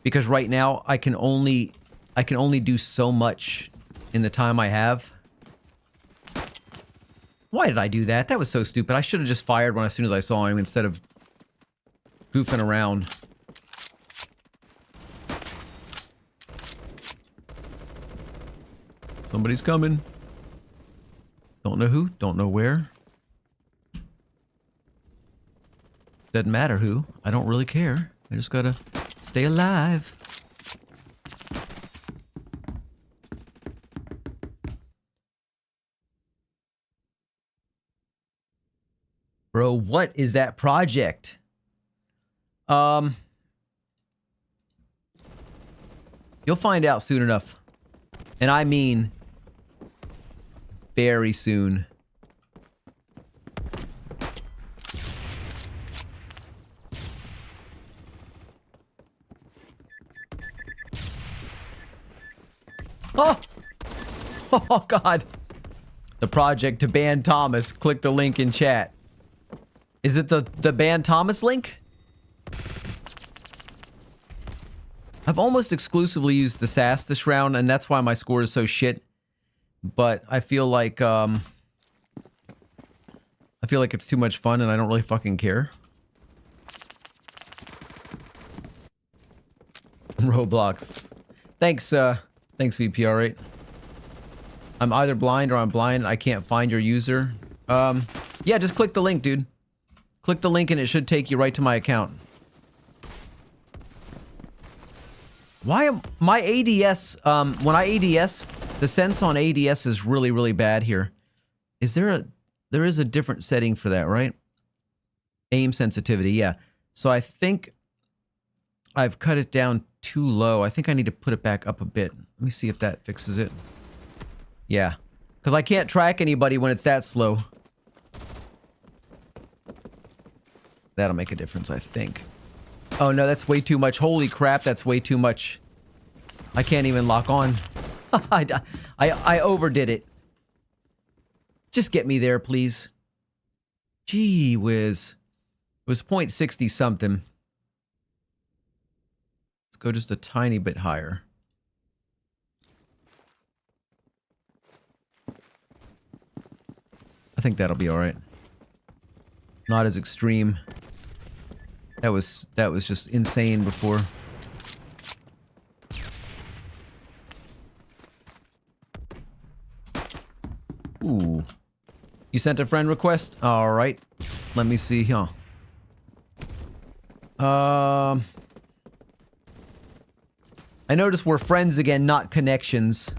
Speaker 2: Because right now, I can only do so much in the time I have. Why did I do that? That was so stupid. I should have just fired one as soon as I saw him instead of goofing around. Somebody's coming. Don't know who, don't know where. Doesn't matter who. I don't really care. I just gotta stay alive. Bro, what is that project? You'll find out soon enough. And I mean very soon. Oh! Oh, God. The project to ban Thomas. Click the link in chat. Is it the ban Thomas link? I've almost exclusively used the SAS this round, and that's why my score is so shit. But I feel like it's too much fun, and I don't really fucking care. Roblox. Thanks, thanks, VPR8. I'm either blind or I'm blind. I can't find your user. Yeah, just click the link, dude. Click the link and it should take you right to my account. Why am my ADS, when I ADS, the sense on ADS is really, really bad here. Is there is a different setting for that, right? Aim sensitivity, yeah. So I think I've cut it down too low. I think I need to put it back up a bit. Let me see if that fixes it. Yeah. Because I can't track anybody when it's that slow. That'll make a difference, I think. Oh no, that's way too much. Holy crap, that's way too much. I can't even lock on. I overdid it. Just get me there, please. Gee whiz. It was 0.60 something. Let's go just a tiny bit higher. I think that'll be alright. Not as extreme. That was just insane before. Ooh. You sent a friend request? Alright. Let me see, huh? I noticed we're friends again, not connections.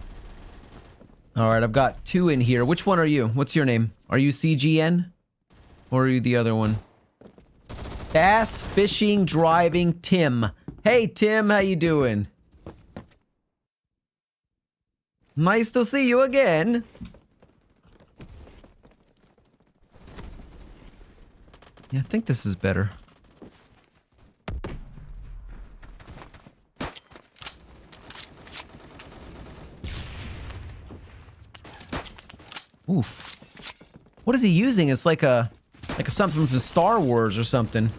Speaker 2: All right, I've got 2 in here. Which one are you? What's your name? Are you CGN? Or are you the other one? Bass Fishing Driving Tim. Hey, Tim, how you doing? Nice to see you again. Yeah, I think this is better. Oof. What is he using? It's like a something from Star Wars or something.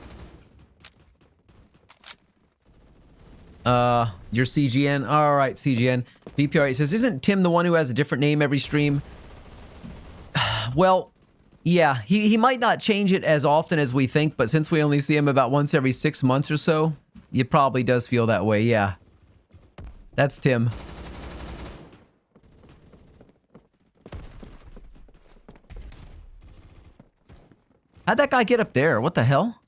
Speaker 2: You're CGN. All right, CGN. VPR says, isn't Tim the one who has a different name every stream? Well, yeah, he might not change it as often as we think, but since we only see him about once every 6 months or so, it probably does feel that way, yeah. That's Tim. How'd that guy get up there? What the hell?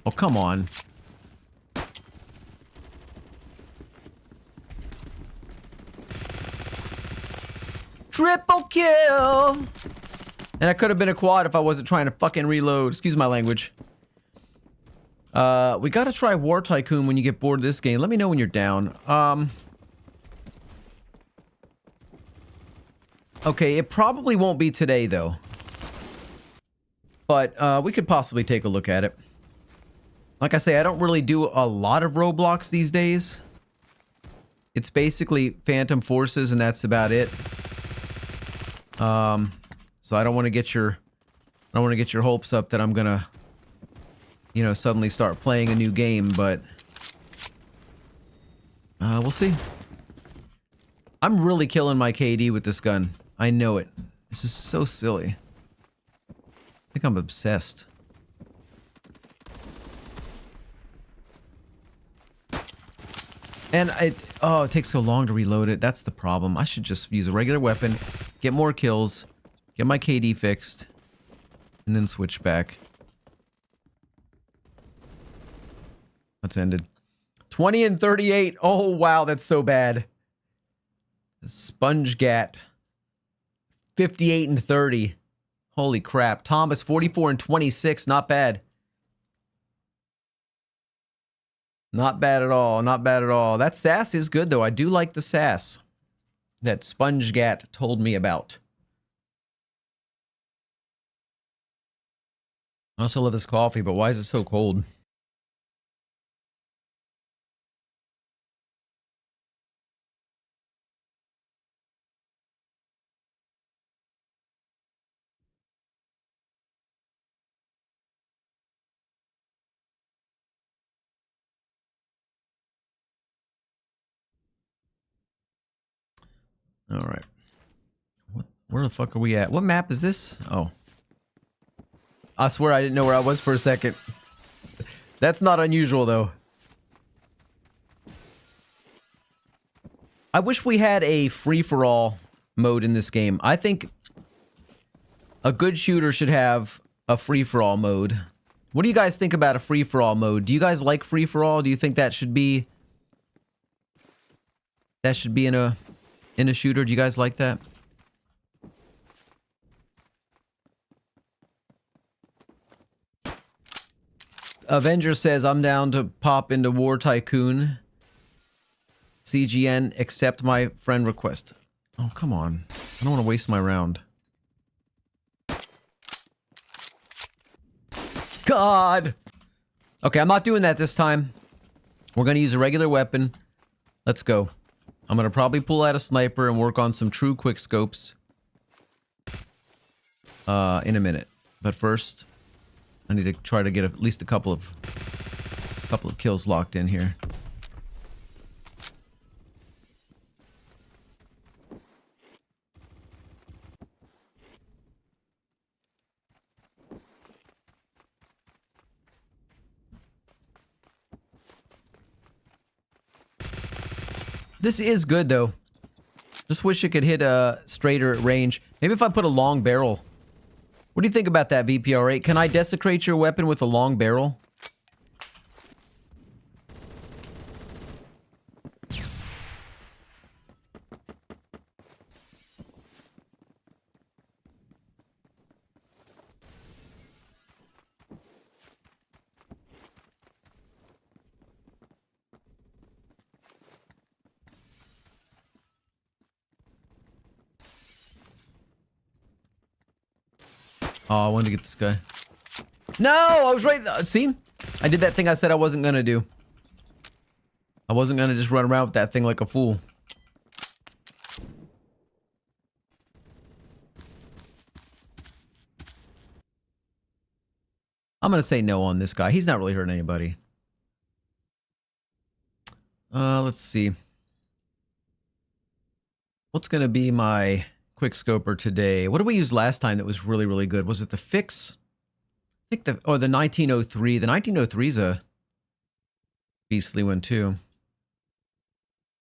Speaker 2: Oh, come on. Triple kill! And I could have been a quad if I wasn't trying to fucking reload. Excuse my language. We gotta try War Tycoon when you get bored of this game. Let me know when you're down. Okay, it probably won't be today, though. But, we could possibly take a look at it. Like I say, I don't really do a lot of Roblox these days. It's basically Phantom Forces, and that's about it. So I don't want to get your hopes up that I'm gonna, you know, suddenly start playing a new game, but we'll see. I'm really killing my KD with this gun. I know it. This is so silly. I think I'm obsessed. And it takes so long to reload it. That's the problem. I should just use a regular weapon, get more kills, get my KD fixed, and then switch back. Let's end it. 20 and 38. Oh, wow, that's so bad. Sponge Gat. 58 and 30. Holy crap. Thomas, 44 and 26. Not bad. Not bad at all. Not bad at all. That sass is good, though. I do like the sass that Sponge Gat told me about. I also love this coffee, but why is it so cold? All right. Where the fuck are we at? What map is this? Oh. I swear I didn't know where I was for a second. That's not unusual, though. I wish we had a free-for-all mode in this game. I think a good shooter should have a free-for-all mode. What do you guys think about a free-for-all mode? Do you guys like free-for-all? Do you think that should be in a shooter? Do you guys like that? Avenger says, I'm down to pop into War Tycoon. CGN, accept my friend request. Oh, come on. I don't want to waste my round. God! Okay, I'm not doing that this time. We're going to use a regular weapon. Let's go. I'm going to probably pull out a sniper and work on some true quick scopes. In a minute. But first, I need to try to get at least a couple of kills locked in here. This is good, though. Just wish it could hit straighter at range. Maybe if I put a long barrel What do you think about that, VPR8? Can I desecrate your weapon with a long barrel? Oh, I wanted to get this guy. No, I was right. See? I did that thing I said I wasn't going to do. I wasn't going to just run around with that thing like a fool. I'm going to say no on this guy. He's not really hurting anybody. Let's see. What's going to be my quick scoper today? What did we use last time that was really, really good? Was it the fix? I think the 1903. The 1903 is a beastly one too.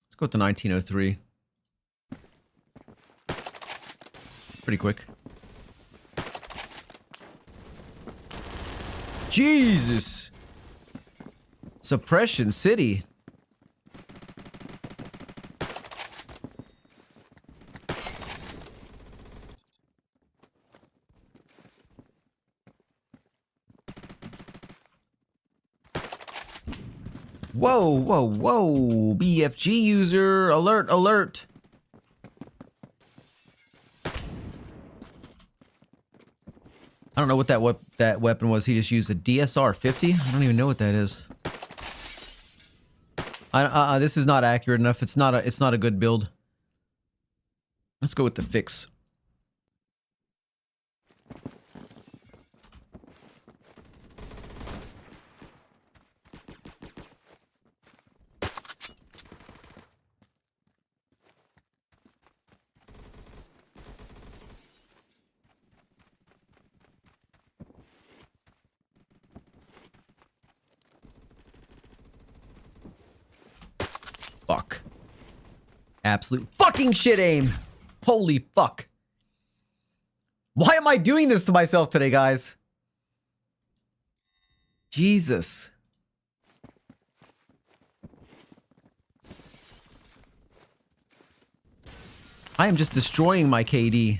Speaker 2: Let's go with the 1903. Pretty quick. Jesus! Suppression City. Whoa, whoa, whoa! BFG user, alert, alert! I don't know what that weapon was. He just used a DSR 50. I don't even know what that is. This is not accurate enough. It's not a good build. Let's go with the fix. Fuck. Absolute fucking shit aim. Holy fuck. Why am I doing this to myself today, guys? Jesus. I am just destroying my KD.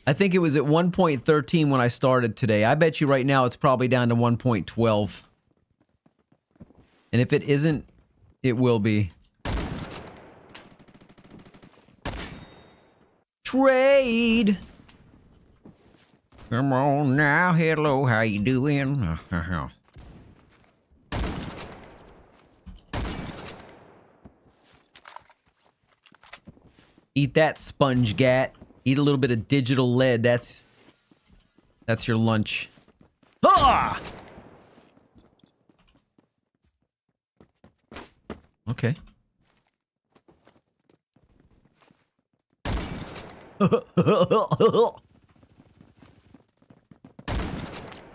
Speaker 2: I think it was at 1.13 when I started today. I bet you right now it's probably down to 1.12. And if it isn't, it will be. Trade! Come on now, hello, how you doing? Eat that, sponge gat. Eat a little bit of digital lead. That's your lunch. Ah! Okay.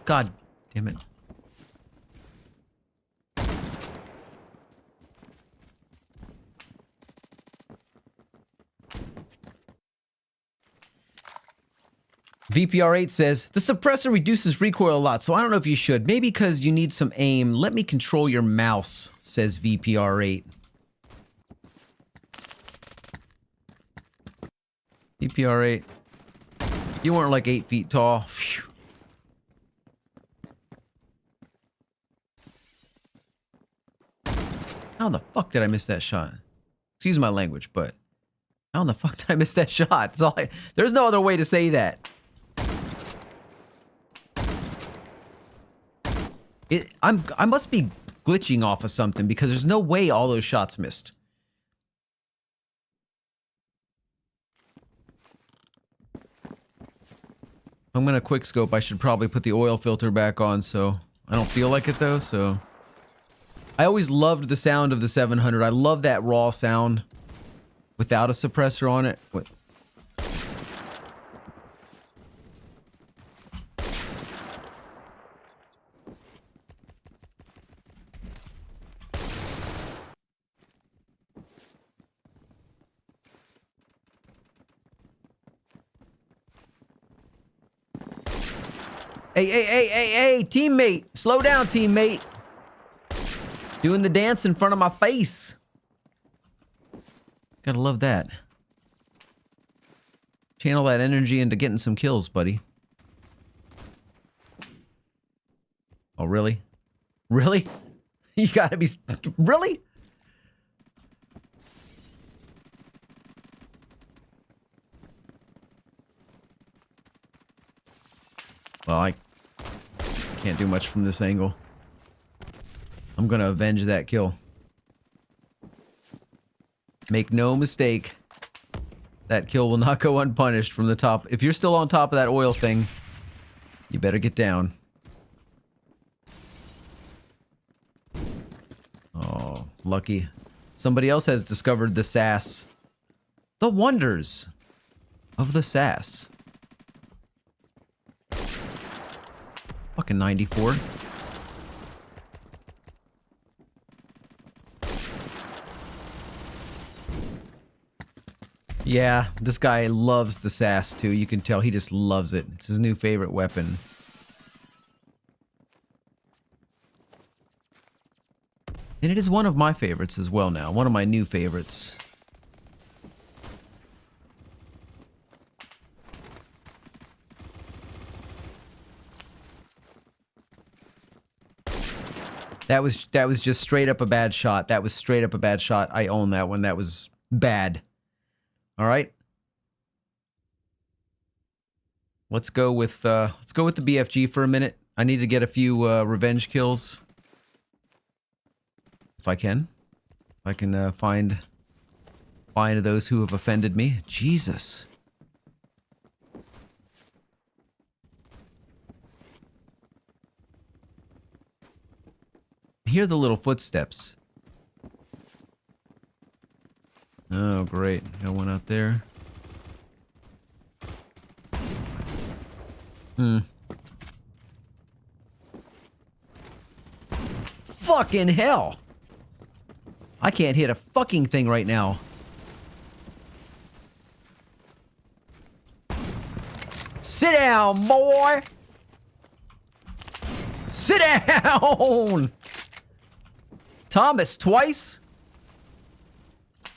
Speaker 2: God damn it. VPR8 says, the suppressor reduces recoil a lot, so I don't know if you should. Maybe because you need some aim. Let me control your mouse, says VPR8. VPR8. You weren't like 8 feet tall. Phew. How the fuck did I miss that shot? Excuse my language, but how in the fuck did I miss that shot? There's no other way to say that. I must be glitching off of something because there's no way all those shots missed. I'm gonna quick scope. I should probably put the oil filter back on, so I don't feel like it though. So I always loved the sound of the 700. I love that raw sound without a suppressor on it. Wait. Hey, teammate. Slow down, teammate. Doing the dance in front of my face. Gotta love that. Channel that energy into getting some kills, buddy. Oh, really? Really? You gotta be... Really? Well, I can't do much from this angle. I'm gonna avenge that kill. Make no mistake. That kill will not go unpunished from the top. If you're still on top of that oil thing, you better get down. Oh, lucky. Somebody else has discovered the sass. The wonders of the sass. Fucking 94. Yeah, this guy loves the sass too. You can tell he just loves it. It's his new favorite weapon. And it is one of my favorites as well now. One of my new favorites. That was just straight up a bad shot. That was straight up a bad shot. I own that one. That was bad. All right. Let's go with the BFG for a minute. I need to get a few revenge kills. If I can. If I can find those who have offended me. Jesus. I hear the little footsteps. Oh, great. Got one out there. Fucking hell! I can't hit a fucking thing right now. Sit down, boy! Sit down! Thomas, twice?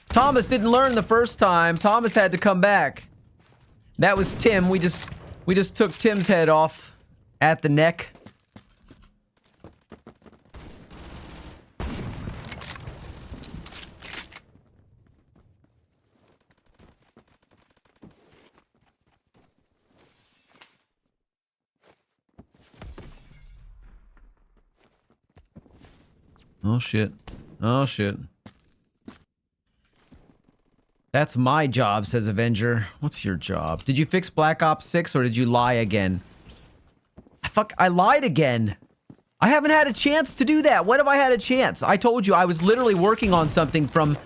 Speaker 2: Thomas didn't learn the first time. Thomas had to come back. That was Tim. We just took Tim's head off at the neck. Oh shit. Oh shit. That's my job, says Avenger. What's your job? Did you fix Black Ops 6 or did you lie again? I lied again. I haven't had a chance to do that. When have I had a chance? I told you I was literally working on something from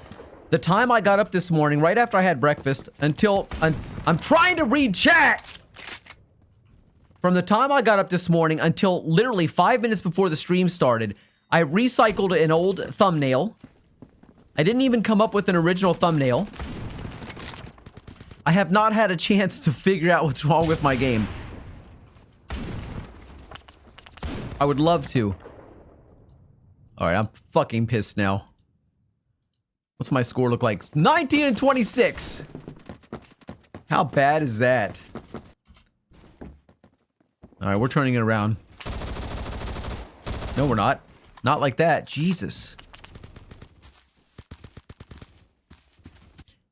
Speaker 2: the time I got up this morning, right after I had breakfast, until... I'm trying to read chat! From the time I got up this morning until literally 5 minutes before the stream started, I recycled an old thumbnail. I didn't even come up with an original thumbnail. I have not had a chance to figure out what's wrong with my game. I would love to. Alright, I'm fucking pissed now. What's my score look like? 19 and 26! How bad is that? Alright, we're turning it around. No, we're not. Not like that. Jesus.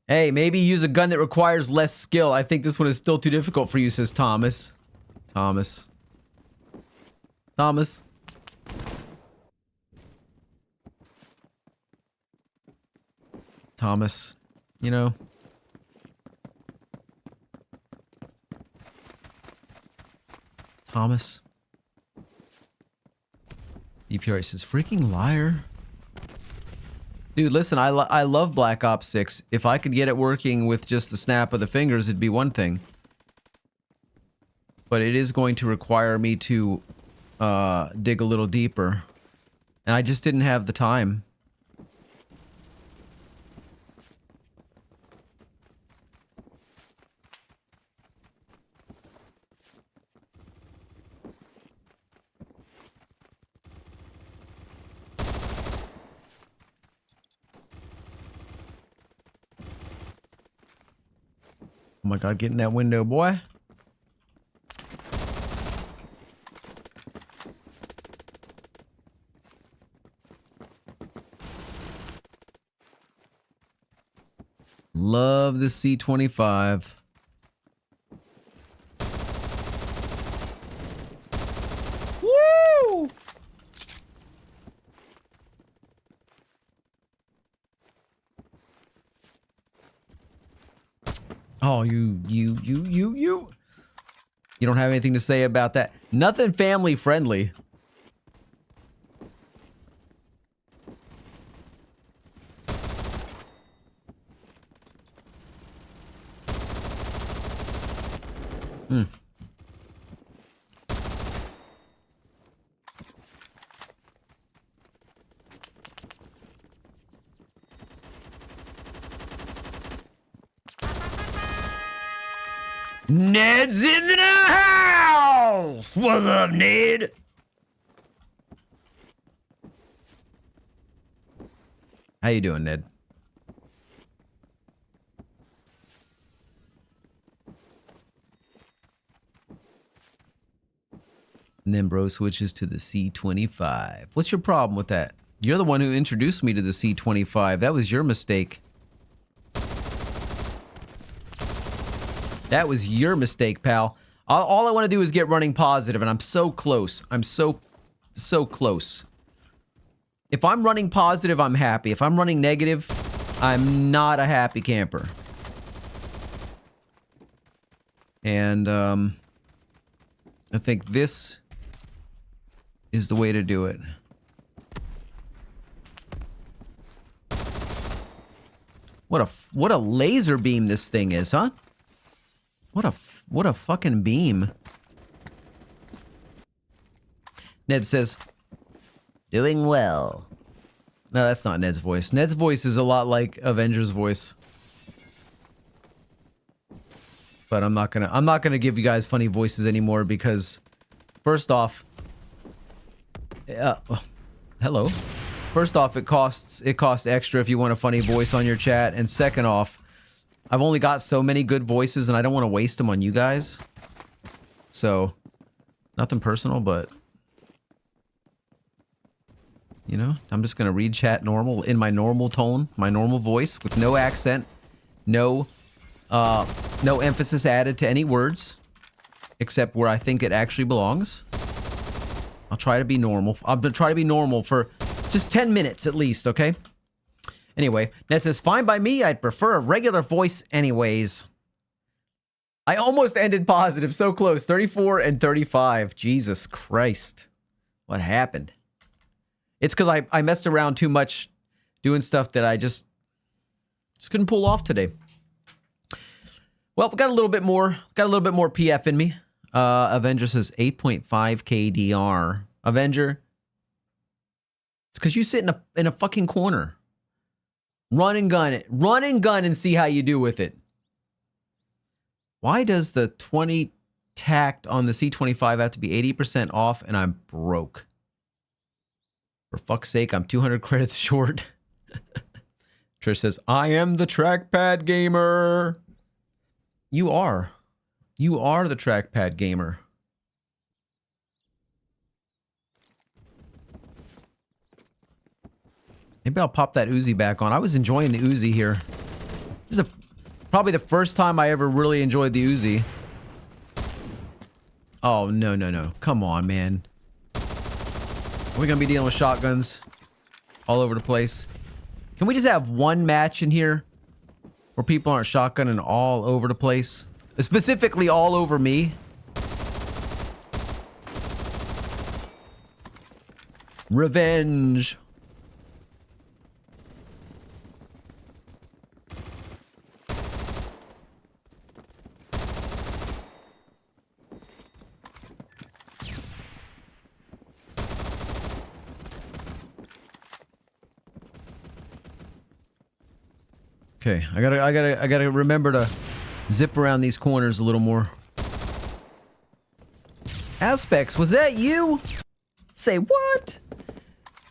Speaker 2: Hey, maybe use a gun that requires less skill. I think this one is still too difficult for you, says Thomas. Thomas. Thomas. Thomas. You know. Thomas. EPR says, freaking liar. Dude, listen, I love Black Ops 6. If I could get it working with just the snap of the fingers, it'd be one thing. But it is going to require me to dig a little deeper. And I just didn't have the time. Oh my god, get in that window, boy. Love the C25. Woo! Oh, you don't have anything to say about that. Nothing family friendly. Ned's in the house! What's up, Ned? How you doing, Ned? And then bro switches to the C25. What's your problem with that? You're the one who introduced me to the C25. That was your mistake. That was your mistake, pal. All I want to do is get running positive, and I'm so close. I'm so close. If I'm running positive, I'm happy. If I'm running negative, I'm not a happy camper. And, I think this is the way to do it. What a laser beam this thing is, huh? What a fucking beam. Ned says,
Speaker 3: Doing well.
Speaker 2: no, that's not Ned's voice. Ned's voice is a lot like Avenger's voice. But I'm not gonna give you guys funny voices anymore because first off, hello. First off, it costs extra if you want a funny voice on your chat, and second off, I've only got so many good voices and I don't want to waste them on you guys. So, nothing personal, but you know, I'm just going to read chat normal in my normal tone, my normal voice with no accent, no emphasis added to any words except where I think it actually belongs. I'll try to be normal. I'm going to try to be normal for just 10 minutes at least, okay? Anyway, Ned says, fine by me. I'd prefer a regular voice anyways. I almost ended positive. So close. 34 and 35. Jesus Christ. What happened? It's because I messed around too much doing stuff that I just couldn't pull off today. Well, we got a little bit more PF in me. Avenger says 8.5 KDR. Avenger. It's because you sit in a fucking corner. Run and gun it. Run and gun and see how you do with it. Why does the 20 tact on the C25 have to be 80% off and I'm broke? For fuck's sake, I'm 200 credits short. Trish says, I am the trackpad gamer. You are. You are the trackpad gamer. Maybe I'll pop that Uzi back on. I was enjoying the Uzi here. This is probably the first time I ever really enjoyed the Uzi. Oh, no. Come on, man. Are we going to be dealing with shotguns all over the place? Can we just have one match in here where people aren't shotgunning all over the place? Specifically all over me? Revenge. Okay, I gotta remember to zip around these corners a little more. Aspects, was that you? Say what?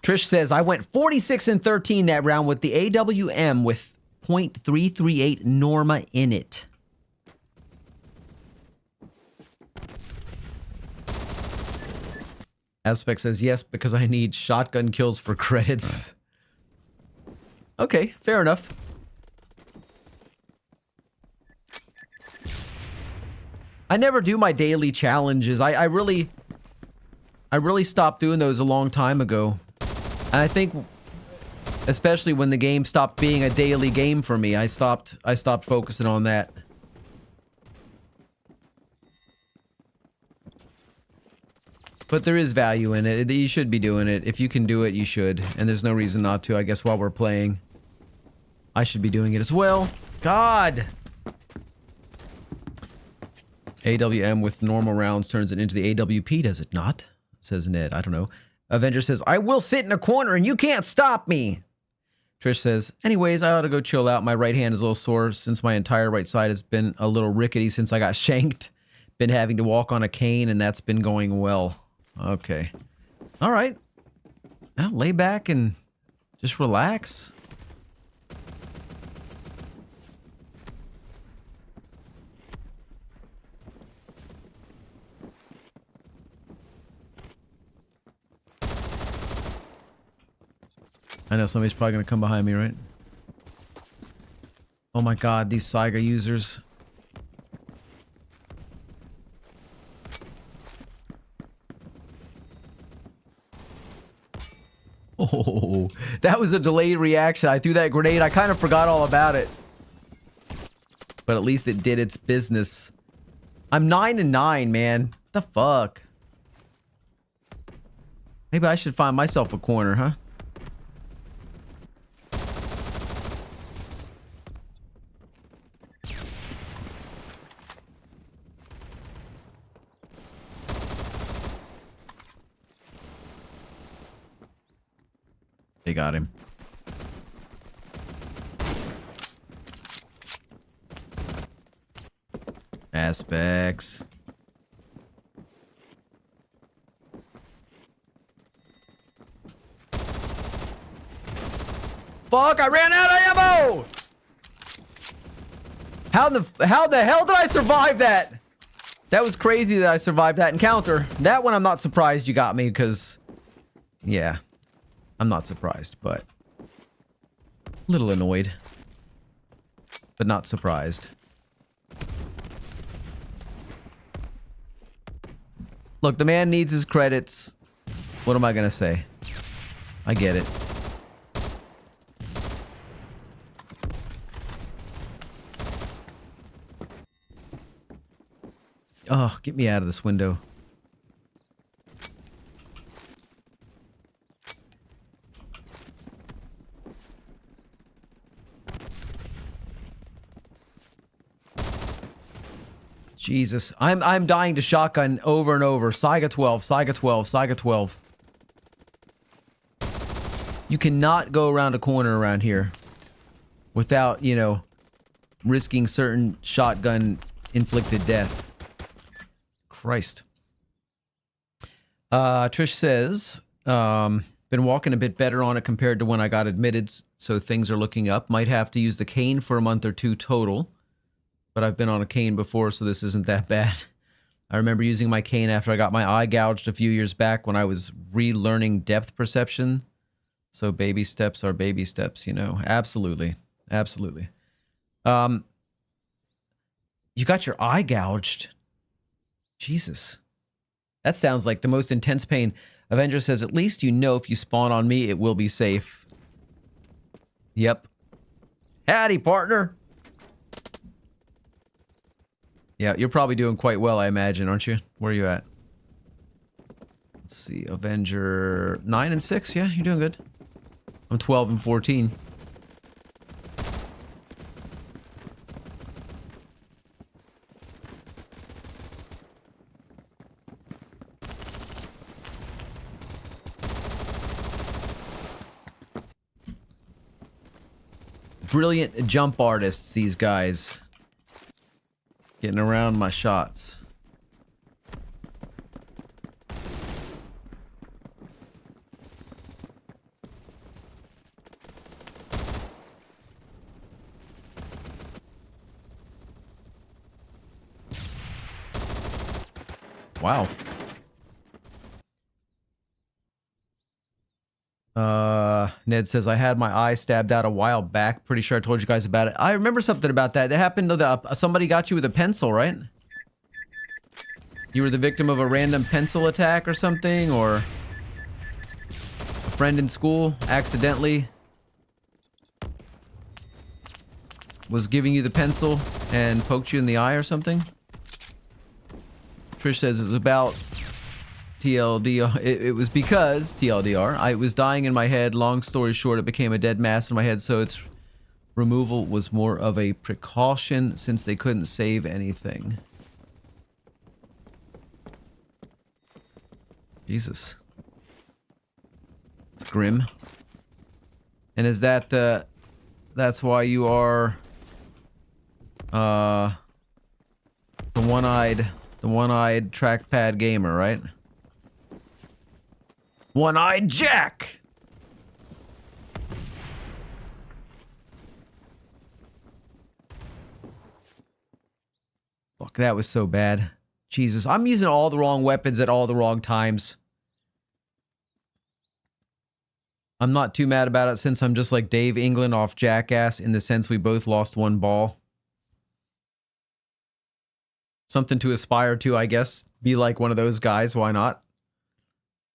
Speaker 2: Trish says, I went 46 and 13 that round with the AWM with .338 Norma in it. Aspect says yes, because I need shotgun kills for credits. Okay, fair enough. I never do my daily challenges. I really stopped doing those a long time ago. And I think, especially when the game stopped being a daily game for me, I stopped focusing on that. But there is value in it. You should be doing it. If you can do it, you should. And there's no reason not to, I guess, while we're playing. I should be doing it as well. God! AWM with normal rounds turns it into the AWP, does it not? Says Ned. I don't know. Avenger says, I will sit in a corner and you can't stop me! Trish says, anyways, I ought to go chill out. My right hand is a little sore since my entire right side has been a little rickety since I got shanked. Been having to walk on a cane and that's been going well. Okay. Alright. Now lay back and just relax. I know somebody's probably going to come behind me, right? Oh my god, these Saiga users. Oh, that was a delayed reaction. I threw that grenade. I kind of forgot all about it. But at least it did its business. I'm 9-9, man. What the fuck? Maybe I should find myself a corner, huh? They got him. Aspects. Fuck, I ran out of ammo! How the hell did I survive that? That was crazy that I survived that encounter. That one I'm not surprised you got me, because... yeah. I'm not surprised, but... a little annoyed. But not surprised. Look, the man needs his credits. What am I gonna say? I get it. Oh, get me out of this window. Jesus. I'm dying to shotgun over and over. Saiga 12, Saiga 12, Saiga 12. You cannot go around a corner around here without, you know, risking certain shotgun inflicted death. Christ. Trish says, been walking a bit better on it compared to when I got admitted, so things are looking up. Might have to use the cane for a month or two total. But I've been on a cane before, so this isn't that bad. I remember using my cane after I got my eye gouged a few years back when I was relearning depth perception. So baby steps are baby steps, you know. Absolutely. Absolutely. You got your eye gouged. Jesus. That sounds like the most intense pain. Avenger says, at least you know if you spawn on me, it will be safe. Yep. Howdy, partner. Yeah, you're probably doing quite well, I imagine, aren't you? Where are you at? Let's see, Avenger 9 and 6. Yeah, you're doing good. I'm 12 and 14. Brilliant jump artists, these guys. Getting around my shots. Wow. Ned says, I had my eye stabbed out a while back. Pretty sure I told you guys about it. I remember something about that. It happened to somebody got you with a pencil, right? You were the victim of a random pencil attack or something, or a friend in school accidentally was giving you the pencil and poked you in the eye or something. Trish says it's about TLDR. It was because TLDR. I was dying in my head. Long story short, it became a dead mass in my head, so its removal was more of a precaution since they couldn't save anything. Jesus. It's grim. And is that, that's why you are, the one-eyed trackpad gamer, right? One-eyed Jack! Fuck, that was so bad. Jesus, I'm using all the wrong weapons at all the wrong times. I'm not too mad about it since I'm just like Dave England off Jackass in the sense we both lost one ball. Something to aspire to, I guess. Be like one of those guys, why not?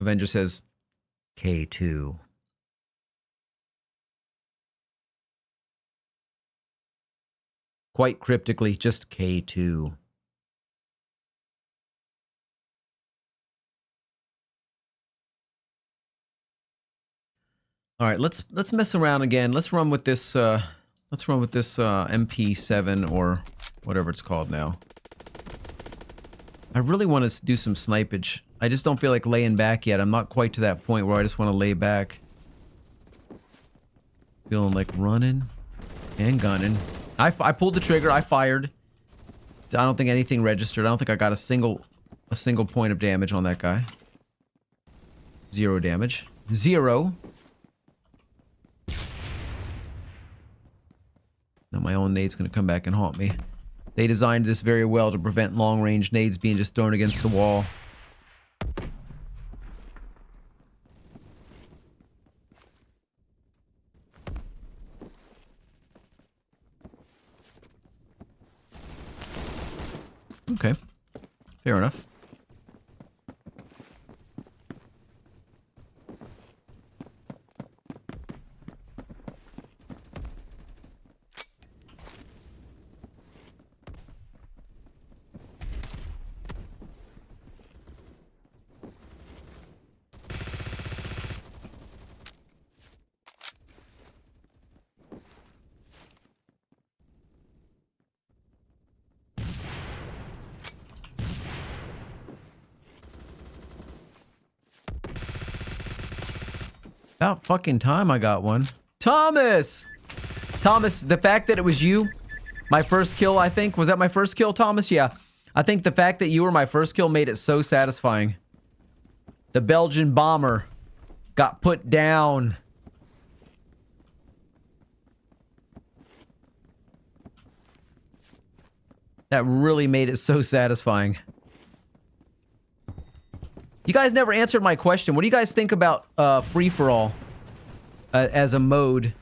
Speaker 2: Avenger says, K2. Quite cryptically, just K2. All right, let's mess around again. Let's run with this MP7 or whatever it's called now. I really want to do some snipage. I just don't feel like laying back yet. I'm not quite to that point where I just want to lay back. Feeling like running and gunning. I pulled the trigger. I fired. I don't think anything registered. I don't think I got a single point of damage on that guy. 0 damage. 0. Now my own nade's going to come back and haunt me. They designed this very well to prevent long-range nades being just thrown against the wall. Okay. Fair enough. About fucking time I got one. Thomas! Thomas, the fact that it was you, my first kill, I think. Was that my first kill, Thomas? Yeah. I think the fact that you were my first kill made it so satisfying. The Belgian bomber got put down. That really made it so satisfying. You guys never answered my question. What do you guys think about free-for-all as a mode?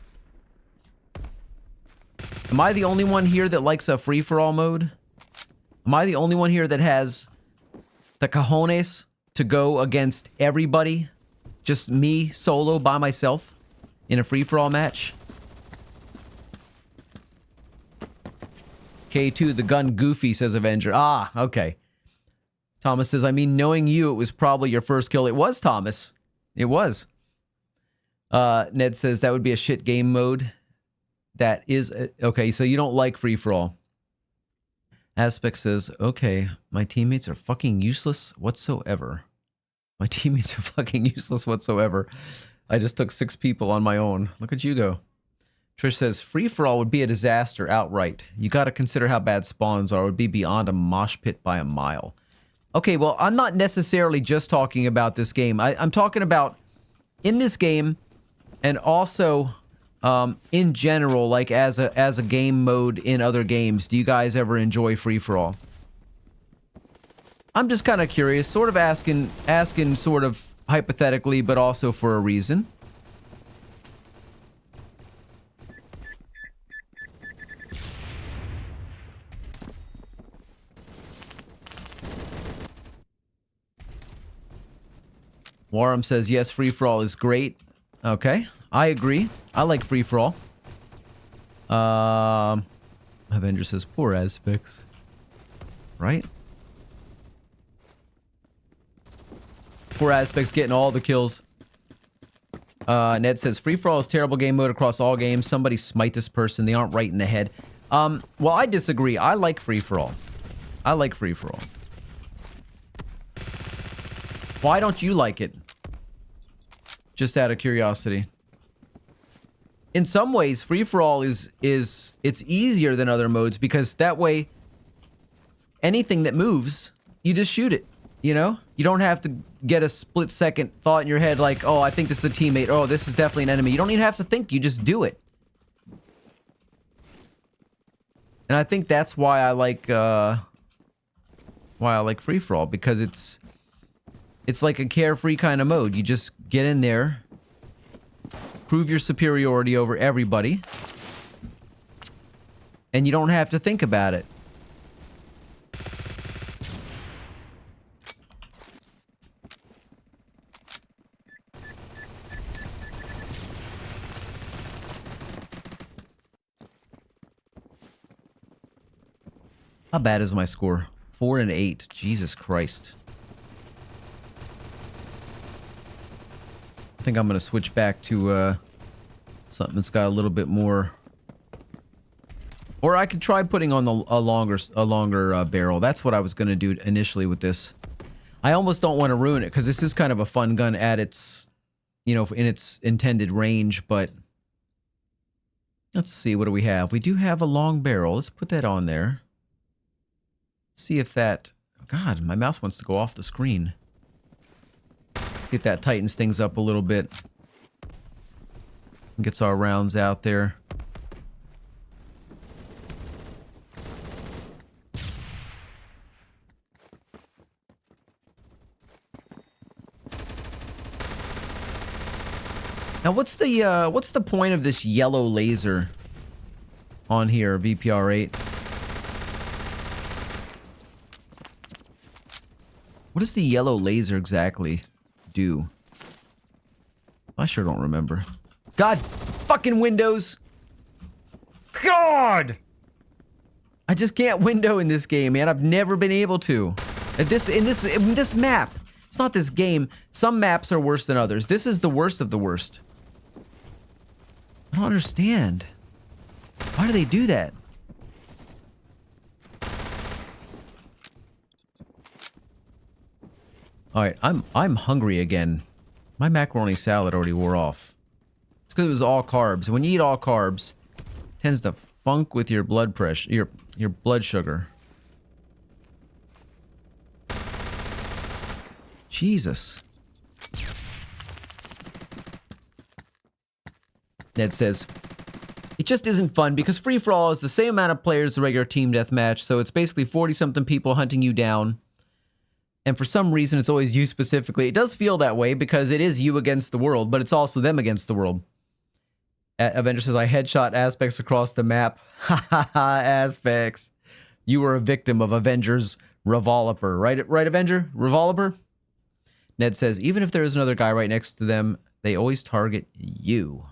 Speaker 2: Am I the only one here that likes a free-for-all mode? Am I the only one here that has the cojones to go against everybody? Just me, solo, by myself, in a free-for-all match? K2, the gun goofy, says Avenger. Ah, okay. Thomas says, I mean, knowing you, it was probably your first kill. It was, Thomas. It was. Ned says, that would be a shit game mode. That is... okay, so you don't like free-for-all. Aspect says, okay, my teammates are fucking useless whatsoever. My teammates are fucking useless whatsoever. I just took 6 people on my own. Look at you go. Trish says, free-for-all would be a disaster outright. You gotta consider how bad spawns are. It would be beyond a mosh pit by a mile. Okay, well, I'm not necessarily just talking about this game. I'm talking about in this game and also in general, like as a game mode in other games. Do you guys ever enjoy free-for-all? I'm just kind of curious, sort of asking sort of hypothetically, but also for a reason. Warham says, yes, free-for-all is great. Okay, I agree. I like free-for-all. Avenger says, poor aspects. Right? Poor aspects getting all the kills. Ned says, free-for-all is terrible game mode across all games. Somebody smite this person. They aren't right in the head. Well, I disagree. I like free-for-all. I like free-for-all. Why don't you like it? Just out of curiosity. In some ways, free-for-all is it's easier than other modes because that way anything that moves, you just shoot it, you know? You don't have to get a split-second thought in your head like, oh, I think this is a teammate. Oh, this is definitely an enemy. You don't even have to think. You just do it. And I think that's why I like free-for-all, because it's like a carefree kind of mode. You just get in there, prove your superiority over everybody, and you don't have to think about it. How bad is my score? 4 and 8. Jesus Christ. I think I'm going to switch back to something that's got a little bit more. Or I could try putting on a longer barrel. That's what I was going to do initially with this. I almost don't want to ruin it because this is kind of a fun gun at its, you know, in its intended range. But let's see, what do we have? We do have a long barrel. Let's put that on there. See if that... God, my mouse wants to go off the screen. See if that tightens things up a little bit. Gets our rounds out there. Now, what's the point of this yellow laser on here, VPR8? What does the yellow laser exactly do? I sure don't remember. God fucking Windows! God! I just can't window in this game, man. I've never been able to. In this map. It's not this game. Some maps are worse than others. This is the worst of the worst. I don't understand. Why do they do that? Alright, I'm hungry again. My macaroni salad already wore off. It's because it was all carbs. And when you eat all carbs, it tends to funk with your blood pressure, your blood sugar. Jesus. Ned says, it just isn't fun because free-for-all is the same amount of players as a regular team deathmatch, so it's basically 40-something people hunting you down. And for some reason, it's always you specifically. It does feel that way because it is you against the world, but it's also them against the world. Avenger says, I headshot Aspects across the map. Ha ha ha, Aspects. You were a victim of Avenger's Revolver. Right, Avenger? Revolver? Ned says, even if there is another guy right next to them, they always target you.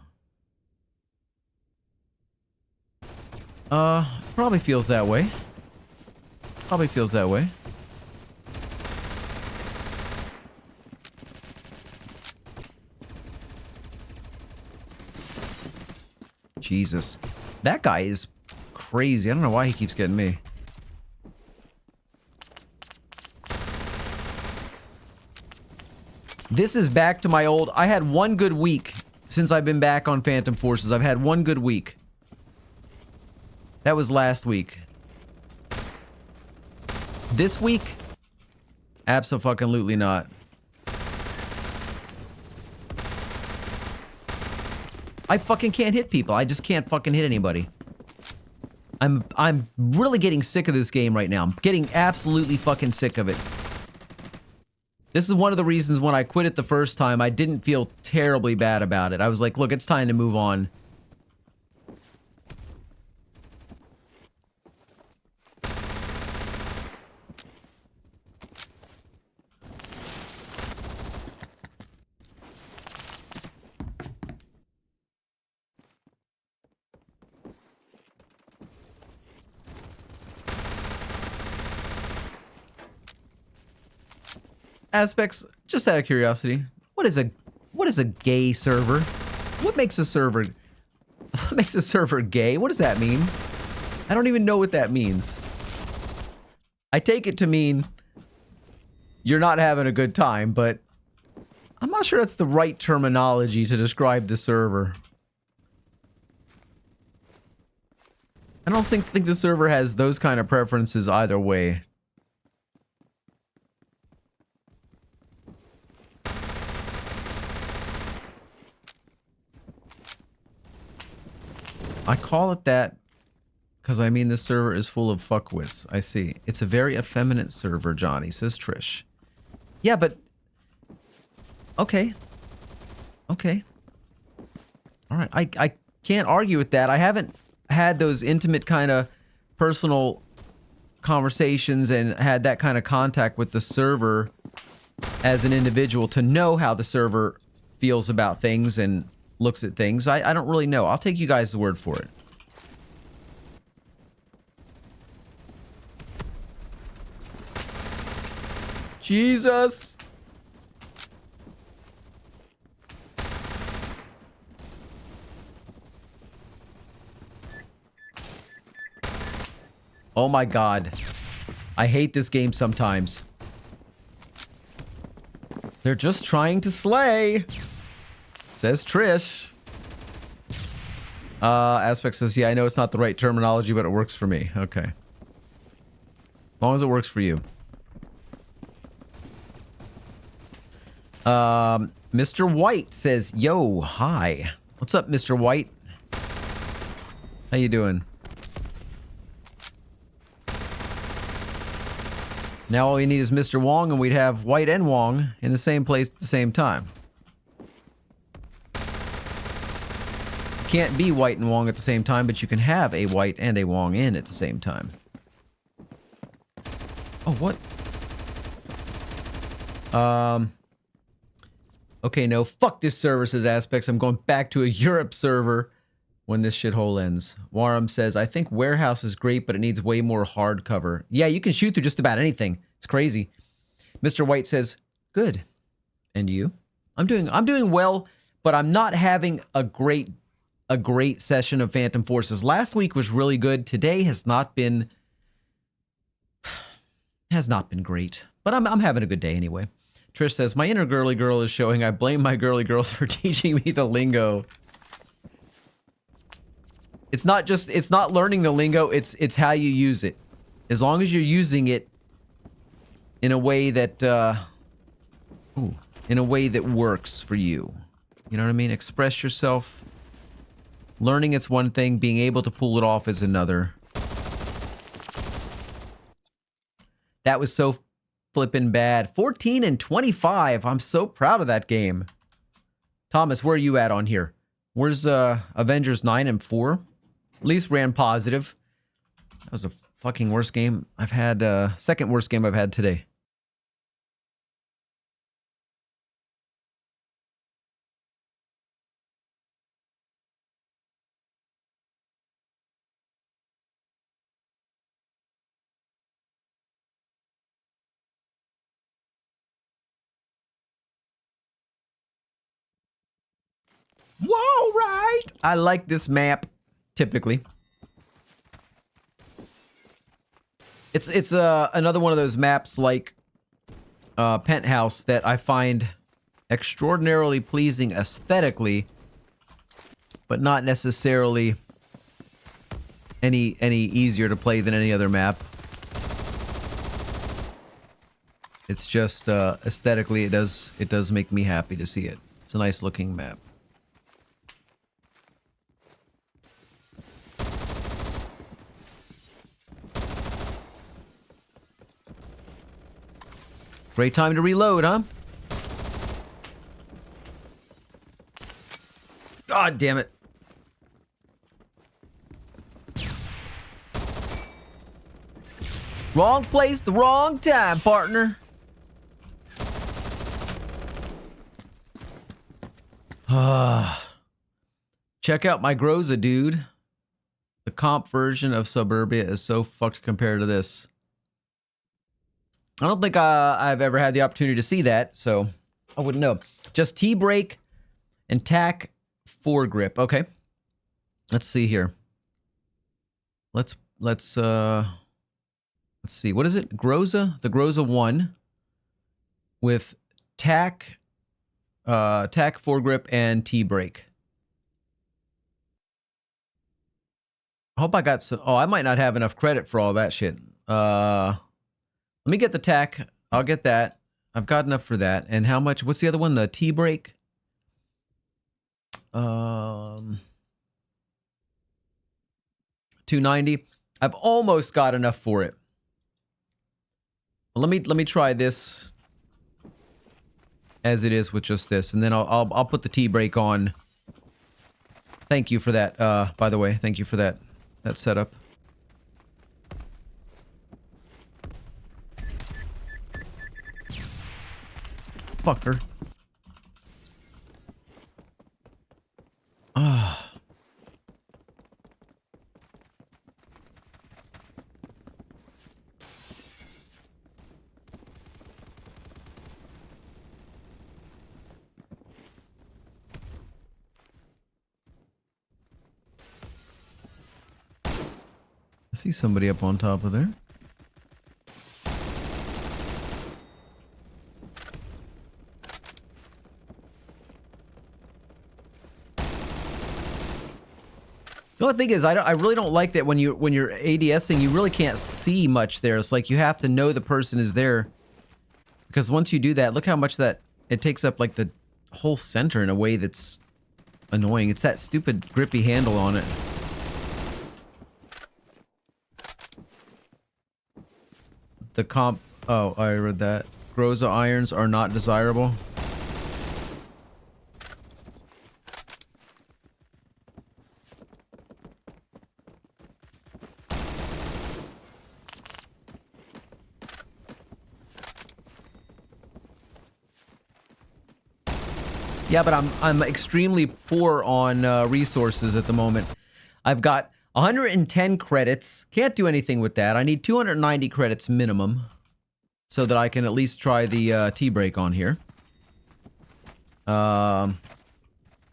Speaker 2: Probably feels that way. Probably feels that way. Jesus. That guy is crazy. I don't know why he keeps getting me. This is back to my old... I had one good week since I've been back on Phantom Forces. I've had one good week. That was last week. This week? Abso-fucking-lutely not. I fucking can't hit people. I just can't fucking hit anybody. I'm really getting sick of this game right now. I'm getting absolutely fucking sick of it. This is one of the reasons when I quit it the first time, I didn't feel terribly bad about it. I was like, look, it's time to move on. Aspects, just out of curiosity, what is a gay server? What makes a server gay? What does that mean? I don't even know what that means. I take it to mean you're not having a good time, but I'm not sure that's the right terminology to describe the server. I don't think the server has those kind of preferences either way. I call it that because I mean the server is full of fuckwits. I see. It's a very effeminate server, Johnny, says Trish. Yeah, but... Okay. Okay. Alright, I can't argue with that. I haven't had those intimate kind of personal conversations and had that kind of contact with the server as an individual to know how the server feels about things and looks at things. I don't really know. I'll take you guys' word for it. Jesus! Oh my god. I hate this game sometimes. They're just trying to slay, says Trish. Aspect says, yeah, I know it's not the right terminology, but it works for me. Okay. As long as it works for you. Mr. White says, yo, hi. What's up, Mr. White? How you doing? Now all we need is Mr. Wong, and we'd have White and Wong in the same place at the same time. You can't be White and Wong at the same time, but you can have a White and a Wong in at the same time. Oh, what? Okay, no. Fuck this server, says Aspects. I'm going back to a Europe server when this shithole ends. Warum says, I think Warehouse is great, but it needs way more hardcover. Yeah, you can shoot through just about anything. It's crazy. Mr. White says, good. And you? I'm doing well, but I'm not having a great session of Phantom Forces. Last week was really good. Today has not been great. But I'm having a good day anyway. Trish says, my inner girly girl is showing. I blame my girly girls for teaching me the lingo. It's not learning the lingo, it's how you use it. As long as you're using it in a way that works for you. You know what I mean? Express yourself. Learning it's one thing, being able to pull it off is another. That was so flippin' bad. 14 and 25. I'm so proud of that game. Thomas, where are you at on here? Where's Avengers 9 and 4? At least ran positive. That was the fucking worst game I've had. Second worst game I've had today. Whoa, right! I like this map, typically. It's another one of those maps like Penthouse that I find extraordinarily pleasing aesthetically, but not necessarily any easier to play than any other map. It's just aesthetically it does make me happy to see it. It's a nice looking map. Great time to reload, huh? God damn it. Wrong place, the wrong time, partner. Check out my Groza, dude. The comp version of Suburbia is so fucked compared to this. I don't think I've ever had the opportunity to see that, so I wouldn't know. Just T-brake and tack foregrip. Okay. Let's see here. Let's see. What is it? Groza? The Groza 1 with tack foregrip and T-brake. I hope I got some. Oh, I might not have enough credit for all that shit. Let me get the tack. I'll get that. I've got enough for that. And how much? What's the other one? The T-brake? 290. I've almost got enough for it. Well, let me try this as it is with just this, and then I'll put the T-brake on. Thank you for that. By the way, thank you for that setup. Fucker. Ah. I see somebody up on top of there. The only thing is, I really don't like that when you're ADSing, you really can't see much there. It's like you have to know the person is there, because once you do that, look how much that it takes up like the whole center in a way that's annoying. It's that stupid grippy handle on it. The comp. Oh, I read that. Groza irons are not desirable. Yeah, but I'm extremely poor on resources at the moment. I've got 110 credits. Can't do anything with that. I need 290 credits minimum so that I can at least try the T-brake on here.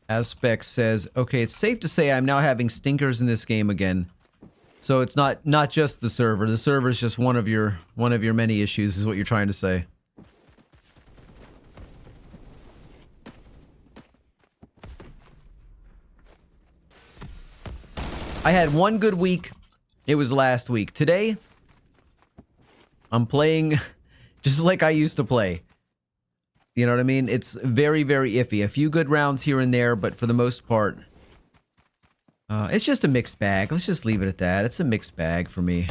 Speaker 2: Aspect says, okay, it's safe to say I'm now having stinkers in this game again. So it's not just the server. The server is just one of your many issues, is what you're trying to say. I had one good week. It was last week. Today, I'm playing just like I used to play. You know what I mean? It's very, very iffy. A few good rounds here and there, but for the most part, it's just a mixed bag. Let's just leave it at that. It's a mixed bag for me.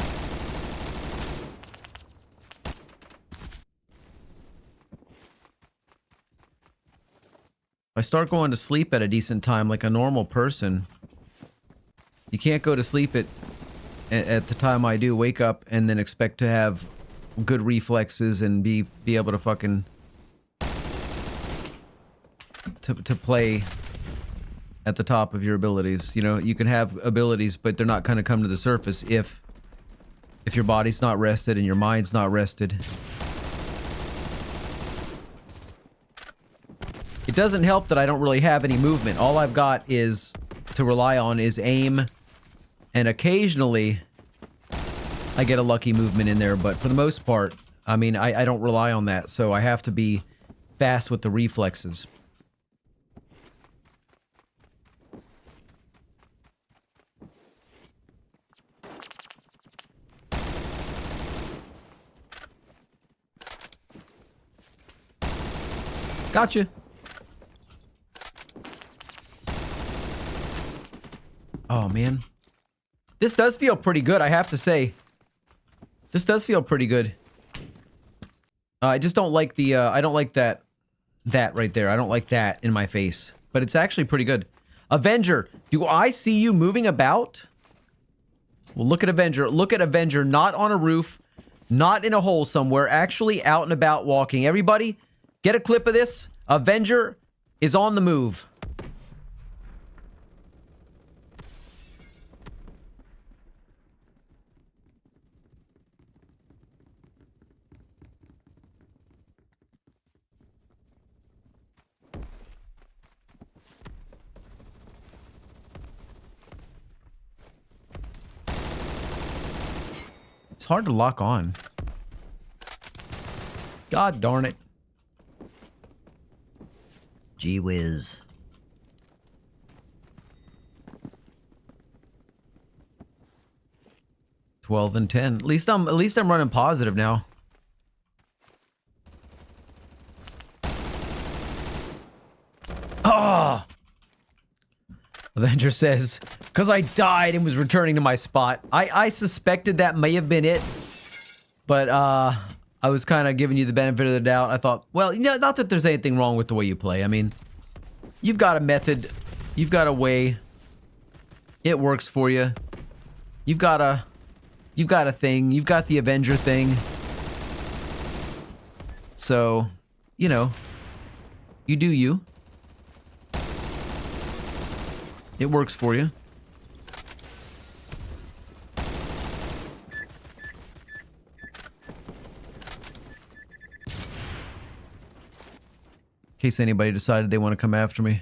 Speaker 2: If I start going to sleep at a decent time like a normal person, you can't go to sleep at the time I do, wake up, and then expect to have good reflexes and be able to fucking to play at the top of your abilities. You know, you can have abilities, but they're not gonna come to the surface if your body's not rested and your mind's not rested. It doesn't help that I don't really have any movement. All I've got is to rely on is aim. And occasionally, I get a lucky movement in there, but for the most part, I mean, I don't rely on that, so I have to be fast with the reflexes. Gotcha. Oh, man. This does feel pretty good, I have to say. This does feel pretty good. I just don't like the, I don't like that right there. I don't like that in my face. But it's actually pretty good. Avenger, do I see you moving about? Well, look at Avenger. Look at Avenger, not on a roof, not in a hole somewhere, actually out and about walking. Everybody, get a clip of this. Avenger is on the move. It's hard to lock on. God darn it.
Speaker 3: Gee whiz.
Speaker 2: $12 and $10. At least I'm running positive now. Oh! Avenger says, because I died and was returning to my spot. I suspected that may have been it. But, I was kind of giving you the benefit of the doubt. I thought, well, you know, not that there's anything wrong with the way you play. I mean, you've got a method. You've got a way. It works for you. You've got a thing. You've got the Avenger thing. So, you know, you do you. It works for you. In case anybody decided they want to come after me.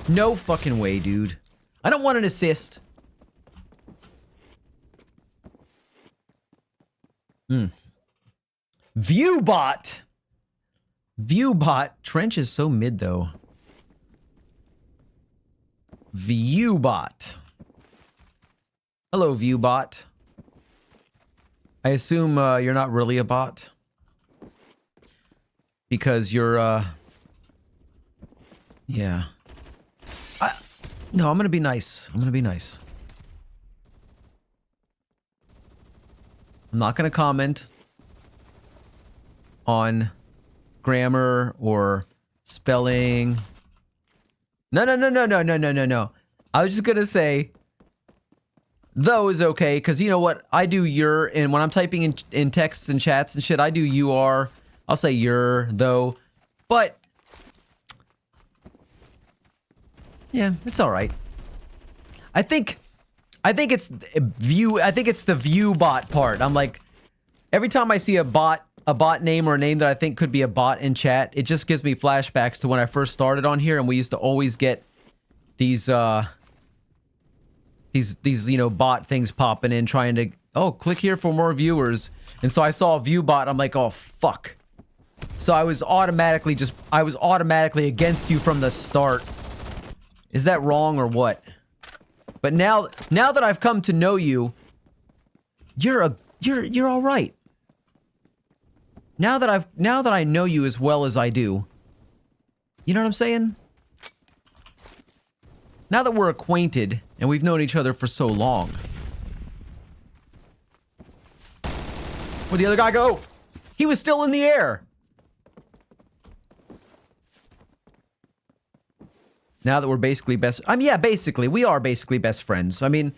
Speaker 2: No fucking way, dude. I don't want an assist. Viewbot. Viewbot. Trench is so mid, though. Viewbot. Hello, Viewbot. I assume you're not really a bot. Because you're, yeah. No, I'm gonna be nice. I'm gonna be nice. I'm not gonna comment on grammar or spelling. No. I was just gonna say, though is okay, because you know what? I do your, and when I'm typing in texts and chats and shit, I do you are. I'll say your, though. But yeah, it's all right. I think it's the view bot part. I'm like, every time I see a bot name or a name that I think could be a bot in chat, it just gives me flashbacks to when I first started on here, and we used to always get these you know, bot things popping in trying to, oh, click here for more viewers. And so I saw a view bot, I'm like, oh fuck. So I was automatically against you from the start. Is that wrong or what? But now that I've come to know you, you're all right. Now that I know you as well as I do. You know what I'm saying? Now that we're acquainted and we've known each other for so long. Where'd the other guy go? He was still in the air. Now that we're basically best... yeah, basically. We are basically best friends. I mean,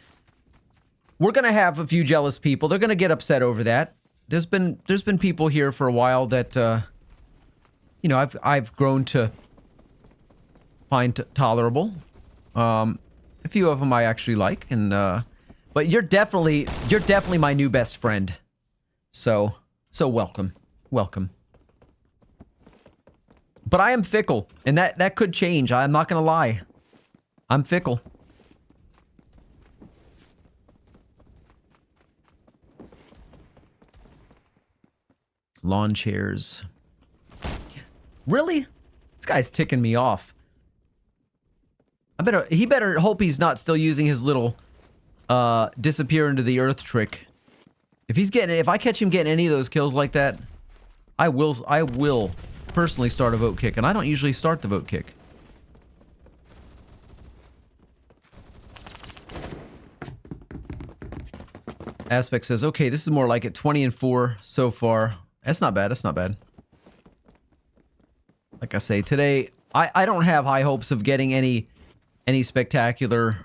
Speaker 2: we're going to have a few jealous people. They're going to get upset over that. There's been people here for a while that, you know, I've grown to find tolerable. A few of them I actually like, and, but you're definitely my new best friend. So welcome. Welcome. But I am fickle, and that could change. I'm not gonna lie. I'm fickle. Lawn chairs. Really? This guy's ticking me off. He better hope he's not still using his little disappear into the earth trick. If I catch him getting any of those kills like that, I will personally start a vote kick, and I don't usually start the vote kick. Aspect says, okay, this is more like it. 20 and 4 so far. That's not bad. That's not bad. Like I say, today, I don't have high hopes of getting any spectacular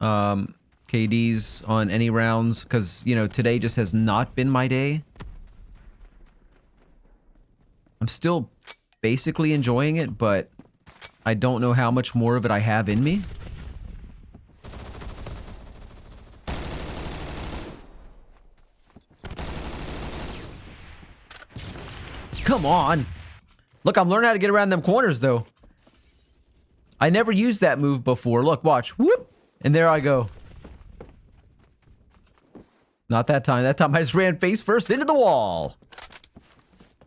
Speaker 2: KDs on any rounds, because, you know, today just has not been my day. I'm still basically enjoying it, but I don't know how much more of it I have in me. Come on. Look, I'm learning how to get around them corners, though. I never used that move before. Look, watch. Whoop. And there I go. Not that time. That time I just ran face first into the wall.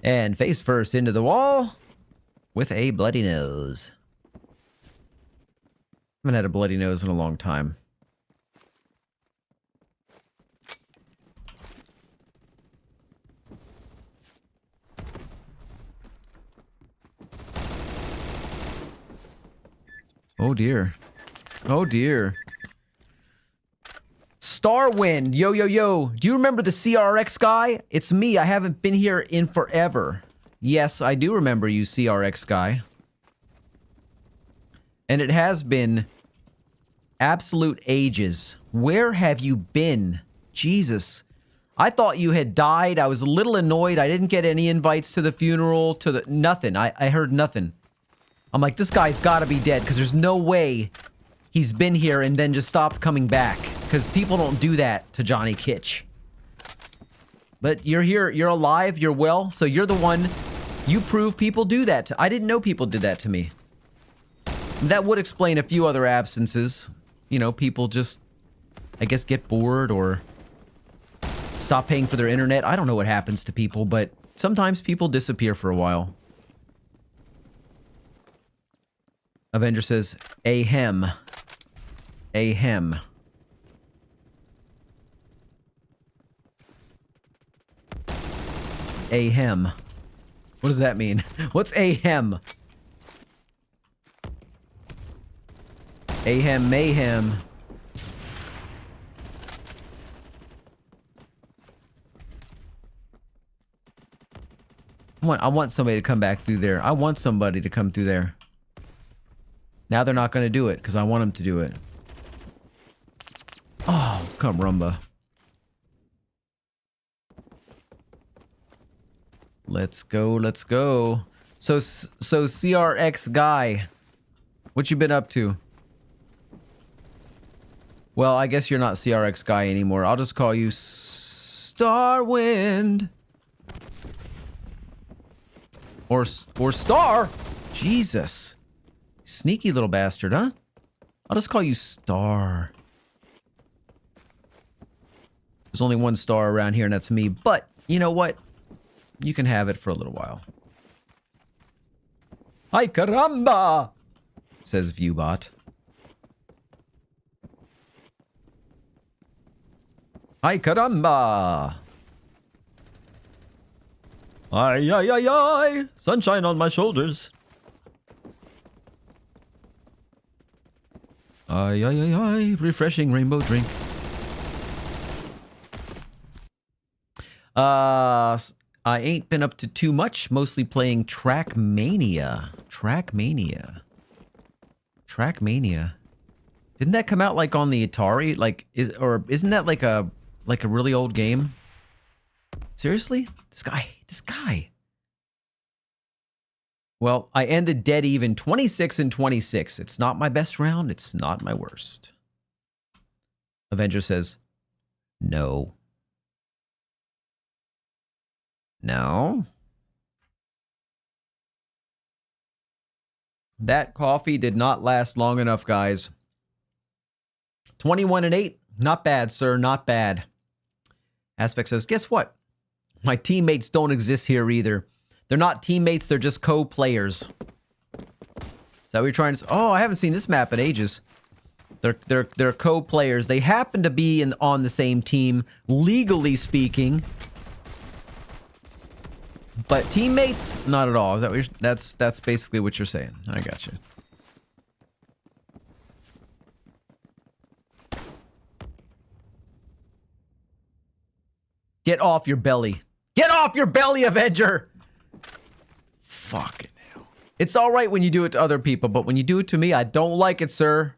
Speaker 2: And face first into the wall with a bloody nose. Haven't had a bloody nose in a long time. Oh dear. Oh dear. Starwind. Yo, yo, yo. Do you remember the CRX guy? It's me. I haven't been here in forever. Yes, I do remember you, CRX guy. And it has been absolute ages. Where have you been? Jesus. I thought you had died. I was a little annoyed. I didn't get any invites to the funeral, to the... Nothing. I heard nothing. I'm like, this guy's got to be dead, because there's no way he's been here and then just stopped coming back. Because people don't do that to JohnnyKitsch. But you're here, you're alive, you're well, so you're the one, you prove people do that to... I didn't know people did that to me. That would explain a few other absences. You know, people just, I guess, get bored or stop paying for their internet. I don't know what happens to people, but sometimes people disappear for a while. Avenger says, ahem. Ahem. Ahem. What does that mean? What's ahem? Ahem mayhem. I want somebody to come back through there. I want somebody to come through there. Now they're not going to do it because I want them to do it. Oh, come rumba. Let's go, let's go. So CRX guy, what you been up to? Well, I guess you're not CRX guy anymore. I'll just call you Starwind. Or Star. Jesus. Sneaky little bastard, huh? I'll just call you Star. There's only one star around here, and that's me. But, you know what? You can have it for a little while. Ay caramba! Says Viewbot. Ay caramba! Ay, ay, ay, ay! Sunshine on my shoulders. Ay, ay, ay, ay! Refreshing rainbow drink. I ain't been up to too much. Mostly playing Trackmania. Trackmania. Trackmania. Didn't that come out like on the Atari? Like, isn't that like a really old game? Seriously? This guy. Well, I ended dead even 26 and 26. It's not my best round. It's not my worst. Avenger says, no. No. That coffee did not last long enough, guys. 21 and 8. Not bad, sir. Not bad. Aspect says, guess what? My teammates don't exist here either. They're not teammates. They're just co-players. Is that what you're trying to say? Oh, I haven't seen this map in ages. They're co-players. They happen to be on the same team, legally speaking. But teammates, not at all. Is that what that's basically what you're saying. I got you. Get off your belly. Get off your belly, Avenger! Fucking hell. It's alright when you do it to other people, but when you do it to me, I don't like it, sir.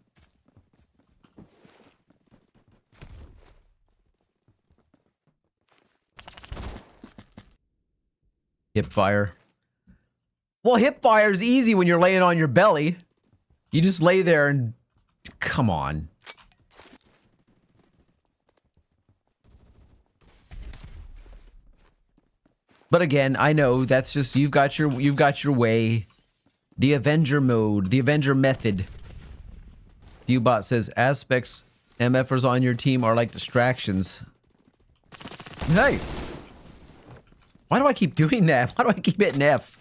Speaker 2: Hip fire. Well, hip fire is easy when you're laying on your belly. You just lay there and... Come on. But again, I know that's just you've got your way. The Avenger mode, the Avenger method. Viewbot says aspects MFers on your team are like distractions. Hey! Why do I keep doing that? Why do I keep hitting F?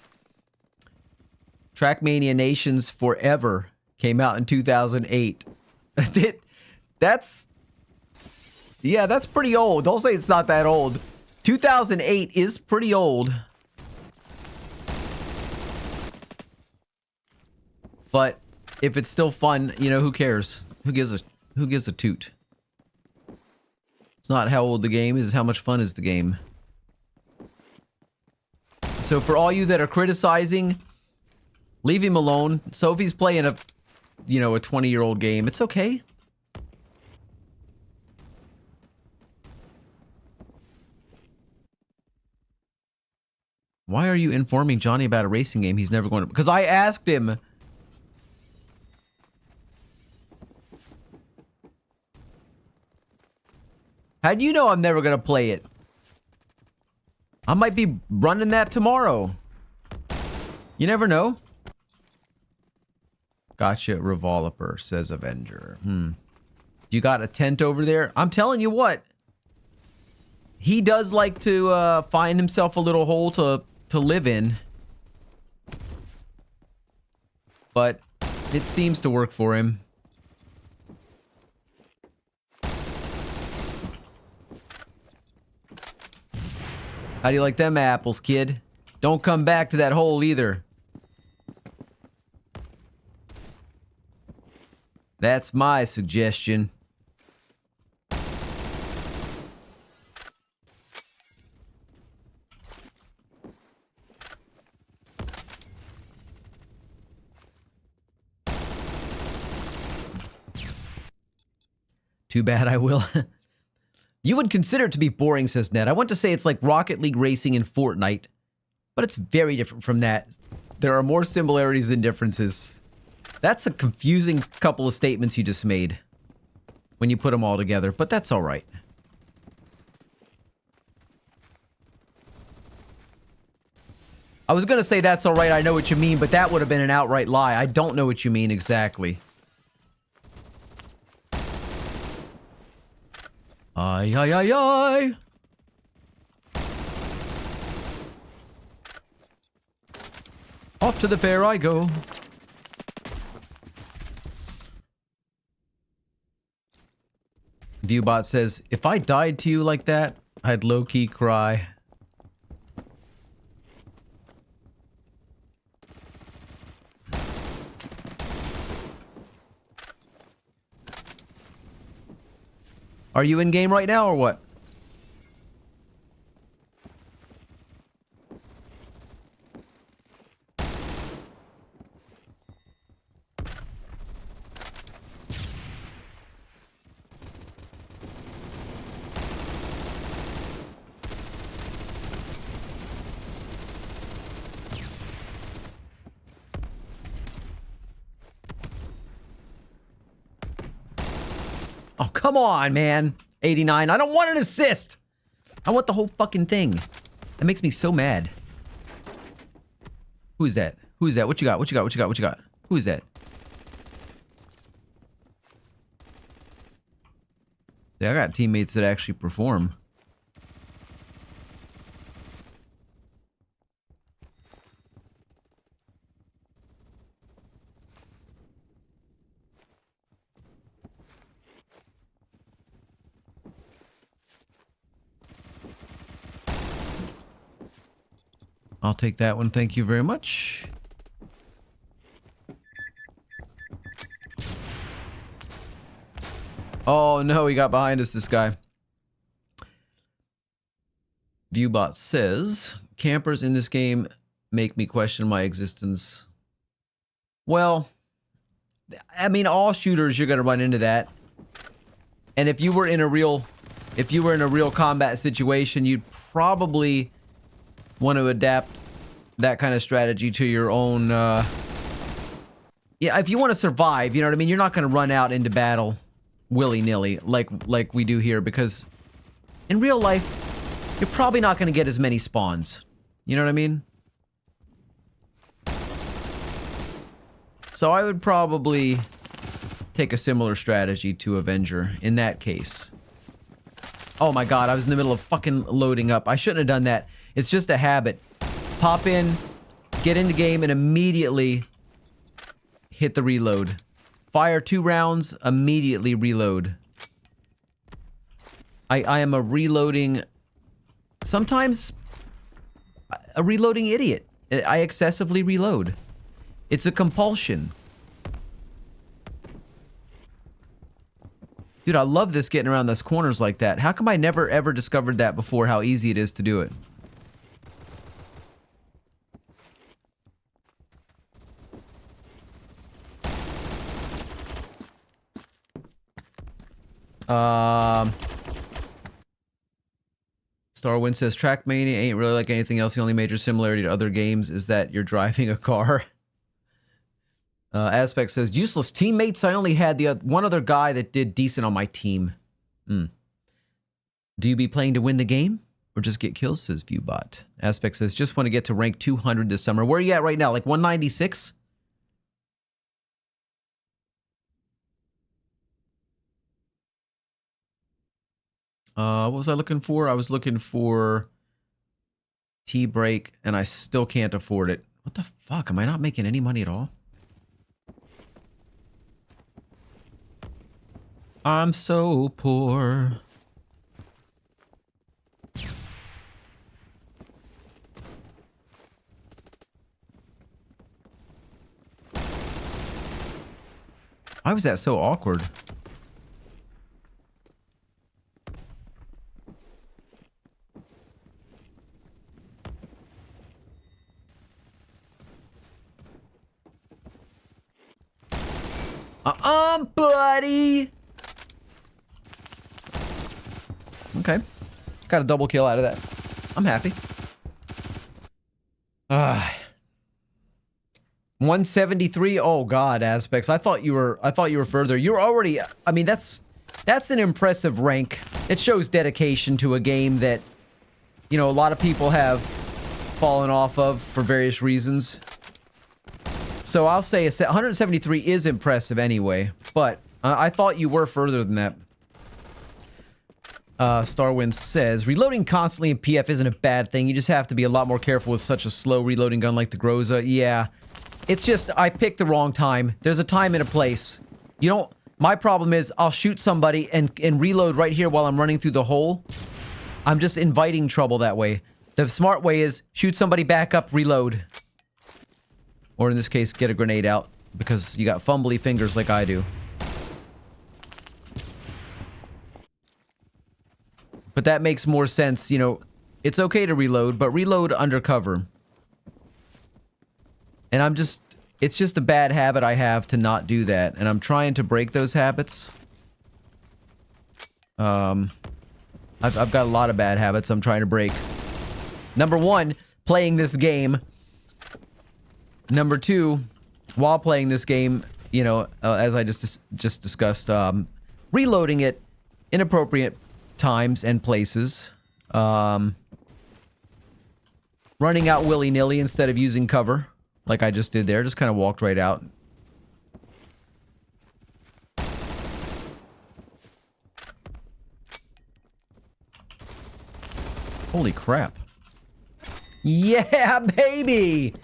Speaker 2: Trackmania Nations Forever came out in 2008. That's... Yeah, that's pretty old. Don't say it's not that old. 2008 is pretty old. But if it's still fun, you know, who cares? Who gives a toot? It's not how old the game is, how much fun is the game. So for all you that are criticizing, leave him alone. So if he's playing a 20-year-old game, it's okay. Why are you informing Johnny about a racing game he's never going to... Because I asked him. How do you know I'm never going to play it? I might be running that tomorrow. You never know. Gotcha, Revolver, says Avenger. You got a tent over there? I'm telling you what. He does like to find himself a little hole to live in. But it seems to work for him. How do you like them apples, kid? Don't come back to that hole either. That's my suggestion. Too bad I will. You would consider it to be boring, says Ned. I want to say it's like Rocket League racing in Fortnite, but it's very different from that. There are more similarities than differences. That's a confusing couple of statements you just made when you put them all together, but that's all right. I was going to say that's all right, I know what you mean, but that would have been an outright lie. I don't know what you mean exactly. Ay, ay, ay, ay. Off to the fair I go. Viewbot says, if I died to you like that, I'd low-key cry. Are you in game right now or what? Oh, come on, man. 89. I don't want an assist. I want the whole fucking thing. That makes me so mad. Who's that? Who's that? What you got? What you got? What you got? What you got? Who's that? Yeah, I got teammates that actually perform. I'll take that one, thank you very much. Oh no, he got behind us, this guy. Viewbot says, campers in this game make me question my existence. Well, I mean, all shooters, you're gonna run into that. And if you were in a real combat situation, you'd probably want to adapt that kind of strategy to your own, yeah, if you want to survive, you know what I mean? You're not going to run out into battle willy-nilly like we do here, because in real life, you're probably not going to get as many spawns. You know what I mean? So I would probably take a similar strategy to Avenger in that case. Oh my god, I was in the middle of fucking loading up. I shouldn't have done that. It's just a habit. Pop in, get into game, and immediately hit the reload. Fire 2 rounds, immediately reload. I am a reloading... Sometimes a reloading idiot. I excessively reload. It's a compulsion. Dude, I love this getting around those corners like that. How come I never ever discovered that before, how easy it is to do it? Starwind says, Trackmania ain't really like anything else. The only major similarity to other games is that you're driving a car. Aspect says, useless teammates. I only had the one other guy that did decent on my team. Do you be playing to win the game? Or just get kills, says Viewbot. Aspect says, just want to get to rank 200 this summer. Where are you at right now? Like 196? What was I looking for? I was looking for T-Break, and I still can't afford it. What the fuck? Am I not making any money at all? I'm so poor. Why was that so awkward? Buddy! Okay. Got a double kill out of that. I'm happy. 173. Oh god, Aspects. I thought you were further. You're already, I mean, that's an impressive rank. It shows dedication to a game that, you know, a lot of people have fallen off of for various reasons. So I'll say 173 is impressive anyway, but I thought you were further than that. Starwind says, reloading constantly in PF isn't a bad thing. You just have to be a lot more careful with such a slow reloading gun like the Groza. Yeah. It's just, I picked the wrong time. There's a time and a place. You don't... My problem is, I'll shoot somebody and reload right here while I'm running through the hole. I'm just inviting trouble that way. The smart way is, shoot somebody back up, reload. Or in this case, get a grenade out. Because you got fumbly fingers like I do. But that makes more sense, you know. It's okay to reload, but reload undercover. And I'm just... It's just a bad habit I have to not do that. And I'm trying to break those habits. I've got a lot of bad habits I'm trying to break. Number one, playing this game. Number two, while playing this game, you know, as I just discussed, reloading it in appropriate times and places. Running out willy-nilly instead of using cover, like I just did there. Just kind of walked right out. Holy crap. Yeah, baby!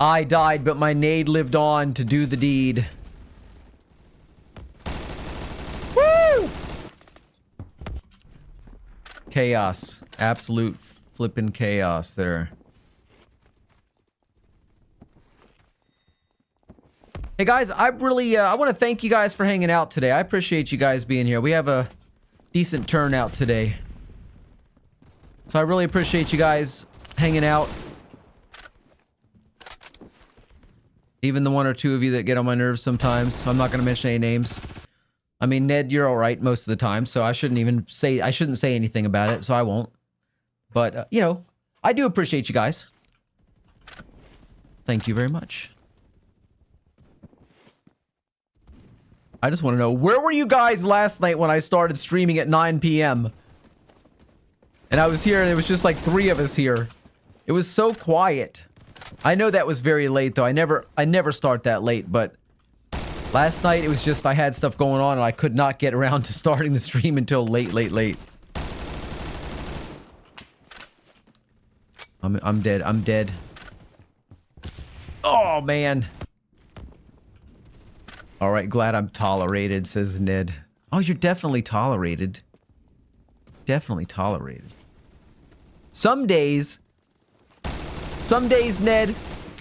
Speaker 2: I died, but my nade lived on to do the deed. Woo! Chaos. Absolute flippin' chaos there. Hey guys, I really, I want to thank you guys for hanging out today. I appreciate you guys being here. We have a decent turnout today. So I really appreciate you guys hanging out. Even the one or two of you that get on my nerves sometimes. I'm not going to mention any names. I mean, Ned, you're alright most of the time, so I shouldn't say anything about it, so I won't. But, you know, I do appreciate you guys. Thank you very much. I just want to know, where were you guys last night when I started streaming at 9 p.m.? And I was here and it was just like 3 of us here. It was so quiet. I know that was very late though. I never start that late, but last night it was just I had stuff going on and I could not get around to starting the stream until late. I'm dead. I'm dead. Oh man. All right, glad I'm tolerated, says Ned. Oh, you're definitely tolerated. Definitely tolerated. Some days, Ned,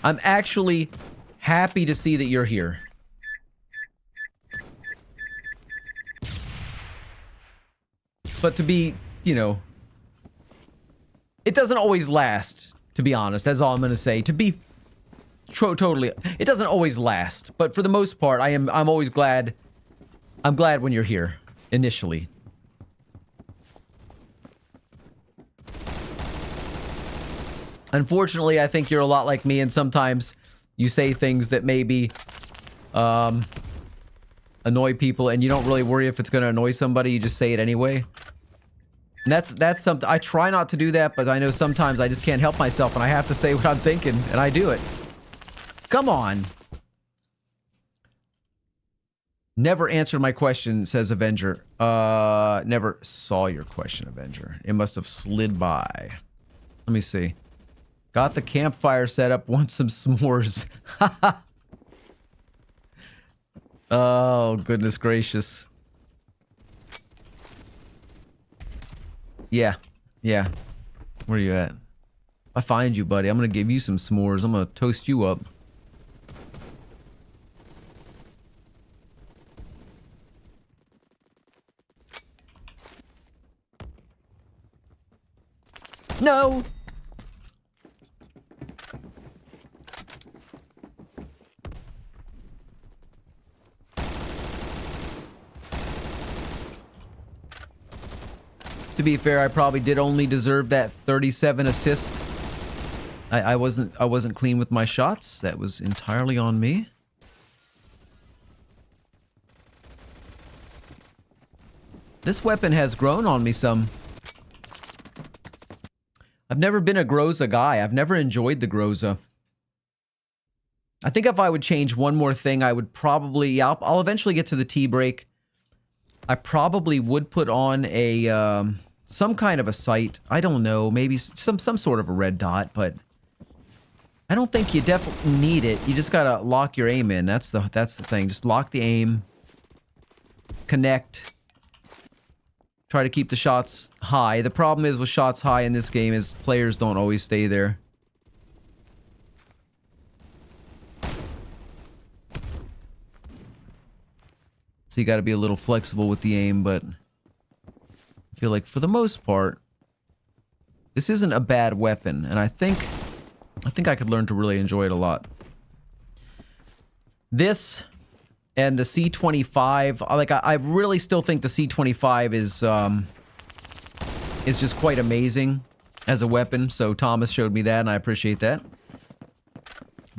Speaker 2: I'm actually happy to see that you're here. But to be, you know, it doesn't always last, to be honest. That's all I'm going to say. To be totally, it doesn't always last. But for the most part, I'm always glad. I'm glad when you're here, initially. Unfortunately, I think you're a lot like me, and sometimes you say things that maybe annoy people, and you don't really worry if it's going to annoy somebody. You just say it anyway. And that's something I try not to do that, but I know sometimes I just can't help myself, and I have to say what I'm thinking, and I do it. Come on. Never answered my question, says Avenger. Never saw your question, Avenger. It must have slid by. Let me see. Got the campfire set up. Want some s'mores. Oh, goodness gracious. Yeah. Yeah. Where are you at? If I find you, buddy, I'm gonna give you some s'mores. I'm gonna toast you up. No! To be fair, I probably did only deserve that 37 assist. I wasn't clean with my shots. That was entirely on me. This weapon has grown on me some. I've never been a Groza guy. I've never enjoyed the Groza. I think if I would change one more thing, I would probably... I'll eventually get to the tea break. I probably would put on a... some kind of a sight. I don't know. Maybe some sort of a red dot, but... I don't think you definitely need it. You just gotta lock your aim in. That's the thing. Just lock the aim. Connect. Try to keep the shots high. The problem is with shots high in this game is players don't always stay there. So you gotta be a little flexible with the aim, but I feel like for the most part, this isn't a bad weapon, and I think I could learn to really enjoy it a lot. This and the C25, like I really still think the C25 is just quite amazing as a weapon. So Thomas showed me that, and I appreciate that.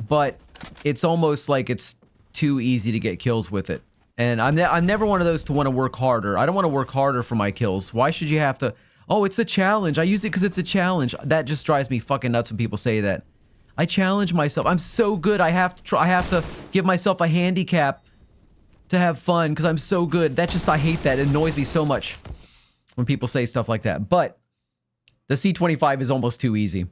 Speaker 2: But it's almost like it's too easy to get kills with it. And I'm never one of those to want to work harder. I don't want to work harder for my kills. Why should you have to... Oh, it's a challenge. I use it because it's a challenge. That just drives me fucking nuts when people say that. I challenge myself. I'm so good. I have to give myself a handicap to have fun because I'm so good. That just... I hate that. It annoys me so much when people say stuff like that. But the C25 is almost too easy.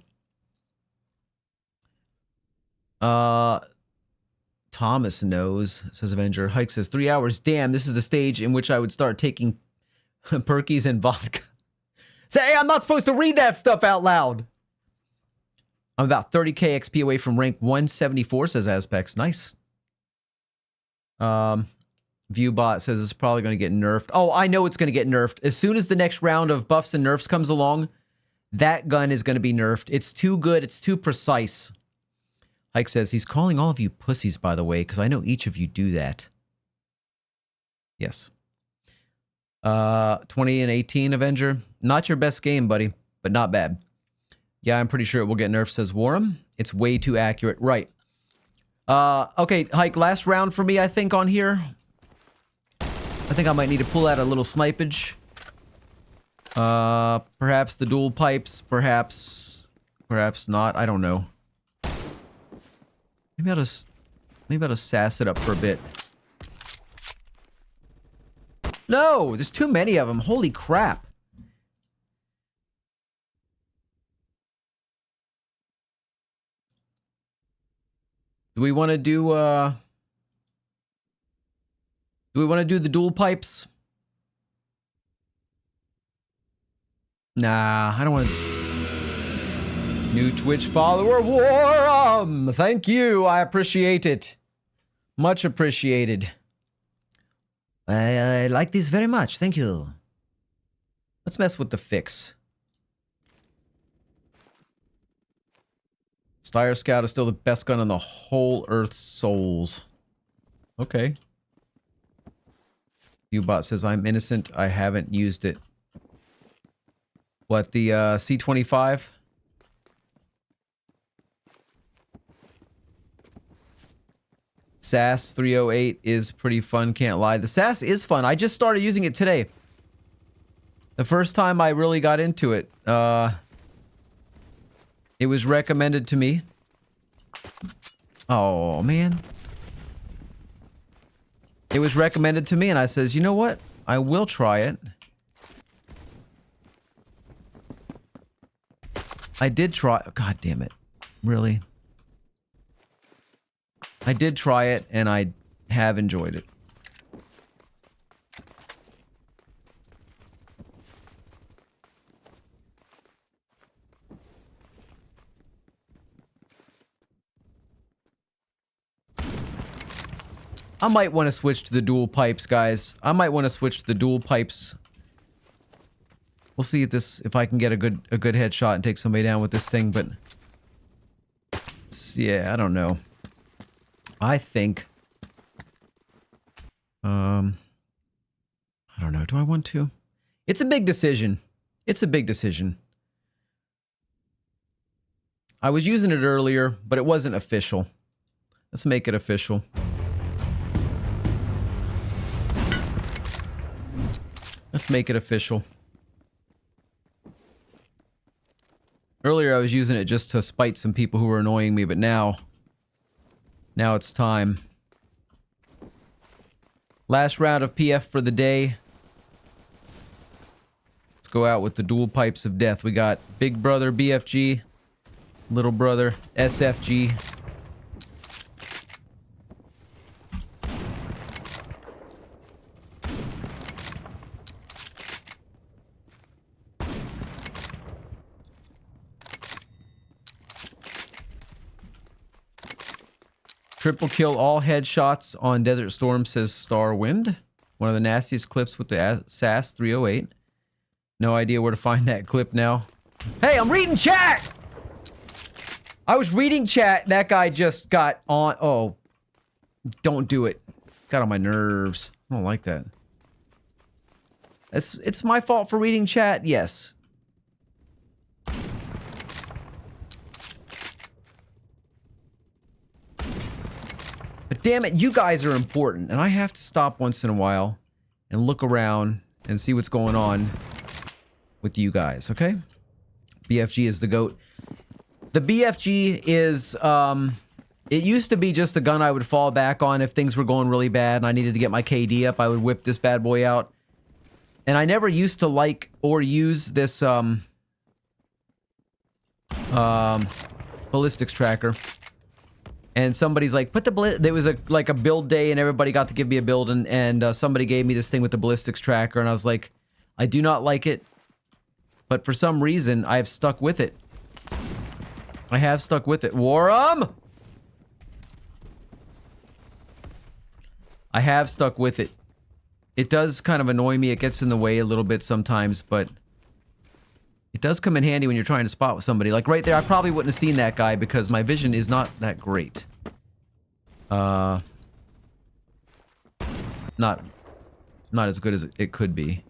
Speaker 2: Thomas knows, says Avenger. Hike says 3 hours. Damn, this is the stage in which I would start taking perkies and vodka. Say, hey, I'm not supposed to read that stuff out loud. I'm about 30k XP away from rank 174, says Aspects. Nice. Viewbot says it's probably going to get nerfed. Oh, I know it's going to get nerfed. As soon as the next round of buffs and nerfs comes along, that gun is going to be nerfed. It's too good. It's too precise. Hike says, he's calling all of you pussies, by the way, because I know each of you do that. Yes. 20 and 18, Avenger. Not your best game, buddy, but not bad. Yeah, I'm pretty sure it will get nerfed, says Warham. It's way too accurate. Right. Okay, Hike, last round for me, I think, on here. I think I might need to pull out a little snipage. Perhaps the dual pipes, perhaps Perhaps not. I don't know. Maybe I'll just sass it up for a bit. No! There's too many of them. Holy crap. Do we want to do the dual pipes? Nah, I don't want to. New Twitch follower, Warum! Thank you, I appreciate it. Much appreciated.
Speaker 3: I like this very much, thank you.
Speaker 2: Let's mess with the fix. Stire Scout is still the best gun on the whole Earth's souls. Okay. Ubot says, I'm innocent, I haven't used it. What, the C25? SAS 308 is pretty fun, can't lie. The SAS is fun. I just started using it today. The first time I really got into it. It was recommended to me. Oh, man. It was recommended to me and I says, you know what? I will try it. I did try. God damn it. Really? I did try it, and I have enjoyed it. I might want to switch to the dual pipes, guys. I might want to switch to the dual pipes. We'll see if I can get a good headshot and take somebody down with this thing, but yeah, I don't know. I think I don't know. Do I want to? It's a big decision. It's a big decision. I was using it earlier, but it wasn't official. Let's make it official. Let's make it official. Earlier I was using it just to spite some people who were annoying me, but now it's time. Last round of PF for the day. Let's go out with the dual pipes of death. We got Big Brother BFG, Little Brother SFG. Triple kill all headshots on Desert Storm, says Starwind. One of the nastiest clips with the SAS 308. No idea where to find that clip now. Hey, I'm reading chat! I was reading chat. That guy just got on. Oh, don't do it. Got on my nerves. I don't like that. It's my fault for reading chat. Yes. But damn it, you guys are important, and I have to stop once in a while and look around and see what's going on with you guys, okay? BFG is the GOAT. The BFG is, it used to be just a gun I would fall back on if things were going really bad and I needed to get my KD up. I would whip this bad boy out. And I never used to like or use this, ballistics tracker. And somebody's like, put the there was like a build day and everybody got to give me a build and somebody gave me this thing with the ballistics tracker and I was like, I do not like it, but for some reason I have stuck with it. I have stuck with it. Warum! I have stuck with it. It does kind of annoy me. It gets in the way a little bit sometimes, but it does come in handy when you're trying to spot with somebody. Like right there, I probably wouldn't have seen that guy because my vision is not that great. Not as good as it could be.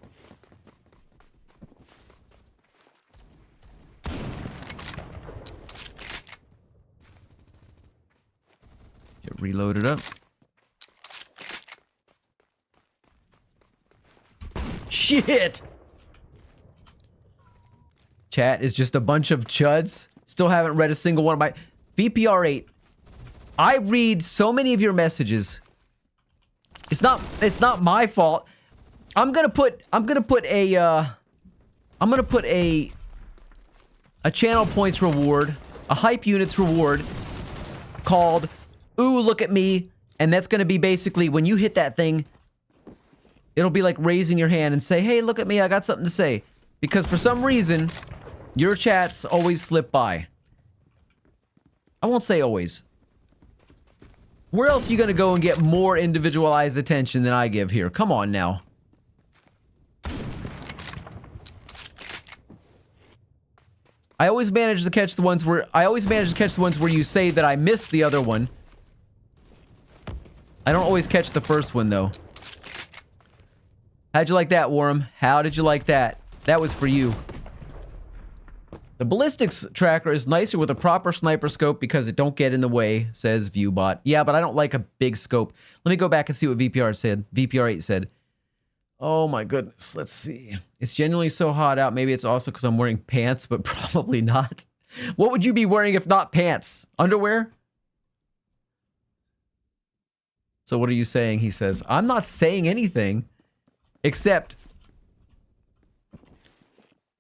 Speaker 2: Get reloaded up. Shit! Chat is just a bunch of chuds. Still haven't read a single one of my... VPR8. I read so many of your messages. It's not my fault. I'm gonna put a channel points reward, a hype units reward called "Ooh, look at me," and that's gonna be basically when you hit that thing, it'll be like raising your hand and say, "Hey, look at me, I got something to say." Because for some reason, your chats always slip by. I won't say always. Where else are you gonna go and get more individualized attention than I give here? Come on now. I always manage to catch the ones where you say that I missed the other one. I don't always catch the first one though. How'd you like that, Worm? How did you like that? That was for you. The ballistics tracker is nicer with a proper sniper scope because it don't get in the way, says Viewbot. Yeah, but I don't like a big scope. Let me go back and see what VPR8 said. Oh my goodness, let's see. It's genuinely so hot out. Maybe it's also because I'm wearing pants, but probably not. What would you be wearing if not pants? Underwear? So what are you saying? He says, I'm not saying anything, except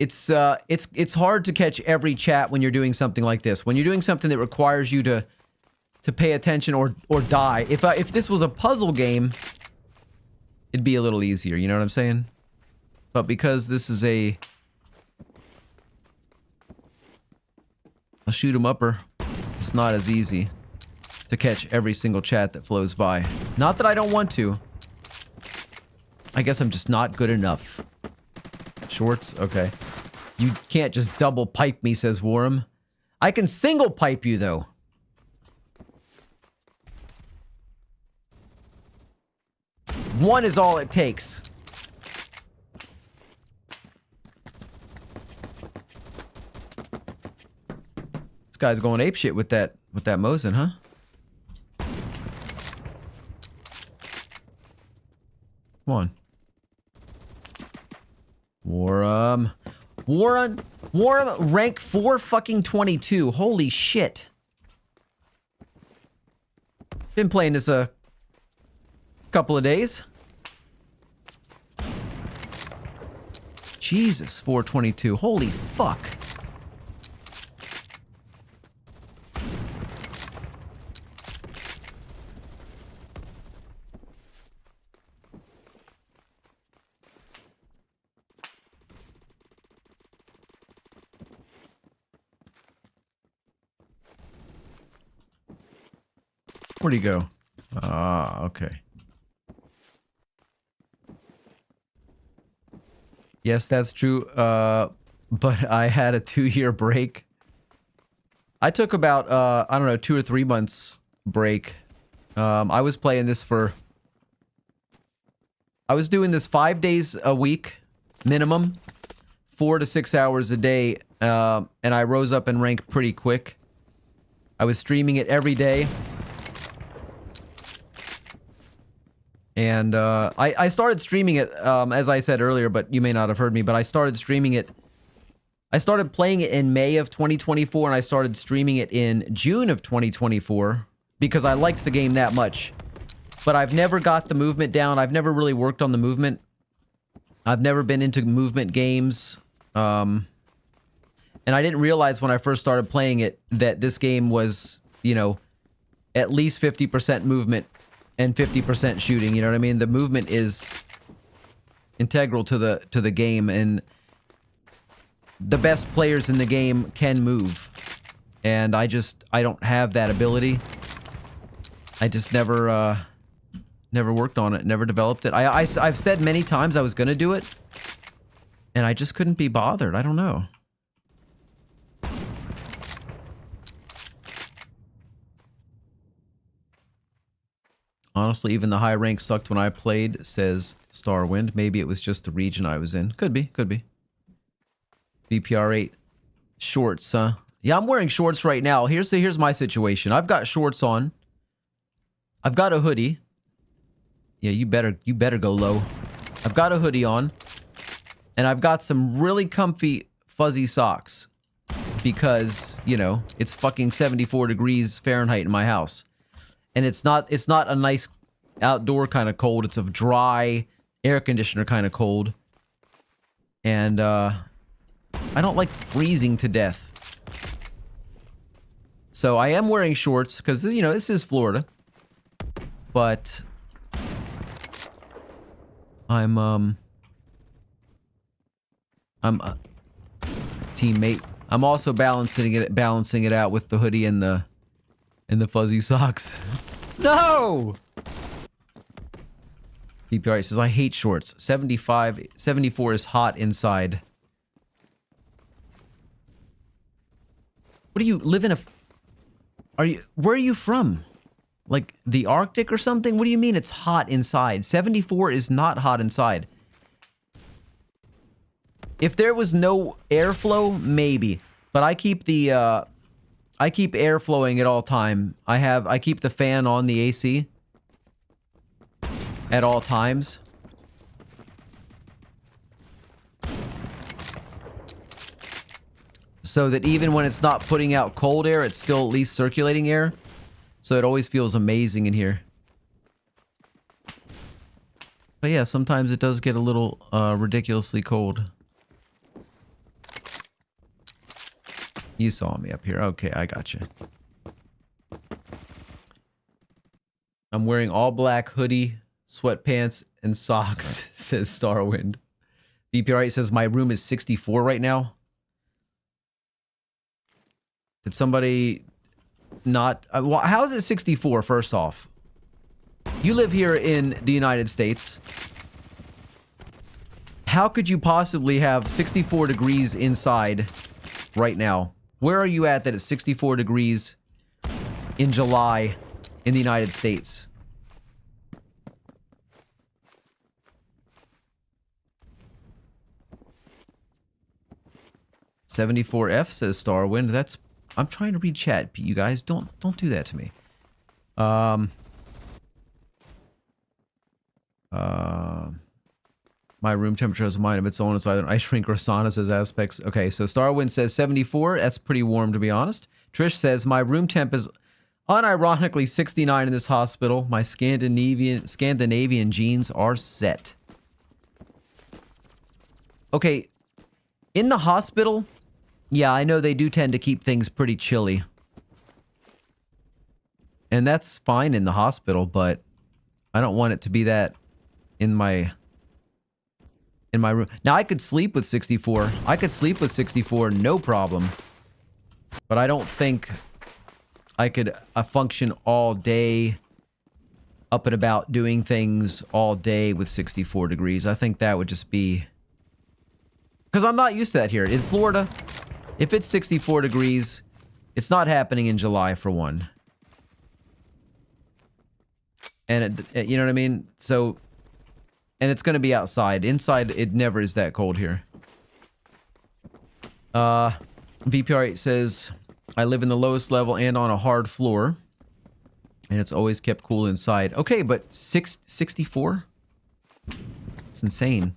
Speaker 2: it's hard to catch every chat when you're doing something like this. When you're doing something that requires you to pay attention or die. If this was a puzzle game, it'd be a little easier, you know what I'm saying? But because this is a shoot 'em upper, it's not as easy to catch every single chat that flows by. Not that I don't want to. I guess I'm just not good enough. Shorts? Okay. You can't just double pipe me, says Worm. I can single pipe you, though. One is all it takes. This guy's going apeshit with that Mosin, huh? Come on. Worm, rank 4 fucking 22. Holy shit. Been playing this a couple of days. Jesus, 422. Holy fuck. Where'd he go? Ah, okay. Yes, that's true. But I had a 2-year break. I took about, I don't know, 2 or 3 months break. I was playing this I was doing this 5 days a week, minimum. 4 to 6 hours a day. And I rose up in rank pretty quick. I was streaming it every day. And I started streaming it, as I said earlier, but you may not have heard me, but I started streaming it. I started playing it in May of 2024, and I started streaming it in June of 2024, because I liked the game that much. But I've never got the movement down. I've never really worked on the movement. I've never been into movement games. And I didn't realize when I first started playing it that this game was, you know, at least 50% movement and 50% shooting, you know what I mean? The movement is integral to the game, and the best players in the game can move. And I don't have that ability. I just never worked on it, never developed it. I've said many times I was gonna do it, and I just couldn't be bothered. I don't know. Honestly, even the high rank sucked when I played, says Starwind. Maybe it was just the region I was in. Could be, could be. VPR8 shorts, huh? Yeah, I'm wearing shorts right now. Here's my situation. I've got shorts on. I've got a hoodie. Yeah, you better go low. I've got a hoodie on. And I've got some really comfy fuzzy socks. Because, you know, it's fucking 74 degrees Fahrenheit in my house. And it's not a nice outdoor kind of cold. It's a dry air conditioner kind of cold. And I don't like freezing to death. So I am wearing shorts because, you know, this is Florida. But I'm a teammate. I'm also balancing it out with the hoodie and the fuzzy socks. No! PPR says, I hate shorts. 74 is hot inside. What do you live in where are you from? Like the Arctic or something? What do you mean it's hot inside? 74 is not hot inside. If there was no airflow, maybe. But I keep the I keep air flowing at all time. I keep the fan on the AC at all times. So that even when it's not putting out cold air, it's still at least circulating air. So it always feels amazing in here. But yeah, sometimes it does get a little ridiculously cold. You saw me up here. Okay, I got you. I'm wearing all black hoodie, sweatpants, and socks, says Starwind. VPR8 says my room is 64 right now. Did somebody not... well, how is it 64, first off? You live here in the United States. How could you possibly have 64 degrees inside right now? Where are you at that it's 64 degrees in July in the United States? $74F, says Starwind. That's... I'm trying to read chat, you guys. Don't do that to me. My room temperature has a mind of its own. It's either an ice rink or a sauna, says Aspects. Okay, so Starwind says 74. That's pretty warm, to be honest. Trish says, my room temp is unironically 69 in this hospital. My Scandinavian genes are set. Okay, in the hospital... yeah, I know they do tend to keep things pretty chilly. And that's fine in the hospital, but I don't want it to be that in my room. Now, I could sleep with 64. I could sleep with 64, no problem. But I don't think I could function all day up and about doing things all day with 64 degrees. I think that would just be... because I'm not used to that here. In Florida... if it's 64 degrees, it's not happening in July, for one. And, you know what I mean? So, and it's going to be outside. Inside, it never is that cold here. VPR8 says, I live in the lowest level and on a hard floor. And it's always kept cool inside. Okay, but 64? It's insane.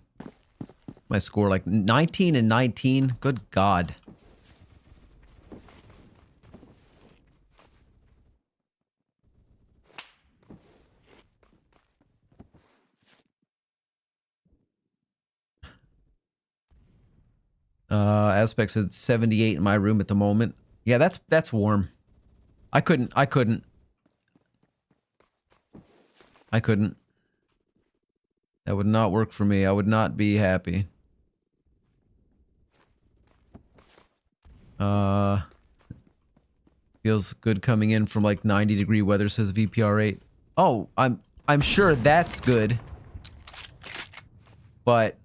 Speaker 2: My score, like 19 and 19? Good God. Aspect says 78 in my room at the moment. Yeah, that's warm. I couldn't. That would not work for me. I would not be happy. Feels good coming in from like 90-degree weather, says VPR8. Oh, I'm sure that's good. But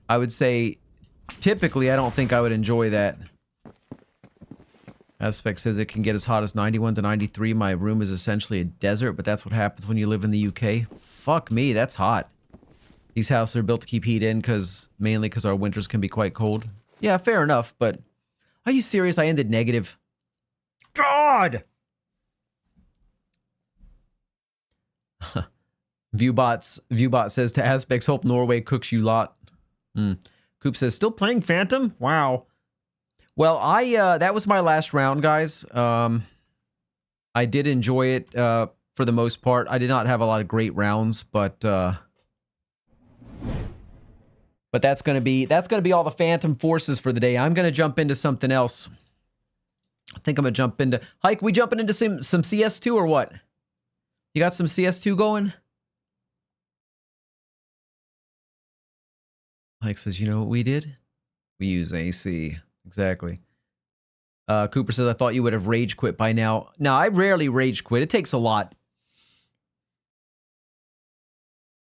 Speaker 2: I would say typically I don't think I would enjoy that. Aspect says it can get as hot as 91 to 93. My room is essentially a desert, but that's what happens when you live in the UK. Fuck me, that's hot. These houses are built to keep heat in mainly because our winters can be quite cold. Yeah, fair enough, but are you serious? I ended negative. God! Viewbot says to Aspects, hope Norway cooks you lot. Coop says, still playing Phantom? Wow. Well, that was my last round, guys. I did enjoy it for the most part. I did not have a lot of great rounds, but that's gonna be all the Phantom Forces for the day. I'm gonna jump into something else. I think I'm gonna jump into Hike. We jumping into some CS2 or what? You got some CS2 going? Hike says, you know what we did? We use AC. Exactly. Cooper says, I thought you would have rage quit by now. No, I rarely rage quit. It takes a lot.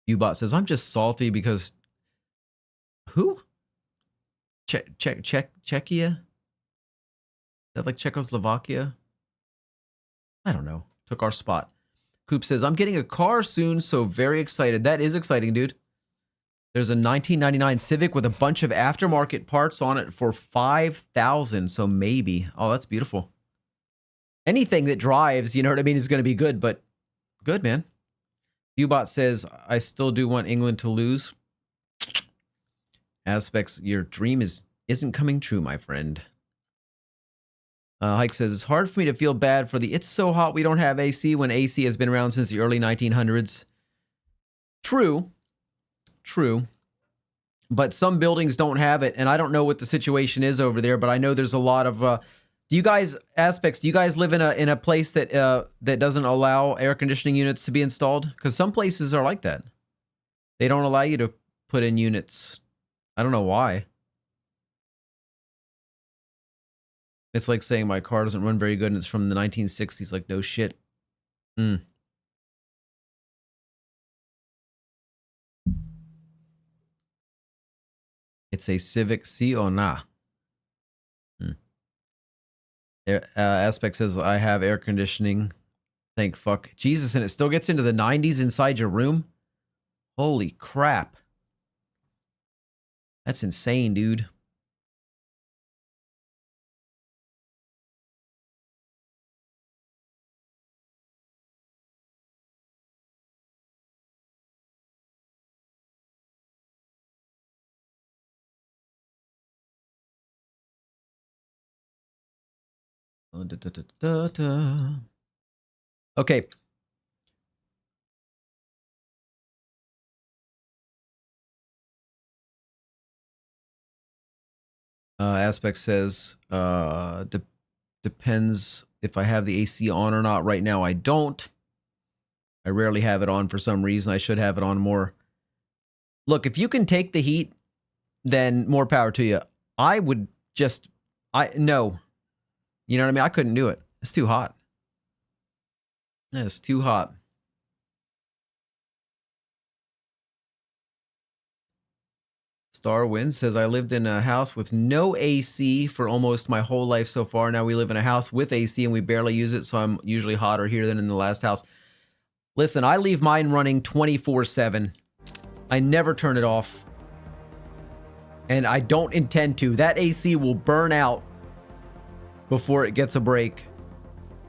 Speaker 2: Ubot says, I'm just salty because... Who? Czechia? Is that like Czechoslovakia? I don't know. Took our spot. Coop says, I'm getting a car soon, so very excited. That is exciting, dude. There's a 1999 Civic with a bunch of aftermarket parts on it for $5,000, so maybe. Oh, that's beautiful. Anything that drives, you know what I mean, is going to be good, but good, man. Ubot says, I still do want England to lose. Aspects, your dream isn't coming true, my friend. Hike says, it's hard for me to feel bad for the it's so hot we don't have AC when AC has been around since the early 1900s. True. True. But some buildings don't have it, and I don't know what the situation is over there, but I know there's a lot of... do you guys live in a place that that doesn't allow air conditioning units to be installed? Because some places are like that. They don't allow you to put in units. I don't know why. It's like saying my car doesn't run very good and it's from the 1960s. Like, no shit. It's a Civic C or nah? Aspect says, I have air conditioning. Thank fuck. Jesus, and it still gets into the 90s inside your room? Holy crap. That's insane, dude. Okay. Aspect says, depends if I have the AC on or not. Right now, I don't. I rarely have it on for some reason. I should have it on more. Look, if you can take the heat, then more power to you. I would just... No. You know what I mean? I couldn't do it. It's too hot. It's too hot. Starwind says, I lived in a house with no AC for almost my whole life so far. Now we live in a house with AC and we barely use it, so I'm usually hotter here than in the last house. Listen, I leave mine running 24/7. I never turn it off. And I don't intend to. That AC will burn out before it gets a break.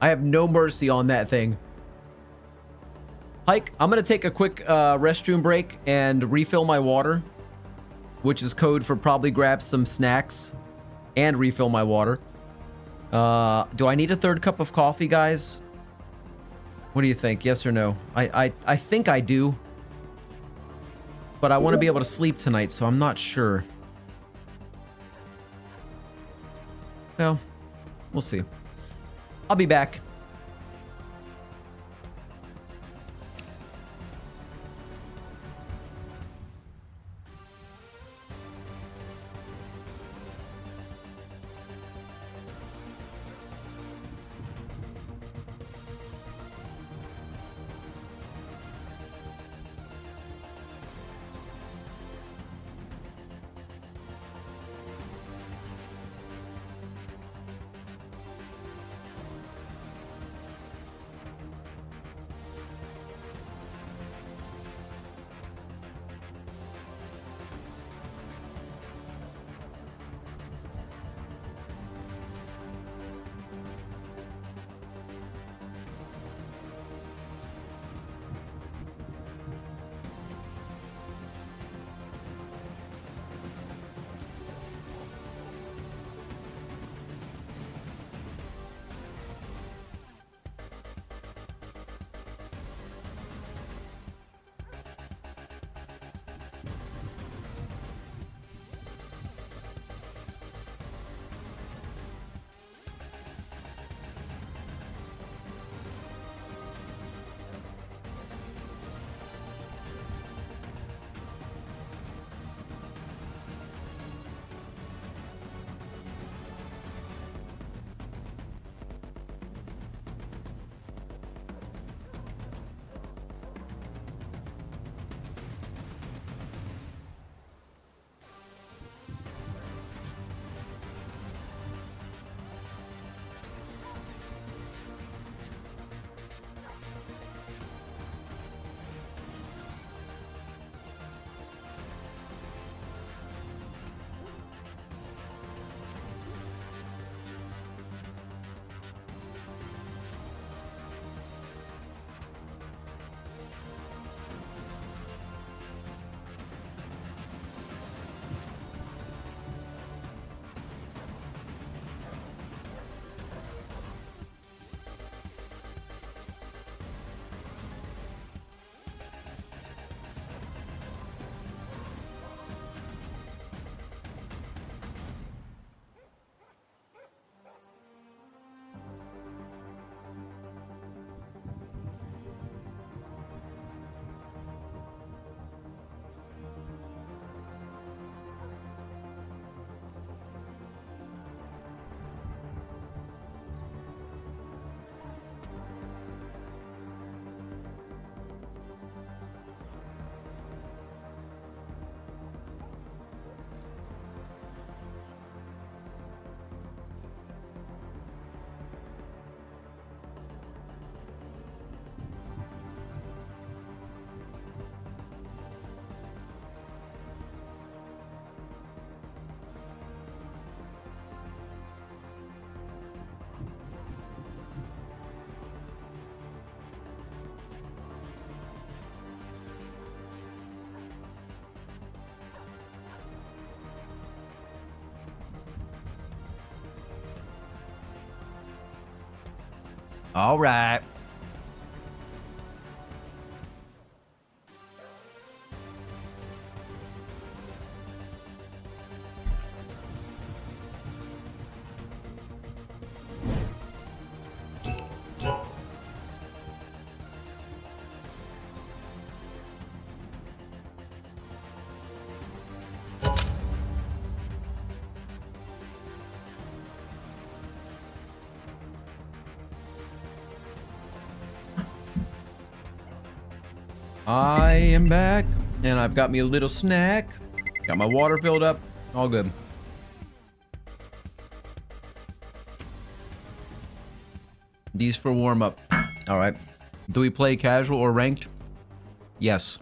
Speaker 2: I have no mercy on that thing. Hike, I'm going to take a quick restroom break and refill my water, which is code for probably grab some snacks and refill my water. Do I need a third cup of coffee, guys? What do you think? Yes or no? I think I do. But I want to be able to sleep tonight, so I'm not sure. Well, we'll see. I'll be back. All right. I am back, and I've got me a little snack. Got my water filled up. All good. These for warm up. All right. Do we play casual or ranked? Yes.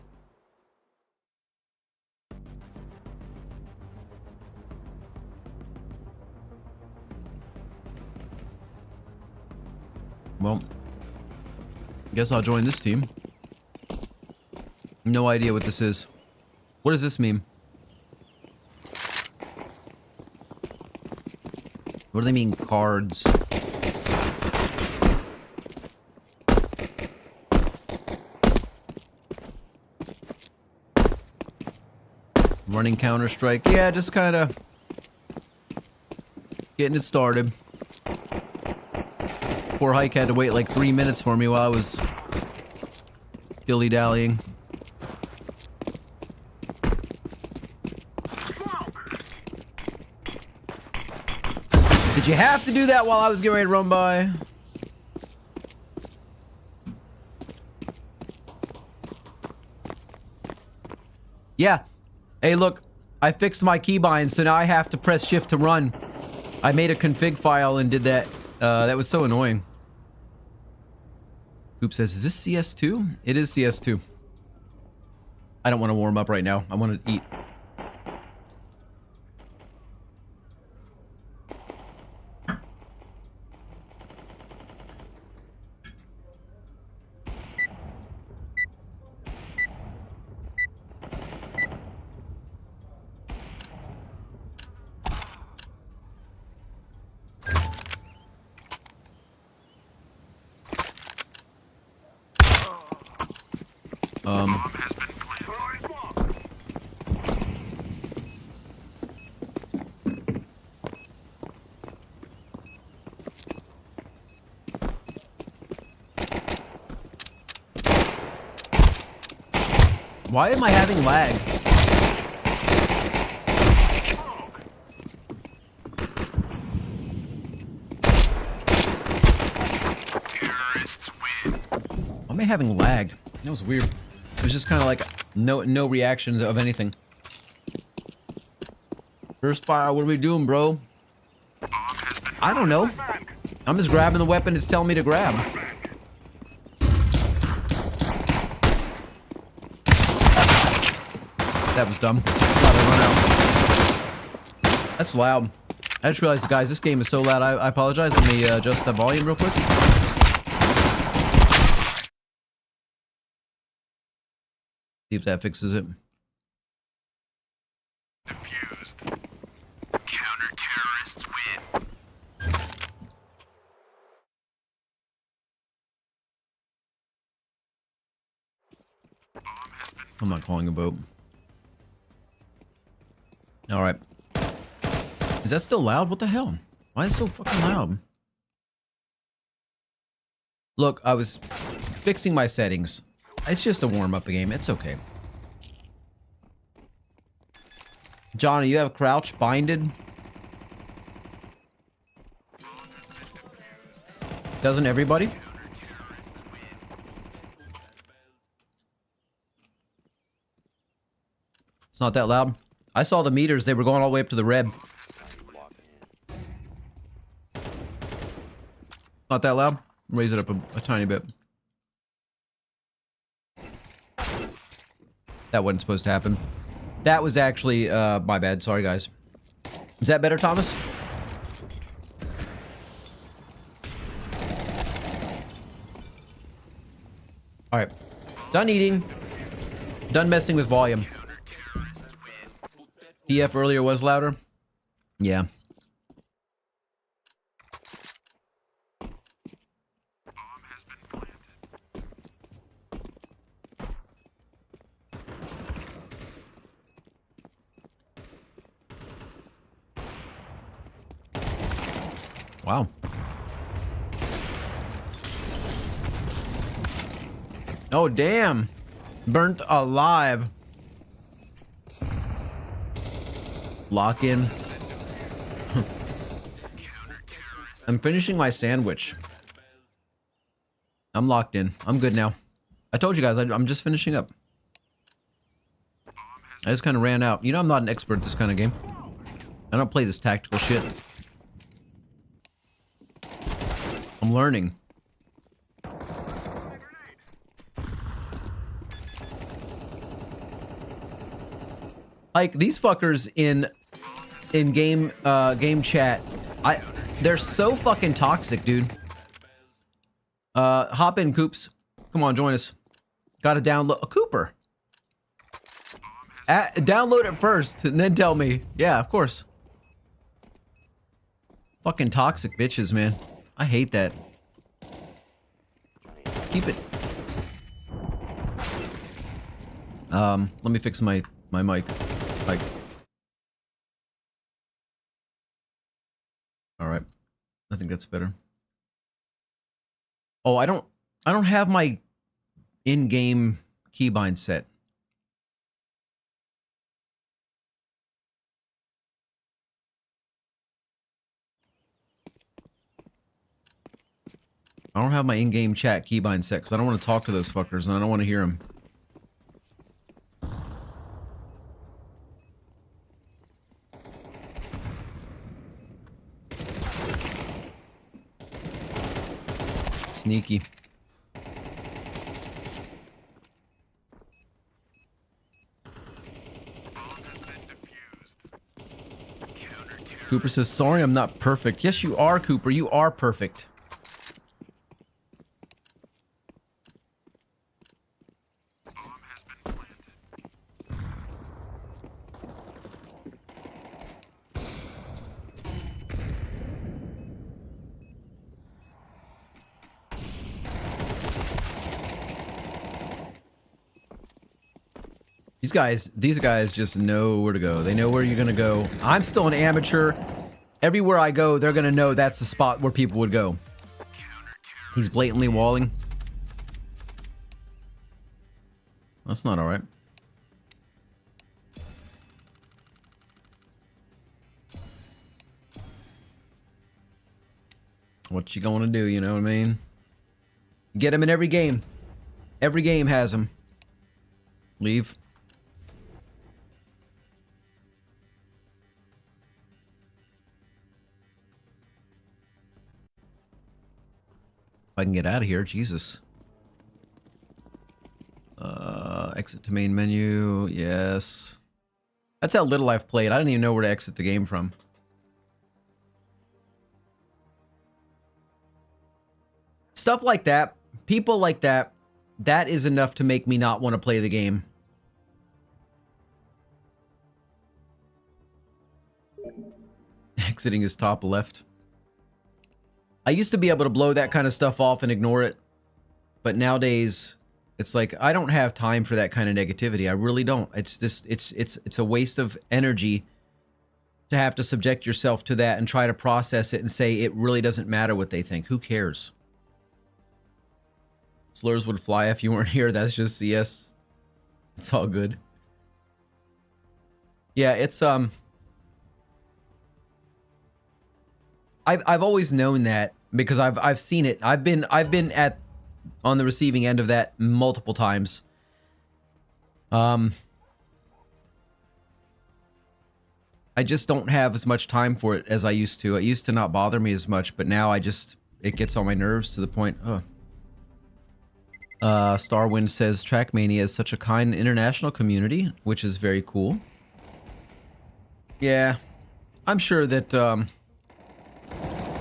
Speaker 2: Well, guess I'll join this team. No idea what this is. What does this mean? What do they mean, cards? Running Counter-Strike. Yeah, just kind of getting it started. Poor Hike had to wait like 3 minutes for me while I was dilly-dallying. Did you have to do that while I was getting ready to run by? Yeah. Hey, look. I fixed my keybind, so now I have to press shift to run. I made a config file and did that. That was so annoying. Coop says, is this CS2? It is CS2. I don't want to warm up right now. I want to eat. Why am I having lag?
Speaker 1: Terrorists win.
Speaker 2: Why am I having lag? That was weird. It was just kind of like no reactions of anything. First fire, what are we doing, bro? I don't know. I'm just grabbing the weapon it's telling me to grab. That was dumb. Thought I'd run out. That's loud. I just realized, guys, this game is so loud. I apologize. Let me adjust the volume real quick. See if that fixes it.
Speaker 1: Defused. Counter-terrorists win.
Speaker 2: I'm not calling a boat. Alright. Is that still loud? What the hell? Why is it so fucking loud? Look, I was fixing my settings. It's just a warm-up game. It's okay. Johnny, you have crouch binded? Doesn't everybody? It's not that loud. I saw the meters. They were going all the way up to the red. Not that loud. Raise it up a tiny bit. That wasn't supposed to happen. That was actually, my bad. Sorry, guys. Is that better, Thomas? Alright. Done eating. Done messing with volume. PF earlier was louder? Yeah. Wow. Oh, damn. Burnt alive. Lock in. I'm finishing my sandwich. I'm locked in. I'm good now. I told you guys, I'm just finishing up. I just kind of ran out. You know I'm not an expert at this kind of game. I don't play this tactical shit. I'm learning. Like, these fuckers in game chat, they're so fucking toxic, dude. Hop in, Coops. Come on, join us. Gotta download a Cooper. Download it first and then tell me. Yeah, of course. Fucking toxic bitches, man. I hate that. Keep it. Let me fix my mic. Like, all right. I think that's better. Oh, I don't have my in-game keybind set. I don't have my in-game chat keybind set because I don't want to talk to those fuckers and I don't want to hear them. Sneaky. Cooper says, sorry, I'm not perfect. Yes, you are, Cooper. You are perfect. These guys just know where to go. They know where you're gonna go. I'm still an amateur. Everywhere I go, they're gonna know that's the spot where people would go. He's blatantly walling. That's not alright. What you gonna do, you know what I mean? Get him in every game. Every game has him. Leave. If I can get out of here, Jesus. Exit to main menu, yes. That's how little I've played. I didn't even know where to exit the game from. Stuff like that, people like that, that is enough to make me not want to play the game. Exiting is top left. I used to be able to blow that kind of stuff off and ignore it. But nowadays, it's like, I don't have time for that kind of negativity. I really don't. It's just, it's a waste of energy to have to subject yourself to that and try to process it and say it really doesn't matter what they think. Who cares? Slurs would fly if you weren't here. That's just CS. It's all good. Yeah, it's, I've always known that because I've seen it. I've been on the receiving end of that multiple times. I just don't have as much time for it as I used to. It used to not bother me as much, but now it gets on my nerves to the point. Starwind says Trackmania is such a kind international community, which is very cool. Yeah, I'm sure that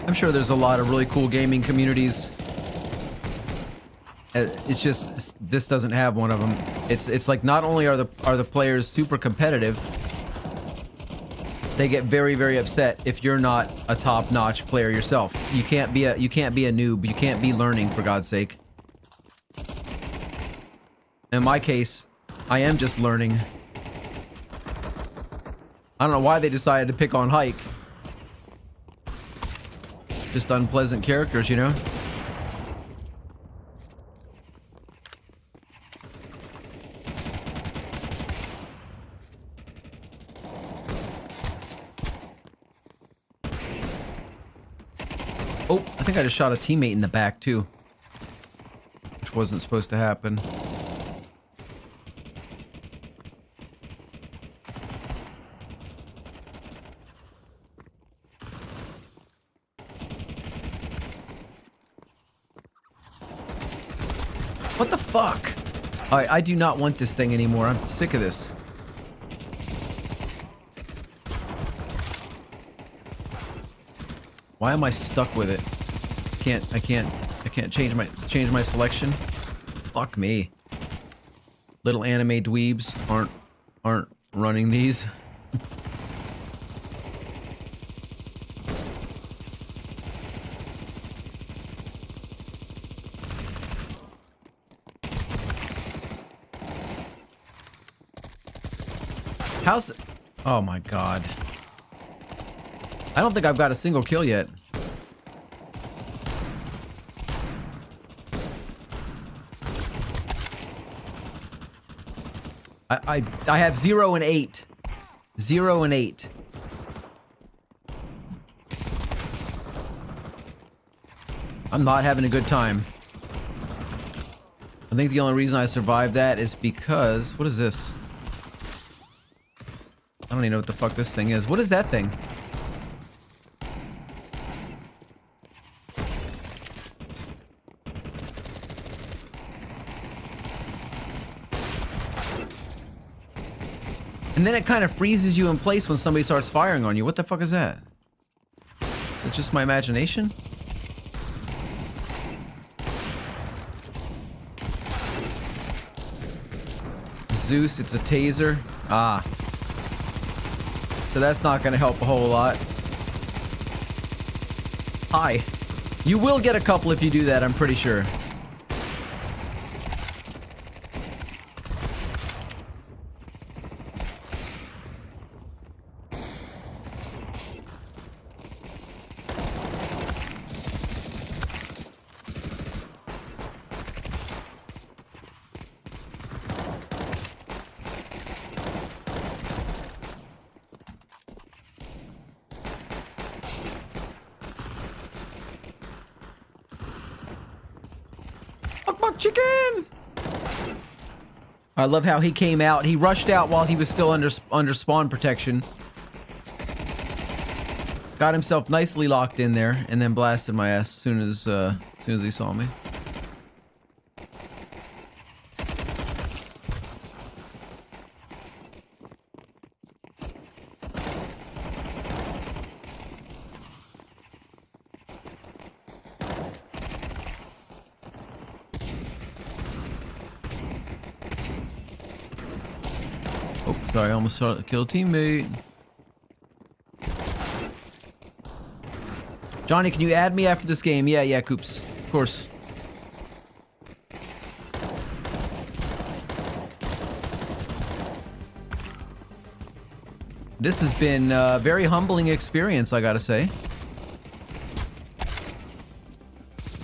Speaker 2: I'm sure there's a lot of really cool gaming communities. It's just this doesn't have one of them. It's like not only are the players super competitive, they get very, very upset if you're not a top-notch player yourself. You can't be a noob. You can't be learning, for God's sake. In my case, I am just learning. I don't know why they decided to pick on Hike. Just unpleasant characters, you know? Oh, I think I just shot a teammate in the back, too. Which wasn't supposed to happen. What the fuck? Alright, I do not want this thing anymore. I'm sick of this. Why am I stuck with it? I can't change my selection. Fuck me. Little anime dweebs aren't running these. How's... Oh my god. I don't think I've got a single kill yet. I have 0 and 8. 0 and 8. I'm not having a good time. I think the only reason I survived that is because... What is this? I don't even know what the fuck this thing is. What is that thing? And then it kind of freezes you in place when somebody starts firing on you. What the fuck is that? It's just my imagination? Zeus, it's a taser. Ah. So that's not going to help a whole lot. Hi. You will get a couple if you do that, I'm pretty sure. Chicken! I love how he came out. He rushed out while he was still under spawn protection. Got himself nicely locked in there, and then blasted my ass as soon as he saw me. Oh, sorry, I almost killed a teammate. Johnny, can you add me after this game? Yeah, Coops. Of course. This has been a very humbling experience, I gotta say.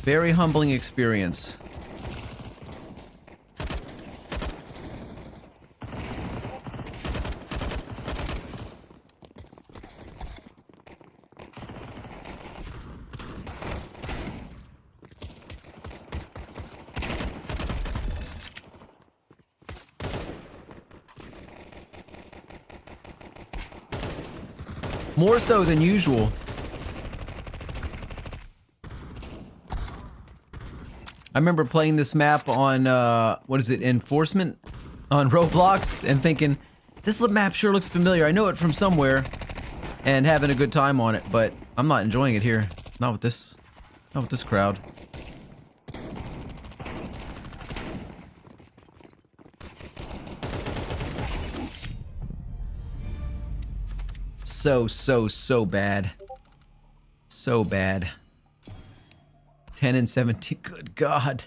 Speaker 2: Very humbling experience. More so than usual. I remember playing this map on, what is it, Enforcement? On Roblox, and thinking, this map sure looks familiar. I know it from somewhere. And having a good time on it, but I'm not enjoying it here. Not with this crowd. So bad. So bad. 10 and 17. Good God.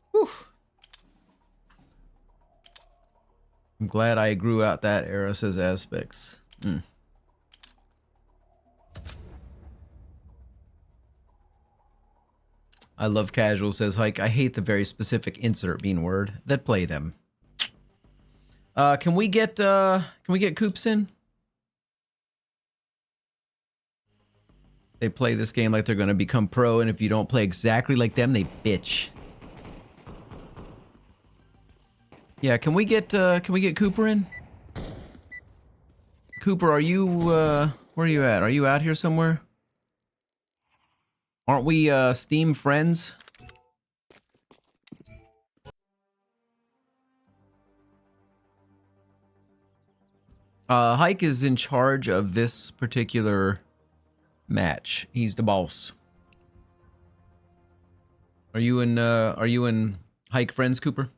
Speaker 2: Whew. I'm glad I grew out that era, says Aspects. I love casual, says Hike. I hate the very specific insert being word that play them. Can we get Coops in? They play this game like they're gonna become pro, and if you don't play exactly like them, they bitch. Yeah, can we get Cooper in? Cooper, are you where are you at? Are you out here somewhere? Aren't we Steam friends? Hike is in charge of this particular match. He's the boss. Are you in Hike friends, Cooper?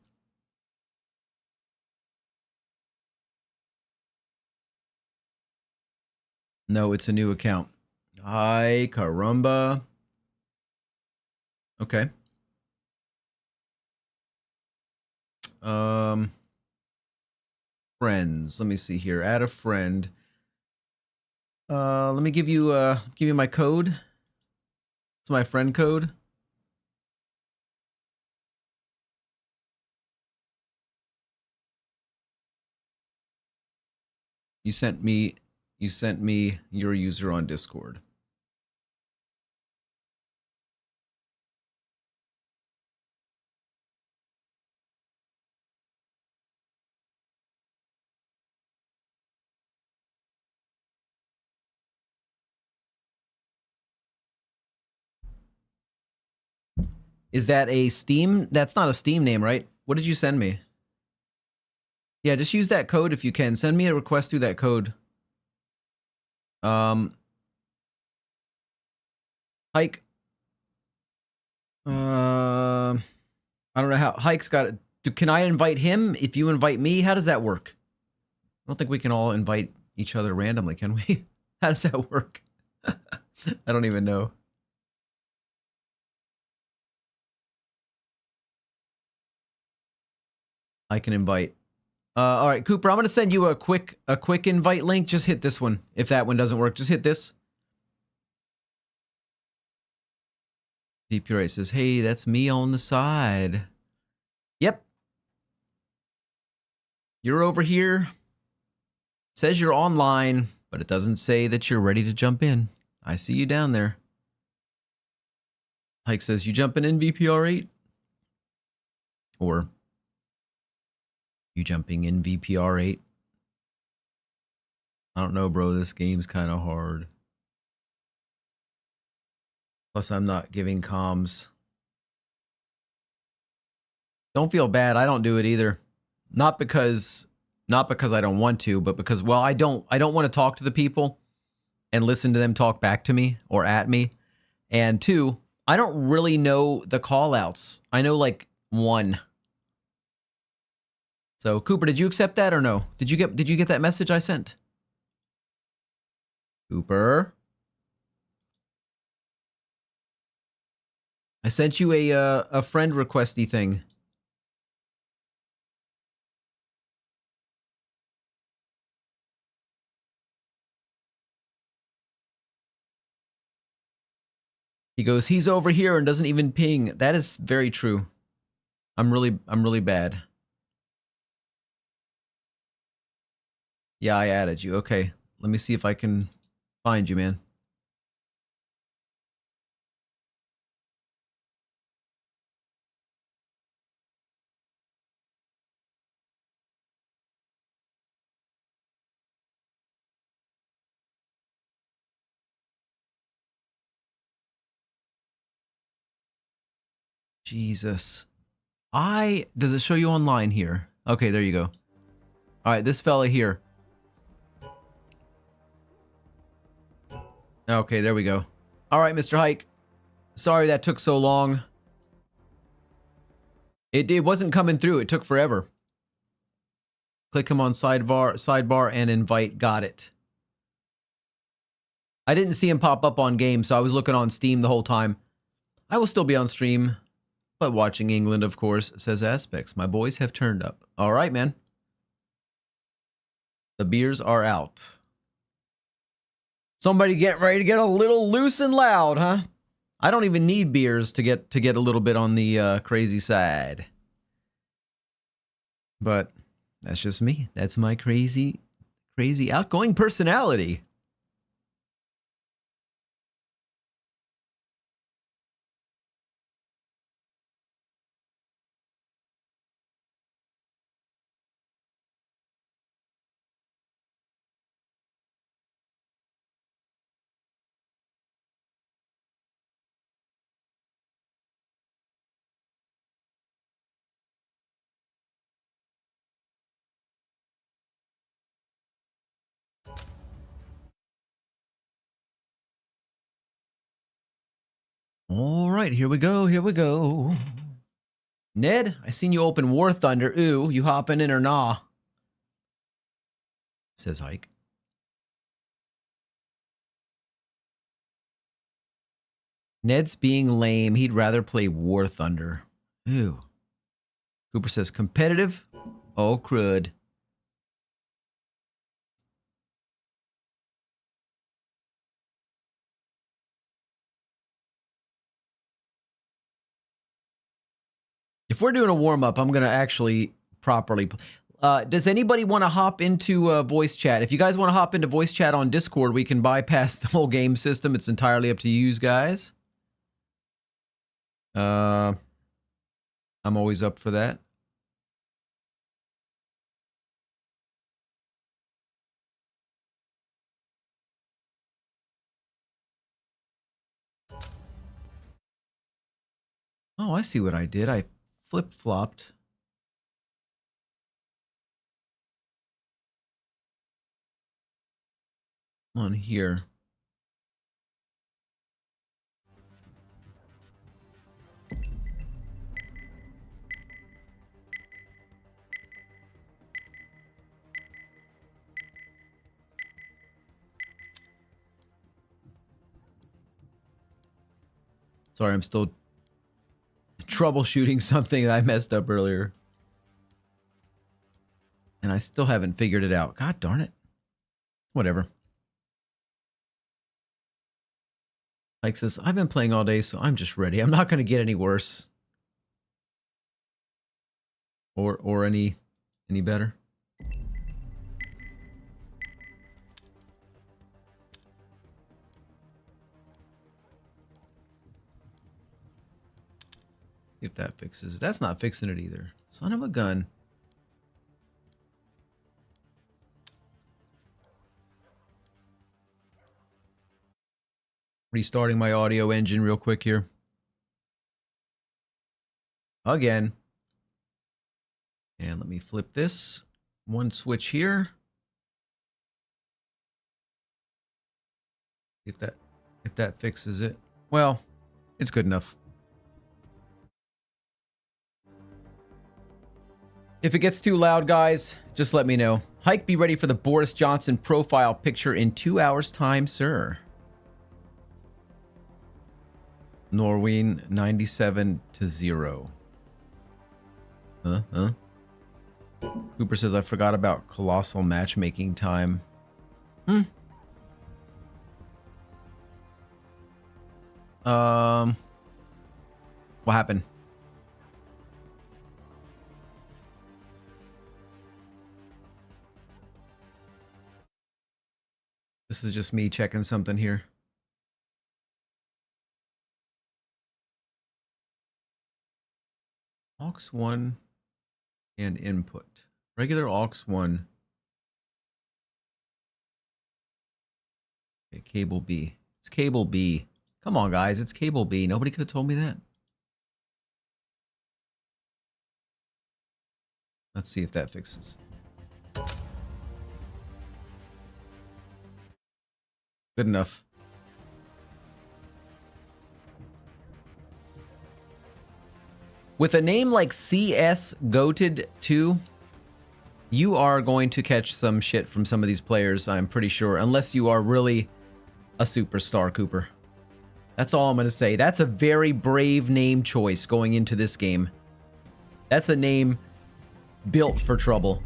Speaker 2: No, it's a new account. Hi, caramba. Okay. Friends. Let me see here. Add a friend. Let me give you my code. It's my friend code. You sent me your user on Discord. Is that a Steam? That's not a Steam name, right? What did you send me? Yeah, just use that code if you can. Send me a request through that code. Hike. I don't know how Hike's got it. Can I invite him if you invite me? How does that work? I don't think we can all invite each other randomly, can we? How does that work? I don't even know. I can invite. All right, Cooper, I'm going to send you a quick invite link. Just hit this one. If that one doesn't work, just hit this. DPRA says, hey, that's me on the side. Yep. You're over here. Says you're online, but it doesn't say that you're ready to jump in. I see you down there. Hike says, you jumping in VPR8? Or, you jumping in VPR8? I don't know, bro. This game's kind of hard. Plus, I'm not giving comms. Don't feel bad. I don't do it either. Not because I don't want to, but because, well, I don't want to talk to the people and listen to them talk back to me or at me. And two, I don't really know the call outs. I know like one. So Cooper, did you accept that or no? Did you get that message I sent? Cooper? I sent you a friend requesty thing. He goes, he's over here and doesn't even ping. That is very true. I'm really bad. Yeah, I added you. Okay. Let me see if I can find you, man. Jesus. Does it show you online here? Okay, there you go. All right, this fella here. Okay, there we go. All right, Mr. Hike. Sorry that took so long. It wasn't coming through. It took forever. Click him on sidebar and invite. Got it. I didn't see him pop up on game, so I was looking on Steam the whole time. I will still be on stream, but watching England, of course, says Aspects. My boys have turned up. All right, man. The beers are out. Somebody getting ready to get a little loose and loud, huh? I don't even need beers to get a little bit on the crazy side. But that's just me. That's my crazy outgoing personality. All right, here we go. Here we go. Ned, I seen you open War Thunder. Ooh, you hopping in or nah? Says Ike. Ned's being lame. He'd rather play War Thunder. Ooh. Cooper says competitive. Oh, crud. If we're doing a warm-up, I'm going to actually properly... does anybody want to hop into voice chat? If you guys want to hop into voice chat on Discord, we can bypass the whole game system. It's entirely up to you guys. I'm always up for that. Oh, I see what I did. I flip-flopped. On here. Sorry, I'm still troubleshooting something that I messed up earlier. And I still haven't figured it out. God darn it. Whatever. Like says, I've been playing all day, so I'm just ready. I'm not going to get any worse. Or any better. If that fixes it. That's not fixing it either. Son of a gun. Restarting my audio engine real quick here. Again. And let me flip this. One switch here. If that fixes it. Well, it's good enough. If it gets too loud, guys, just let me know. Hike, be ready for the Boris Johnson profile picture in 2 hours' time, sir. Norween 97-0. Huh? Cooper says I forgot about colossal matchmaking time. What happened? This is just me checking something here. Aux 1 and input. Regular aux 1. Okay, cable B. It's cable B. Come on, guys. It's cable B. Nobody could have told me that. Let's see if that fixes. Good enough. With a name like CS Goated 2, you are going to catch some shit from some of these players, I'm pretty sure. Unless you are really a superstar, Cooper. That's all I'm going to say. That's a very brave name choice going into this game. That's a name built for trouble.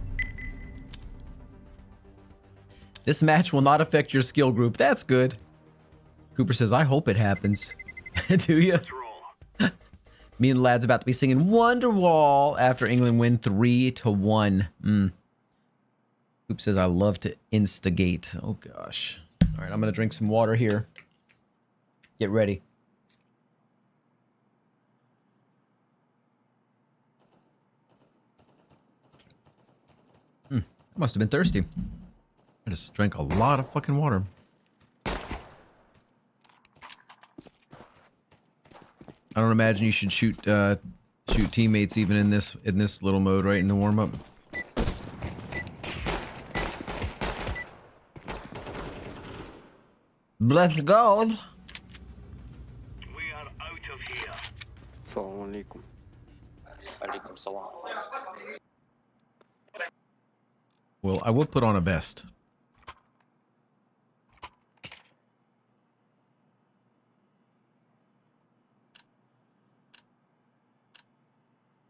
Speaker 2: This match will not affect your skill group. That's good. Cooper says, I hope it happens. Do you? Me and the lads about to be singing Wonderwall after England win 3-1. Coop says I love to instigate. Oh gosh. All right, I'm gonna drink some water here. Get ready. I must have been thirsty. I just drank a lot of fucking water. I don't imagine you should shoot teammates even in this little mode, right, in the warm up. Let's go.
Speaker 1: We are out of here.
Speaker 4: Assalamu alaikum. Alaikum salam.
Speaker 2: Well, I will put on a vest.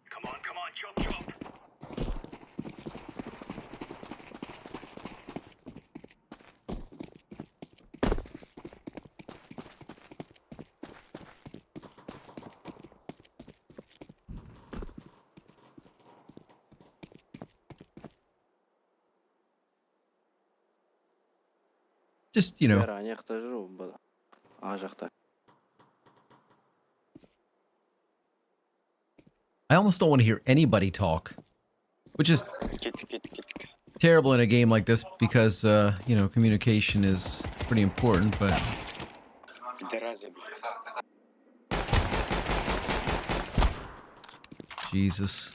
Speaker 1: Come on, chop, chop.
Speaker 2: Just, you know.
Speaker 4: راني يحتاجوا حاجة.
Speaker 2: I almost don't want to hear anybody talk, which is terrible in a game like this because, you know, communication is pretty important, but... Jesus.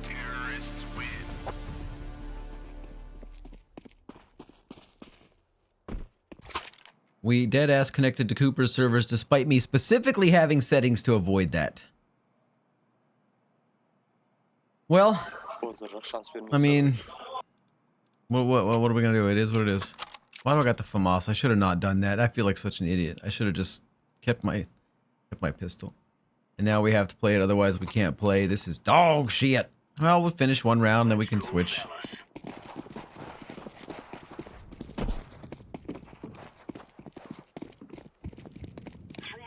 Speaker 1: Terrorists win.
Speaker 2: We deadass connected to Cooper's servers despite me specifically having settings to avoid that. Well, I mean, what are we gonna do? It is what it is. Why do I got the FAMAS? I should have not done that. I feel like such an idiot. I should have just kept my pistol. And now we have to play it, otherwise we can't play. This is dog shit. Well, we'll finish one round, then we can switch.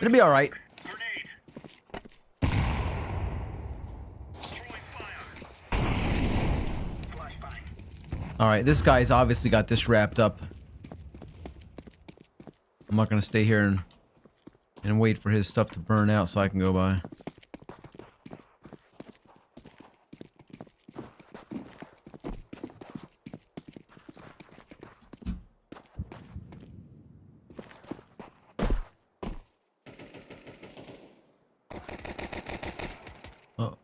Speaker 2: It'll be alright. Alright, this guy's obviously got this wrapped up. I'm not gonna stay here and wait for his stuff to burn out so I can go by. Oh,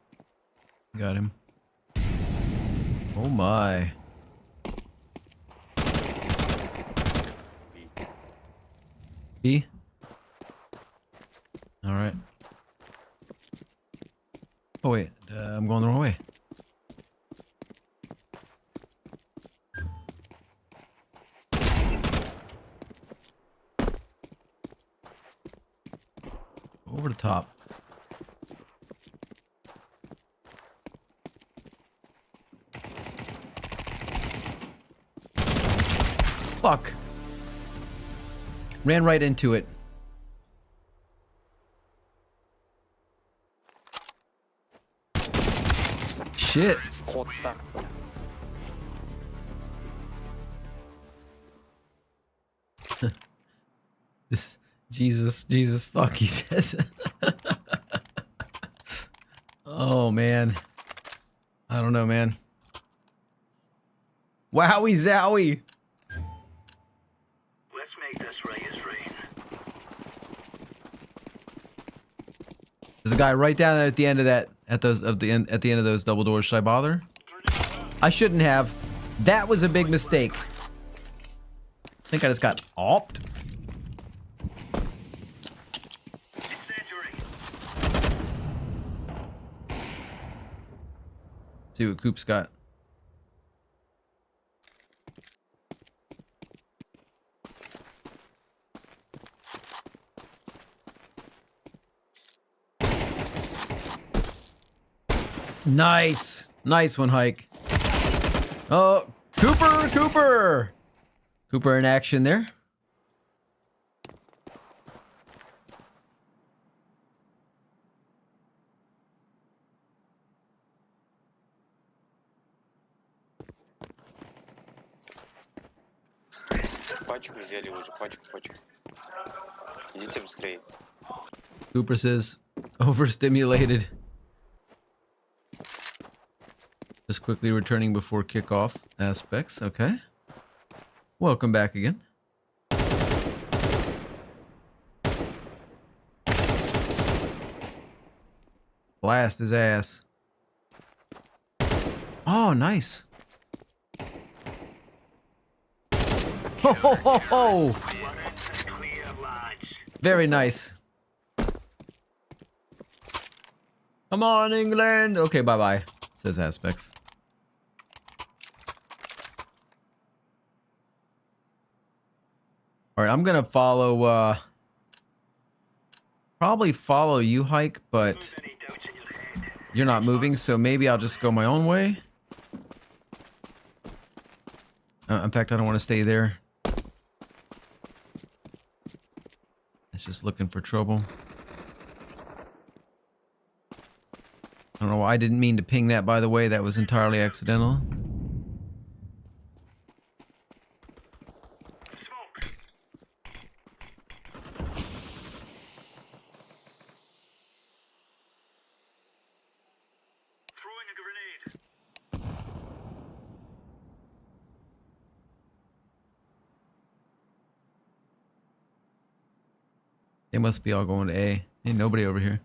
Speaker 2: got him. Oh my. B? Alright. Oh wait, I'm going the wrong way. Over the top. Fuck. Ran right into it. Shit. This Jesus fuck, he says. Oh man. I don't know, man. Wowie zowie.
Speaker 1: Let's make this Reyes rain.
Speaker 2: There's a guy right down at the end of that, at the end of those double doors. Should I bother? I shouldn't have. That was a big mistake. I think I just got opt. See what Coop's got. Nice. Nice one, Hike. Oh, Cooper! Cooper! Cooper in action there.
Speaker 4: Пачку взяли уже, пачку. Идите быстрее.
Speaker 2: Cooper says, overstimulated. Just quickly returning before kickoff aspects. Okay. Welcome back again. Blast his ass. Oh, nice. Ho, ho, ho, ho. Very nice. Come on, England. Okay, bye-bye, says Aspects. All right, I'm going to follow, probably follow you, Hike, but you're not moving, so maybe I'll just go my own way. In fact, I don't want to stay there. It's just looking for trouble. I don't know why I didn't mean to ping that, by the way. That was entirely accidental. They must be all going to A. Ain't nobody over here.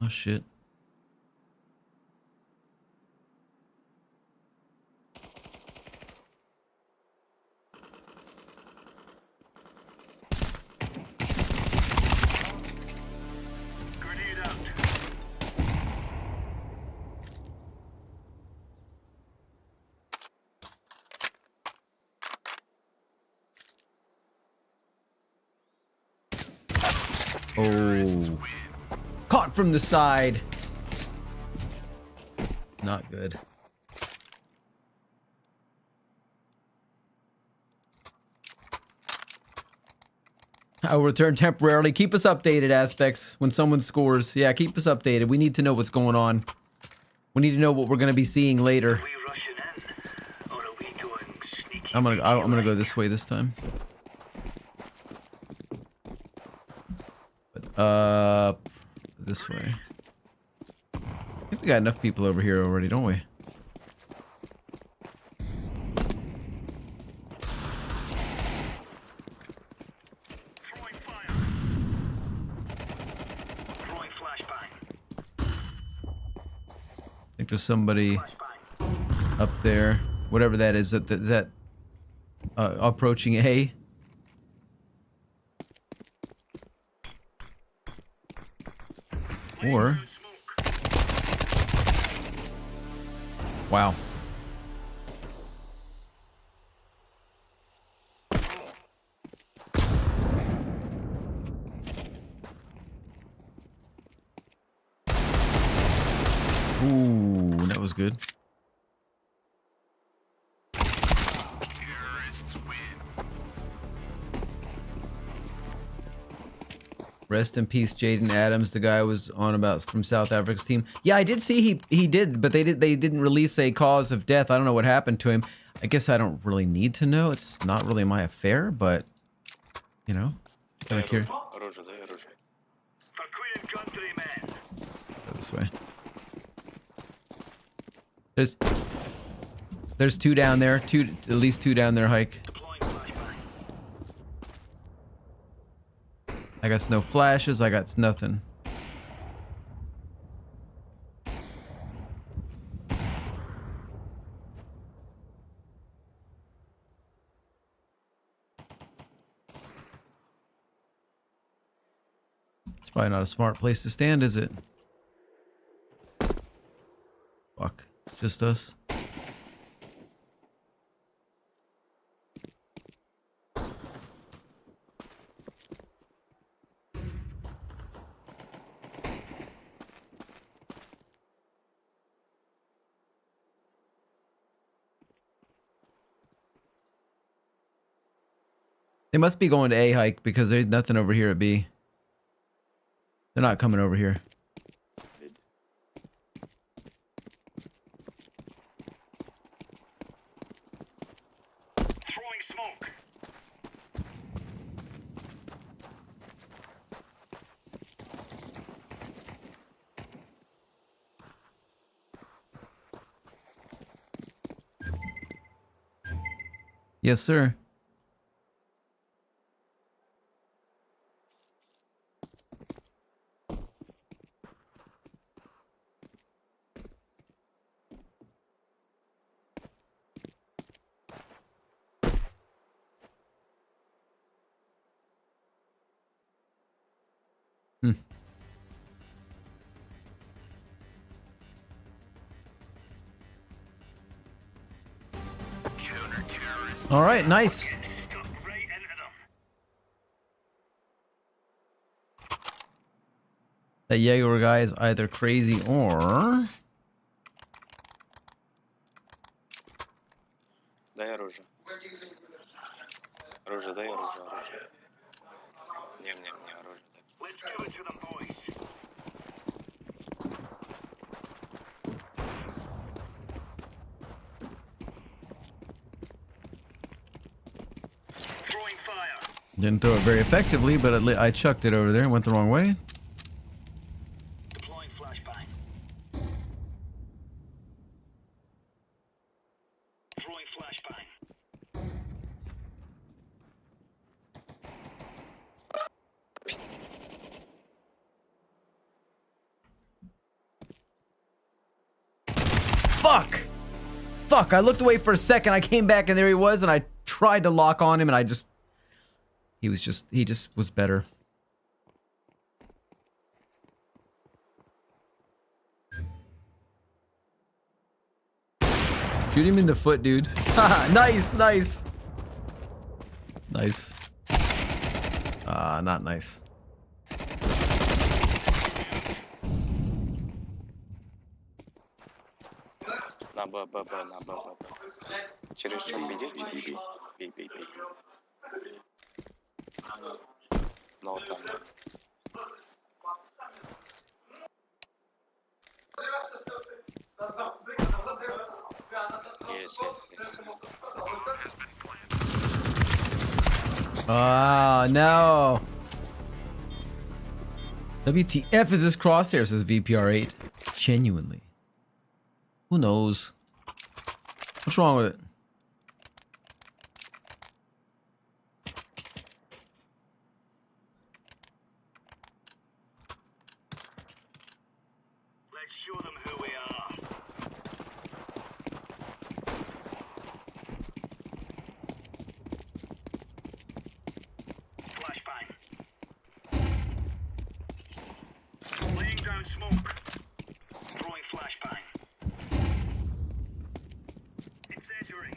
Speaker 2: Oh shit.
Speaker 1: Grenade out.
Speaker 2: Oh. Caught from the side. Not good. I will return temporarily. Keep us updated, Aspects, when someone scores. Yeah, keep us updated. We need to know what's going on. We need to know what we're going to be seeing later. I'm gonna go this way this time. This way. I think we got enough people over here already, don't we?
Speaker 1: Throwing fire. Throwing flashbang.
Speaker 2: I think there's somebody up there. Whatever that is. Is that approaching A? Or... Wow. Ooh, that was good. Rest in peace, Jaden Adams, the guy was on about from South Africa's team. Yeah, I did see he did, but they didn't release a cause of death. I don't know what happened to him. I guess I don't really need to know. It's not really my affair, but you know, kind of curious.
Speaker 4: Оружие, дай оружие.
Speaker 1: For Queen and Country, man.
Speaker 2: Go this way. There's two down there. At least two down there, Hike.
Speaker 1: Deploying flashbang.
Speaker 2: I got no flashes. I got nothing. It's probably not a smart place to stand, is it? Fuck. Just us. They must be going to A hike because there's nothing over here at B. They're not coming over here.
Speaker 1: Throwing smoke.
Speaker 2: Yes, sir. Hmm. All right, nice.
Speaker 1: Stuck right into them.
Speaker 2: That Jaeger guy is either crazy or...
Speaker 4: Дай оружие. Оружие, дай оружие, оружие. Не, оружие дай.
Speaker 1: Let's give it to them, boys. Throwing fire.
Speaker 2: Didn't throw it very effectively, but I chucked it over there and went the wrong way.
Speaker 1: Deploying flashbang. Throwing flashbang.
Speaker 2: Fuck! Fuck, I looked away for a second, I came back and there he was, and I tried to lock on him and he just was better. Shoot him in the foot, dude. Nice, nice. Nice. Not nice.
Speaker 4: На Б. Через чем беги? Бей. Ну вот там. Есть.
Speaker 2: Ah, no. WTF is this crosshair, says VPR8. Genuinely. Who knows? What's wrong with it?
Speaker 1: Let's show them who we are. Flashbang. Laying down smoke. Throwing flashbang. Incendiary.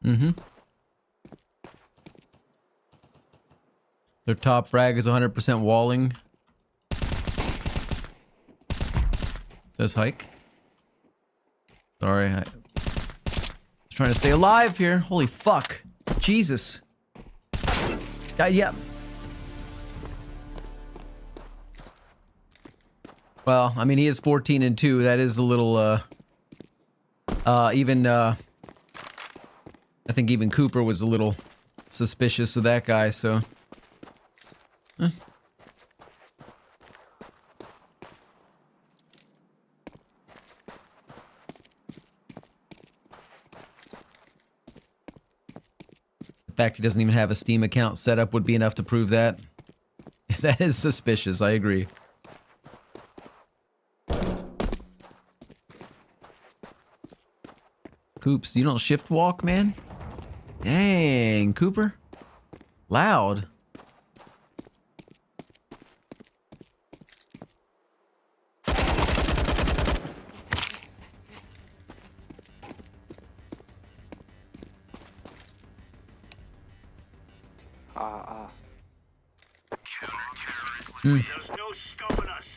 Speaker 2: Mm-hmm. Their top frag is 100% walling. Says hike. Sorry, I was trying to stay alive here. Holy fuck. Jesus. Yeah. Well, I mean, he is 14 and 2. That is a little, I think even Cooper was a little suspicious of that guy, so... The fact he doesn't even have a Steam account set up would be enough to prove that. That is suspicious, I agree. Coops, you don't shift walk, man? Dang, Cooper. Loud. Hmm.
Speaker 1: There's no stopping us.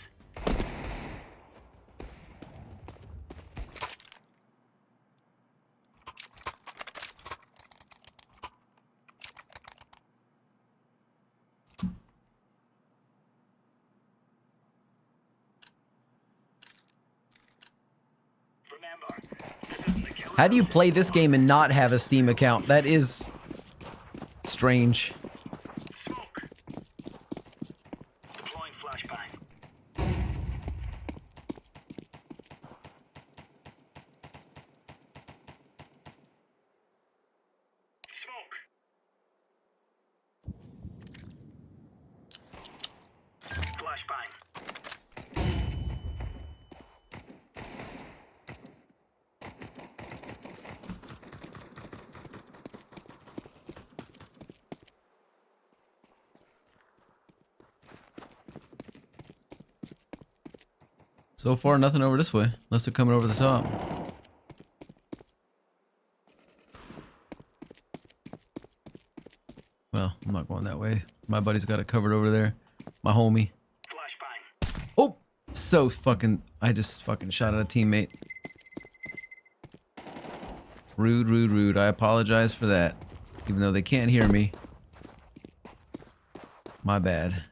Speaker 2: How do you play this game and not have a Steam account? That is strange.
Speaker 1: Smoke. Deploying flashbang. Smoke. Flashbang.
Speaker 2: So far, nothing over this way, unless they're coming over the top. Well, I'm not going that way. My buddy's got it covered over there. My homie.
Speaker 1: Flashbang.
Speaker 2: Oh! So fucking... I just fucking shot at a teammate. Rude, rude, rude. I apologize for that. Even though they can't hear me. My bad.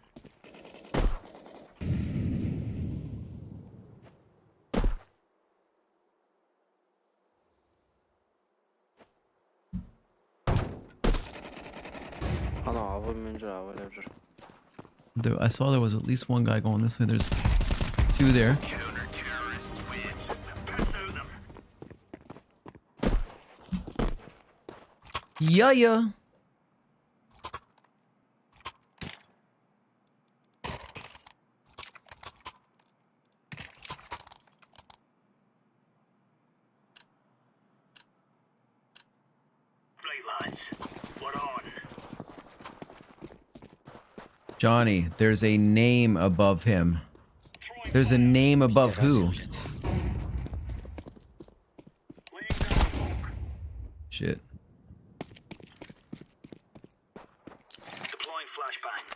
Speaker 2: I saw there was at least one guy going this way. There's two there.
Speaker 1: Counter-terrorists win. Pass out them.
Speaker 2: Yeah, yeah.
Speaker 1: Right, lads. We're on.
Speaker 2: Johnny, there's a name above him. There's a name above who?
Speaker 1: Laying down smoke.
Speaker 2: Shit.
Speaker 1: Deploying flashbang.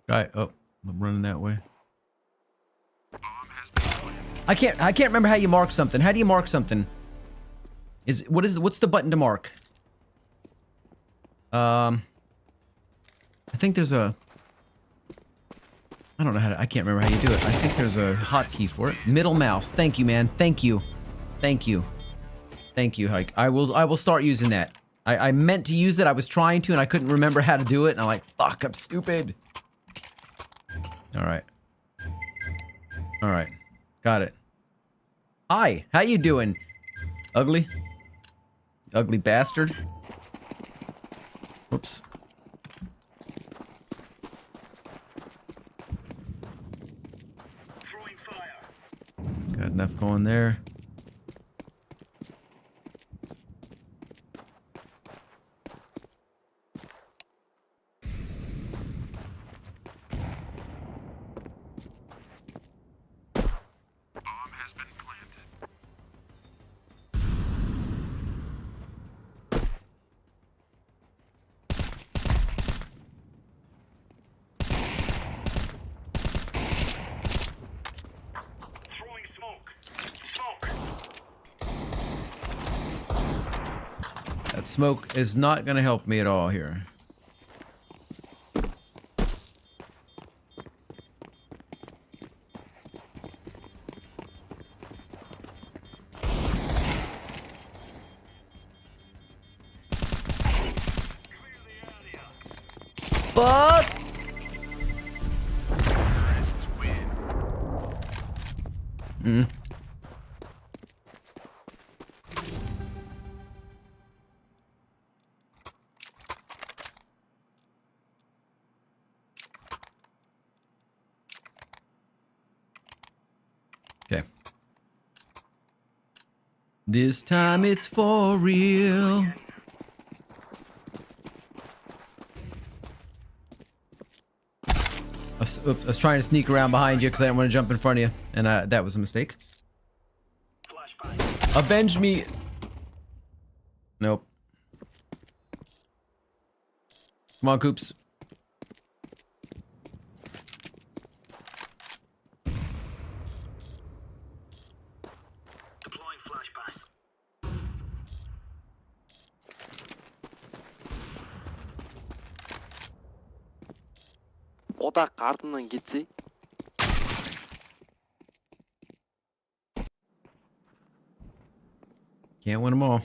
Speaker 2: Guy, oh, I'm running that way. I can't remember how you mark something. How do you mark something? What's the button to mark? I think there's a... I don't know how to... I can't remember how you do it. I think there's a hotkey for it. Middle mouse. Thank you, man. Thank you. Thank you. Thank you, Hike. I will start using that. I meant to use it. I was trying to, and I couldn't remember how to do it. And I'm like, fuck, I'm stupid. Alright. Alright. Got it. Hi. How you doing? Ugly? Ugly bastard. Whoops.
Speaker 1: Throwing fire.
Speaker 2: Got enough going there.
Speaker 1: Throwing smoke. Smoke.
Speaker 2: That smoke is not going to help me at all here. Fuck!
Speaker 1: Terrorists win.
Speaker 2: Mm-hmm. Okay. This time it's for real. I was trying to sneak around behind you because I didn't want to jump in front of you, and that was a mistake. Avenge me! Nope. Come on, Coops.
Speaker 1: Deploying flashbang.
Speaker 5: Одак артынан гизээ.
Speaker 2: Can't win them all.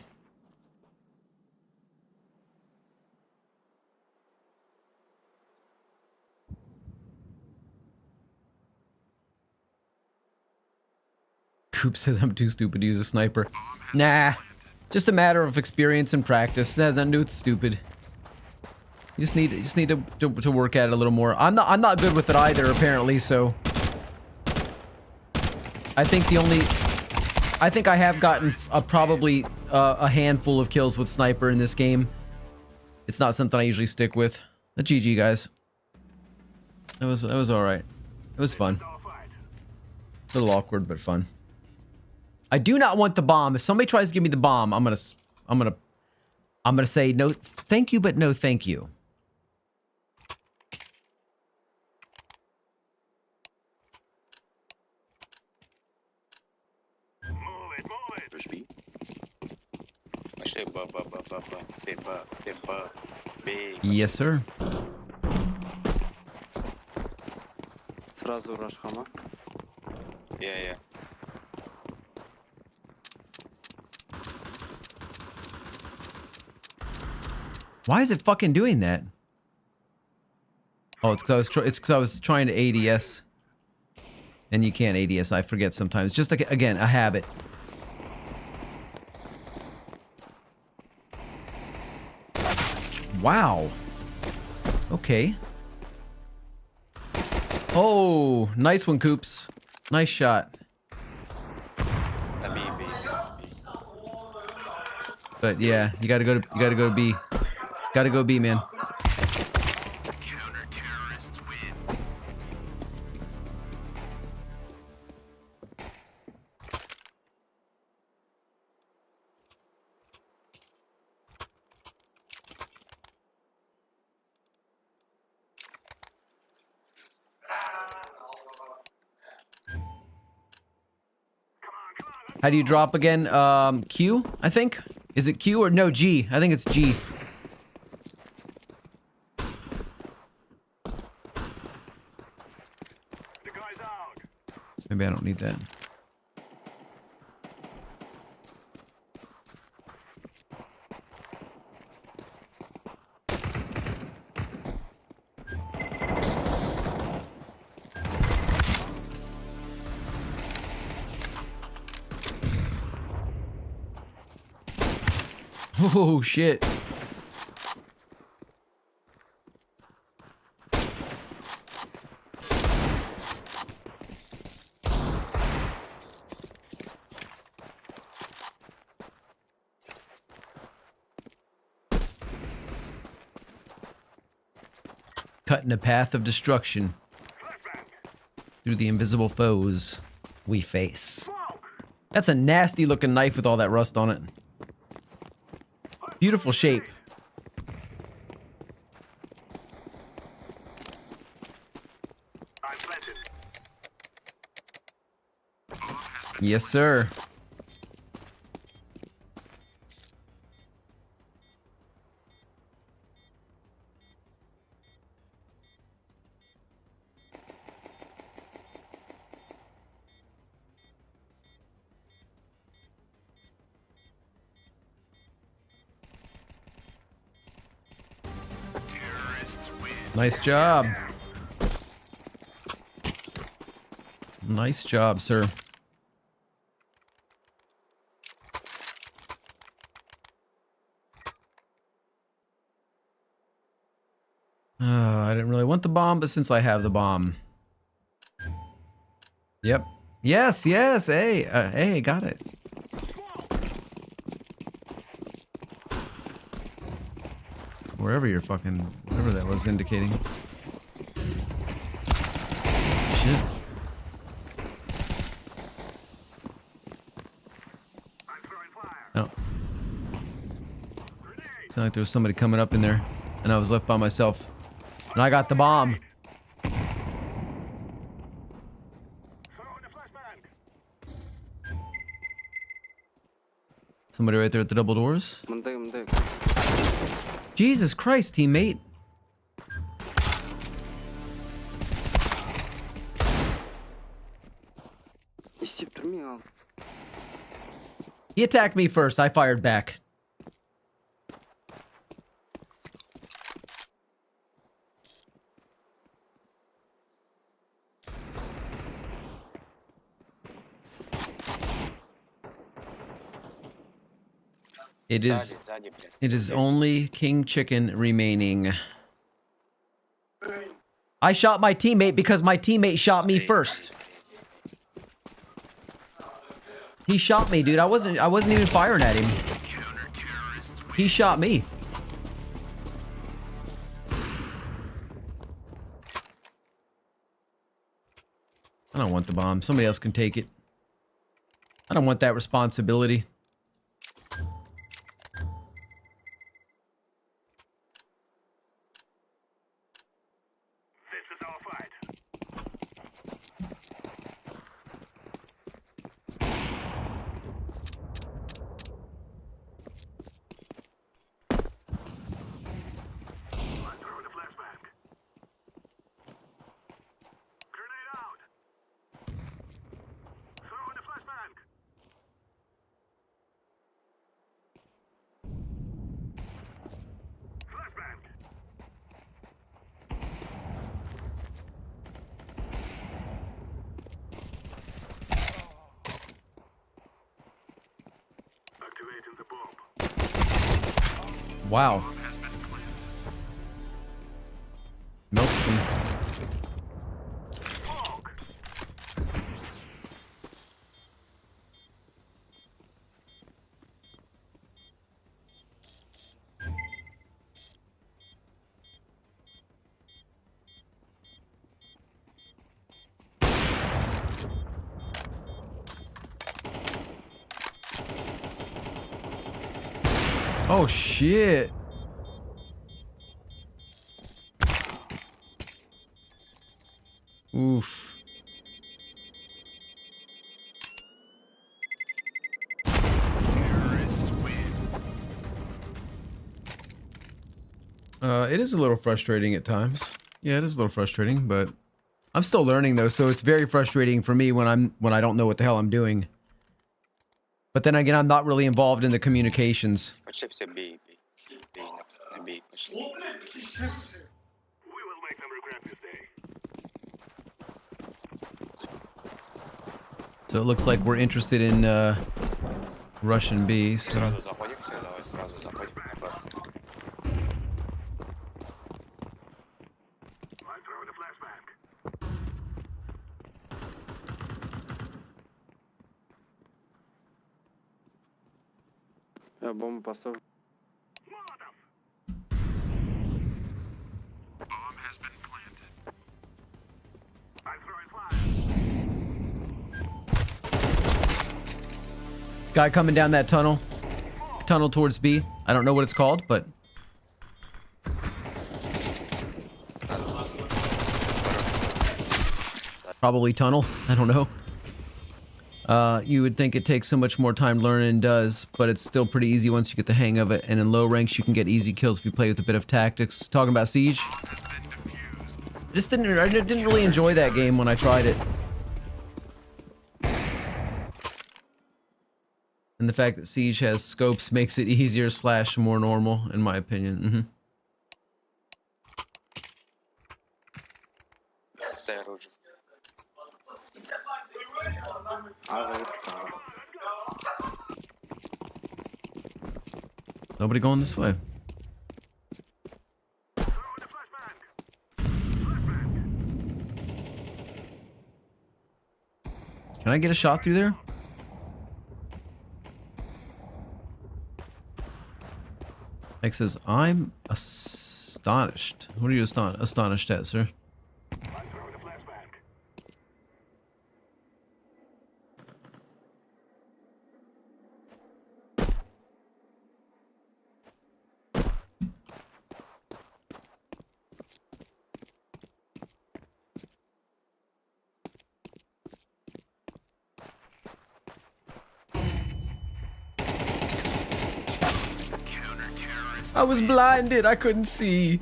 Speaker 2: Coop says I'm too stupid to use a sniper. Nah. Just a matter of experience and practice. That has nothing to do with stupid. You just need to work at it a little more. I'm not good with it either, apparently, so I think I have gotten probably a handful of kills with sniper in this game. It's not something I usually stick with. But GG, guys. That was all right. It was fun. A little awkward, but fun. I do not want the bomb. If somebody tries to give me the bomb, I'm gonna say no, thank you, but no, thank you.
Speaker 4: Push B. Actually, step up. B.
Speaker 2: Yes, sir.
Speaker 5: Сразу рашхама.
Speaker 4: Yeah.
Speaker 2: Why is it fucking doing that? Oh, it's because I was trying to ADS, and you can't ADS. I forget sometimes. Just like, again, a habit. Wow. Okay. Oh, nice one, Coops. Nice shot.
Speaker 4: B.
Speaker 2: But yeah, you gotta go to B. Gotta go B, man.
Speaker 1: Counter-terrorists win.
Speaker 2: How do you drop again? Q, I think? Is it Q or no, G? I think it's G. Maybe I don't need that. Oh, shit. Cutting a path of destruction through the invisible foes we face. That's a nasty looking knife with all that rust on it. Beautiful shape. Yes, sir. Nice job. Nice job, sir. didn't really want the bomb, but since I have the bomb. Yep. Yes, yes. Hey, hey, got it. Wherever you're fucking, whatever that was indicating. Shit. Oh. Sounded like there was somebody coming up in there, and I was left by myself. And I got the bomb. Somebody right there at the double doors. Jesus Christ, teammate. He attacked me first. I fired back. It is only King Chicken remaining. I shot my teammate because my teammate shot me first. He shot me, dude. I wasn't even firing at him. He shot me. I don't want the bomb. Somebody else can take it. I don't want that responsibility. Wow. Milk me. Oh shit. Oof. It is a little frustrating at times. Yeah, it is a little frustrating, but I'm still learning though, so it's very frustrating for me when I don't know what the hell I'm doing. But then again, I'm not really involved in the communications.
Speaker 4: Пошли все бей, бей. Бей, бей, пошли.
Speaker 2: So it looks like we're interested in Russian B. So.
Speaker 4: Сразу заходим, все, давай, сразу заходим.
Speaker 5: Я бомбу поставлю.
Speaker 2: Guy coming down that tunnel towards B. I don't know what it's called, but probably tunnel. I don't know. You would think it takes so much more time to learn, and does, but it's still pretty easy once you get the hang of it. And in low ranks, you can get easy kills if you play with a bit of tactics. Talking about Siege, I didn't really enjoy that game when I tried it. And the fact that Siege has scopes makes it easier / more normal, in my opinion.
Speaker 4: Дай оружие.
Speaker 2: Nobody going this way. Can I get a shot through there? Mike says, I'm astonished. What are you astonished at, sir? I was blinded. I couldn't see.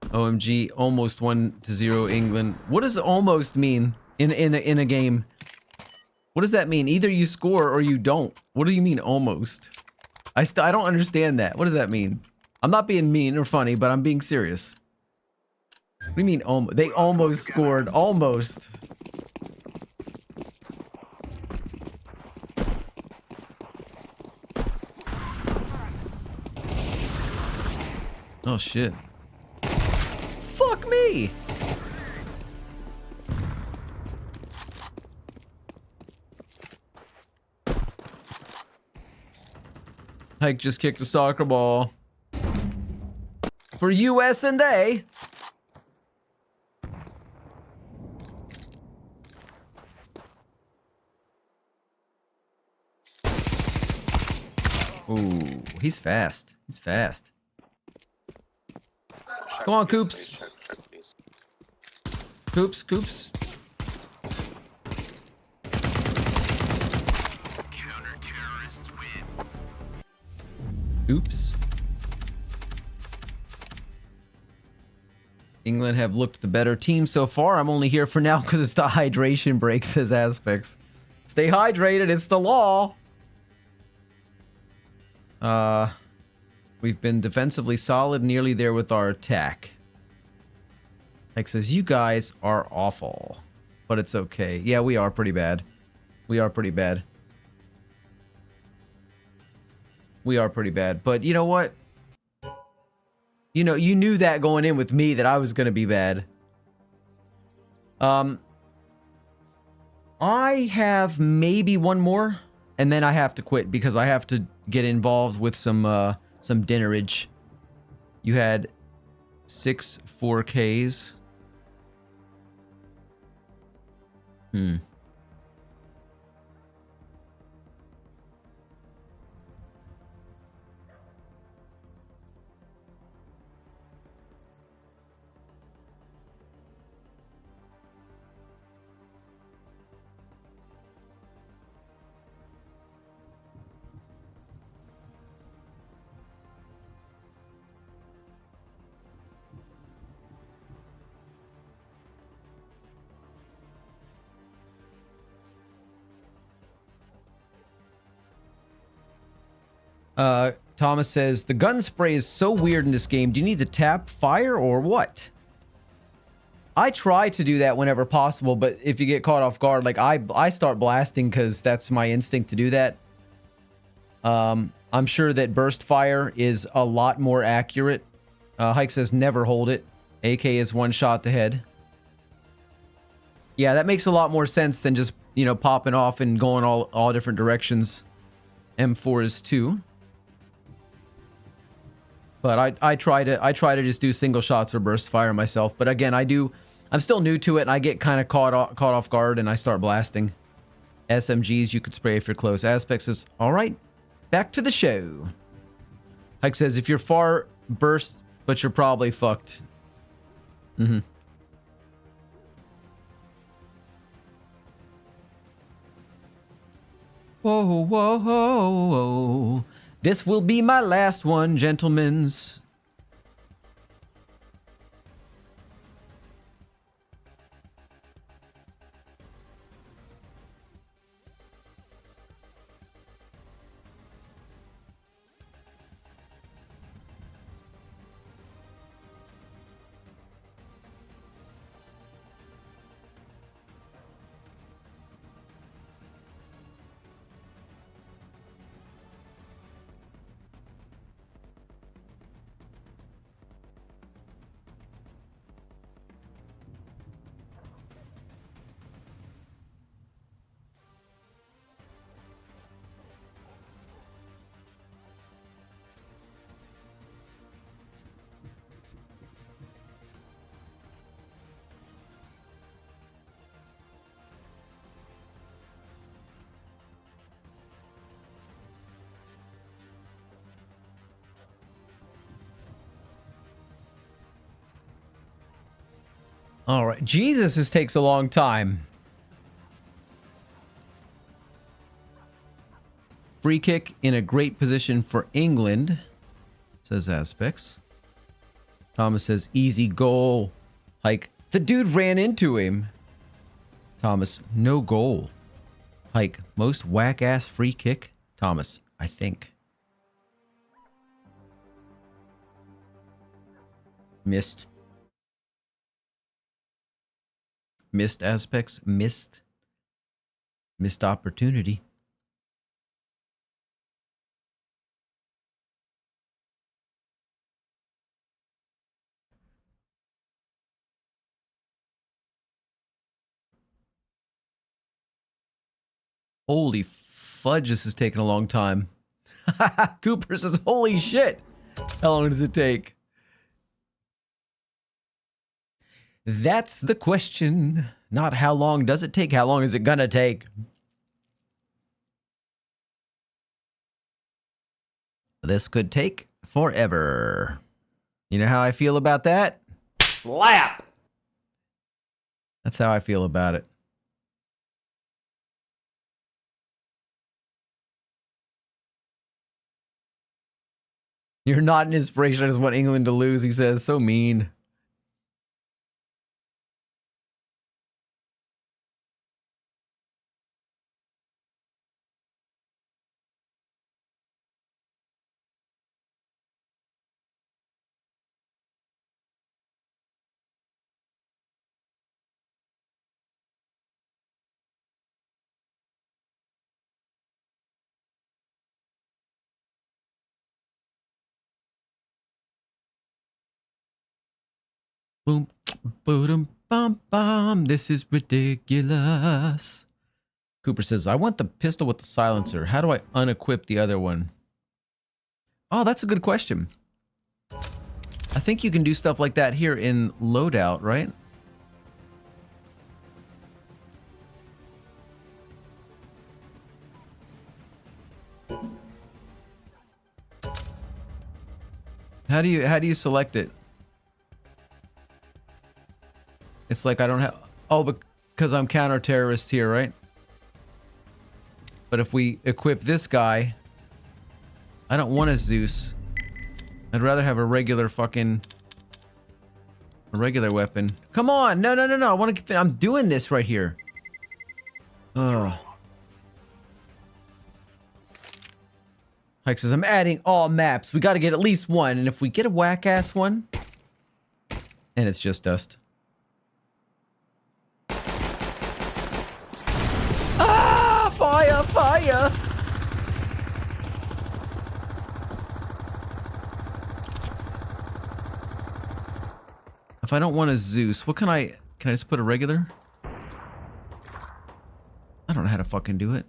Speaker 2: OMG, almost 1-0 England. What does almost mean in a game? What does that mean? Either you score or you don't. What do you mean almost? I don't understand that. What does that mean? I'm not being mean or funny, but I'm being serious. What do you mean almost? They almost scored. Almost. Oh shit. Fuck me! Hike just kicked a soccer ball. For US and A. Ooh, he's fast. He's fast. Come on, Coops.
Speaker 4: Check, please.
Speaker 2: Coops.
Speaker 1: Counter-terrorists win.
Speaker 2: Oops. England have looked the better team so far. I'm only here for now because it's the hydration break, says Aspects. Stay hydrated, it's the law. We've been defensively solid, nearly there with our attack. Like says, you guys are awful. But it's okay. Yeah, we are pretty bad. We are pretty bad. But you know what? You know, you knew that going in with me that I was going to be bad. I have maybe one more, and then I have to quit because I have to get involved with some dinnerage. You had 6 4Ks. Thomas says, the gun spray is so weird in this game. Do you need to tap fire or what? I try to do that whenever possible, but if you get caught off guard, like I start blasting because that's my instinct to do that. I'm sure that burst fire is a lot more accurate. Hike says, never hold it. AK is 1 shot to head. Yeah, that makes a lot more sense than just, you know, popping off and going all different directions. M4 is 2. But I try to just do single shots or burst fire myself. But again, I'm still new to it, and I get kind of caught off guard, and I start blasting. SMGs you could spray if you're close. Aspect says, all right, back to the show. Hike says, if you're far, burst, but you're probably fucked. Whoa, whoa, whoa, whoa. This will be my last one, gentlemens. All right. Jesus, this takes a long time. Free kick in a great position for England, says Aspects. Thomas says, easy goal. Hike, the dude ran into him. Thomas, no goal. Hike, most whack-ass free kick. Thomas, I think. Missed. Missed Aspects. Missed. Missed opportunity. Holy fudge, this is taking a long time. Cooper says, holy shit. How long does it take? That's the question. Not how long does it take, how long is it gonna take? This could take forever. You know how I feel about that? Slap! That's how I feel about it. You're not an inspiration. I just want England to lose, he says. So mean. Boom, boom, bum, bum. This is ridiculous. Cooper says, I want the pistol with the silencer. How do I unequip the other one? Oh, that's a good question. I think you can do stuff like that here in loadout, right? How do you select it? It's like I don't have... Oh, because I'm counter-terrorist here, right? But if we equip this guy... I don't want a Zeus. I'd rather have a regular fucking... A regular weapon. Come on! No, no, no, no! I want to... I'm doing this right here. Ugh. Hike says, I'm adding all maps. We gotta get at least one. And if we get a whack-ass one... And it's just dust. Ah! Fire! Fire! If I don't want a Zeus, what can I... Can I just put a regular? I don't know how to fucking do it.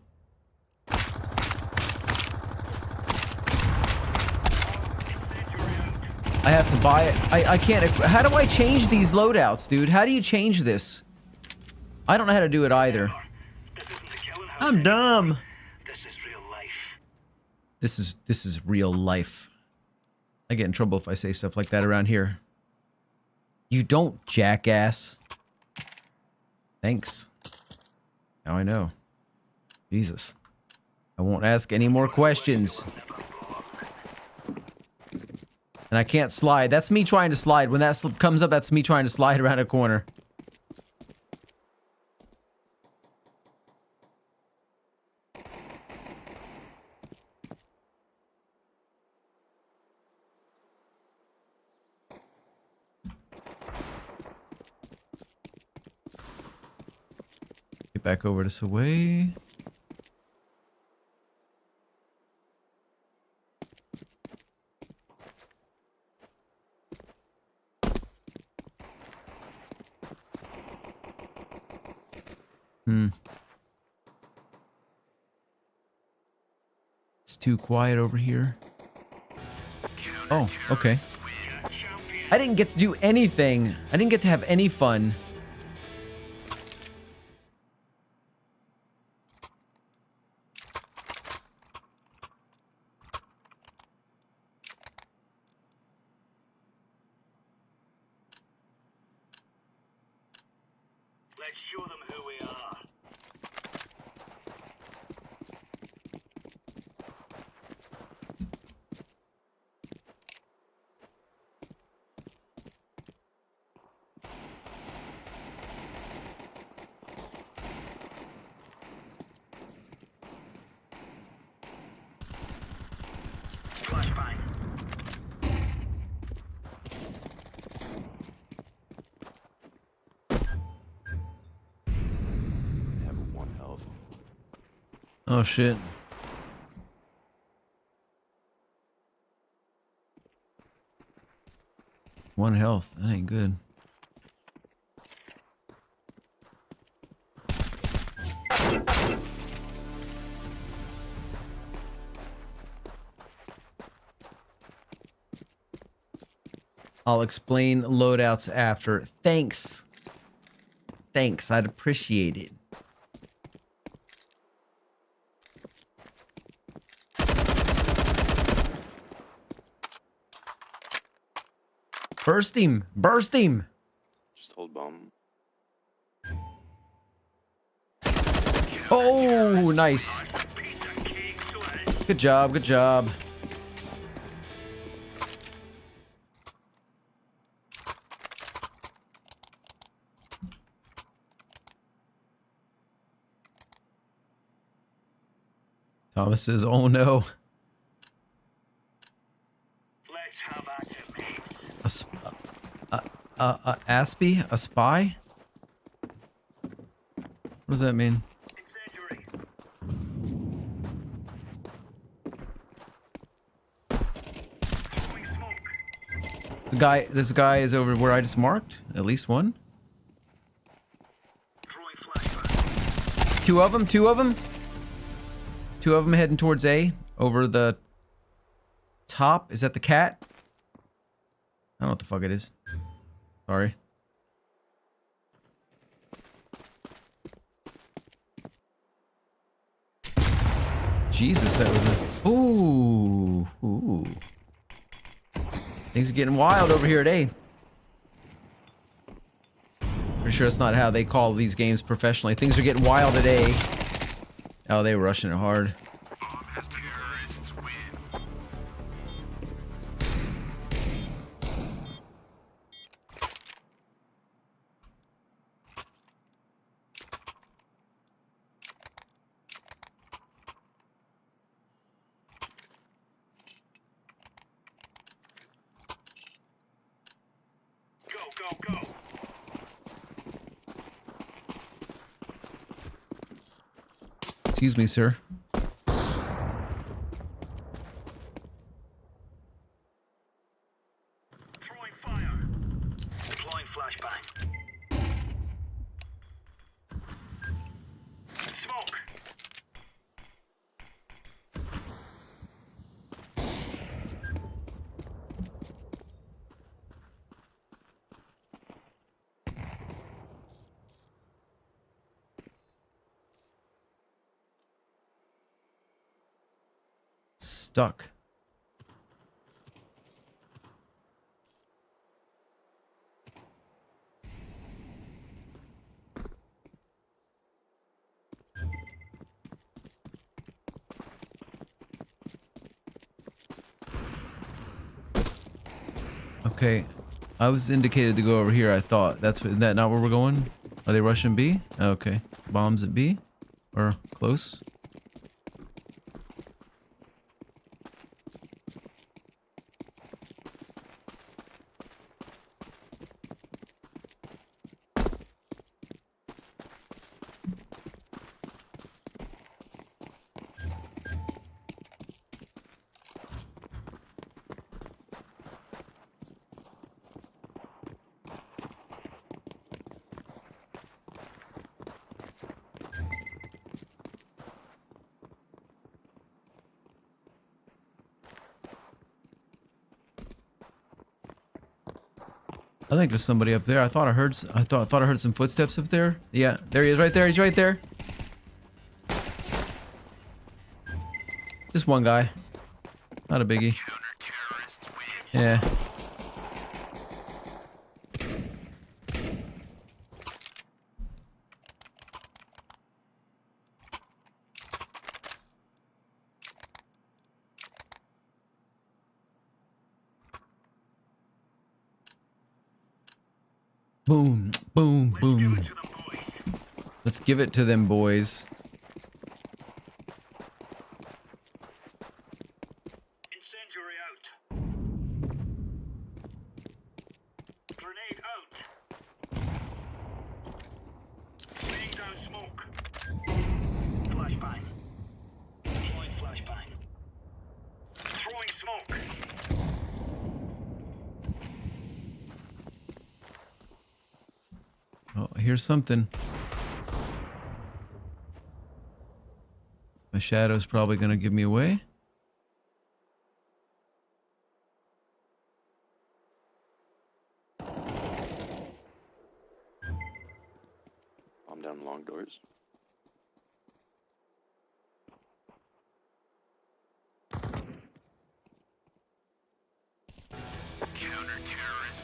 Speaker 2: I have to buy it. I can't... How do I change these loadouts, dude? How do you change this? I don't know how to do it either. I'm dumb.
Speaker 1: This is real life.
Speaker 2: This is real life. I get in trouble if I say stuff like that around here. You don't, jackass. Thanks. Now I know. Jesus. I won't ask any more questions. And I can't slide. That's me trying to slide. When that comes up, that's me trying to slide around a corner. Get back over this way. It's too quiet over here. Oh, okay. I didn't get to do anything. I didn't get to have any fun. Oh shit. One health. That ain't good. I'll explain loadouts after. Thanks. Thanks. I'd appreciate it. Burst him. Burst him.
Speaker 4: Just hold bomb.
Speaker 2: Oh, nice. Good job. Good job. Thomas says, oh no.
Speaker 1: Let's have at it, mate.
Speaker 2: Aspie? A spy? What does that mean?
Speaker 1: Incendiary. Throwing smoke.
Speaker 2: This guy is over where I just marked. At least one.
Speaker 1: Throwing flashbang.
Speaker 2: Two of them. Two of them. Two of them heading towards A. Over the top. Is that the cat? I don't know what the fuck it is. Sorry. Jesus, that was a... Ooh. Ooh. Things are getting wild over here at A. Pretty sure that's not how they call these games professionally. Things are getting wild at A. Oh, they were rushing it hard.
Speaker 1: Go.
Speaker 2: Excuse me, sir.
Speaker 1: Throwing fire. Deploying flashbang. Smoke.
Speaker 2: Stuck. Okay, I was indicated to go over here. I thought is that not where we're going? Are they rushing B? Okay, bombs at B, or close. I think there's somebody up there. I thought I heard some footsteps up there. Yeah, there he is, right there. He's right there. Just one guy. Not a biggie. Yeah. Boom, boom, boom. Let's give it to them, boys.
Speaker 1: Incendiary out. Grenade out. Laying down smoke. Flashbang.
Speaker 2: hear something. My shadow's probably gonna give me away.
Speaker 6: I'm down long doors.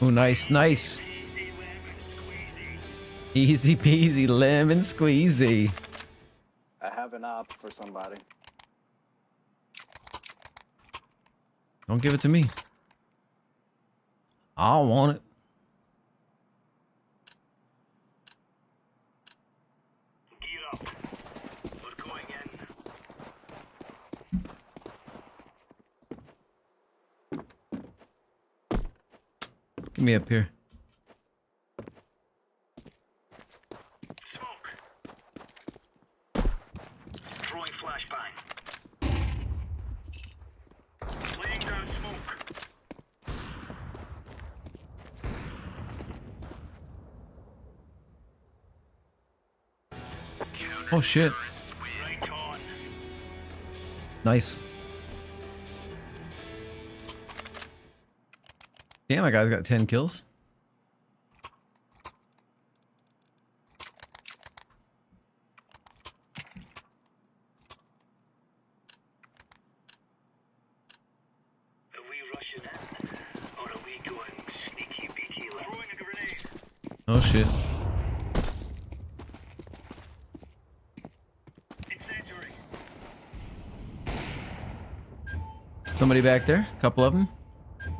Speaker 2: Oh, nice, nice. Easy peasy lemon squeezy.
Speaker 7: I have an op for somebody.
Speaker 2: Don't give it to me. I want it.
Speaker 1: Gear up. We're going in.
Speaker 2: Get me up here.
Speaker 1: Smoke. Throwing flashbang. Laying down smoke.
Speaker 2: Oh shit.
Speaker 1: Right on.
Speaker 2: Nice. Damn, my guy's got 10 kills.
Speaker 1: Are we rushing in? Or are we going sneaky beaky? Throwing a grenade.
Speaker 2: Oh shit.
Speaker 1: Incendiary.
Speaker 2: Somebody back there. A couple of them.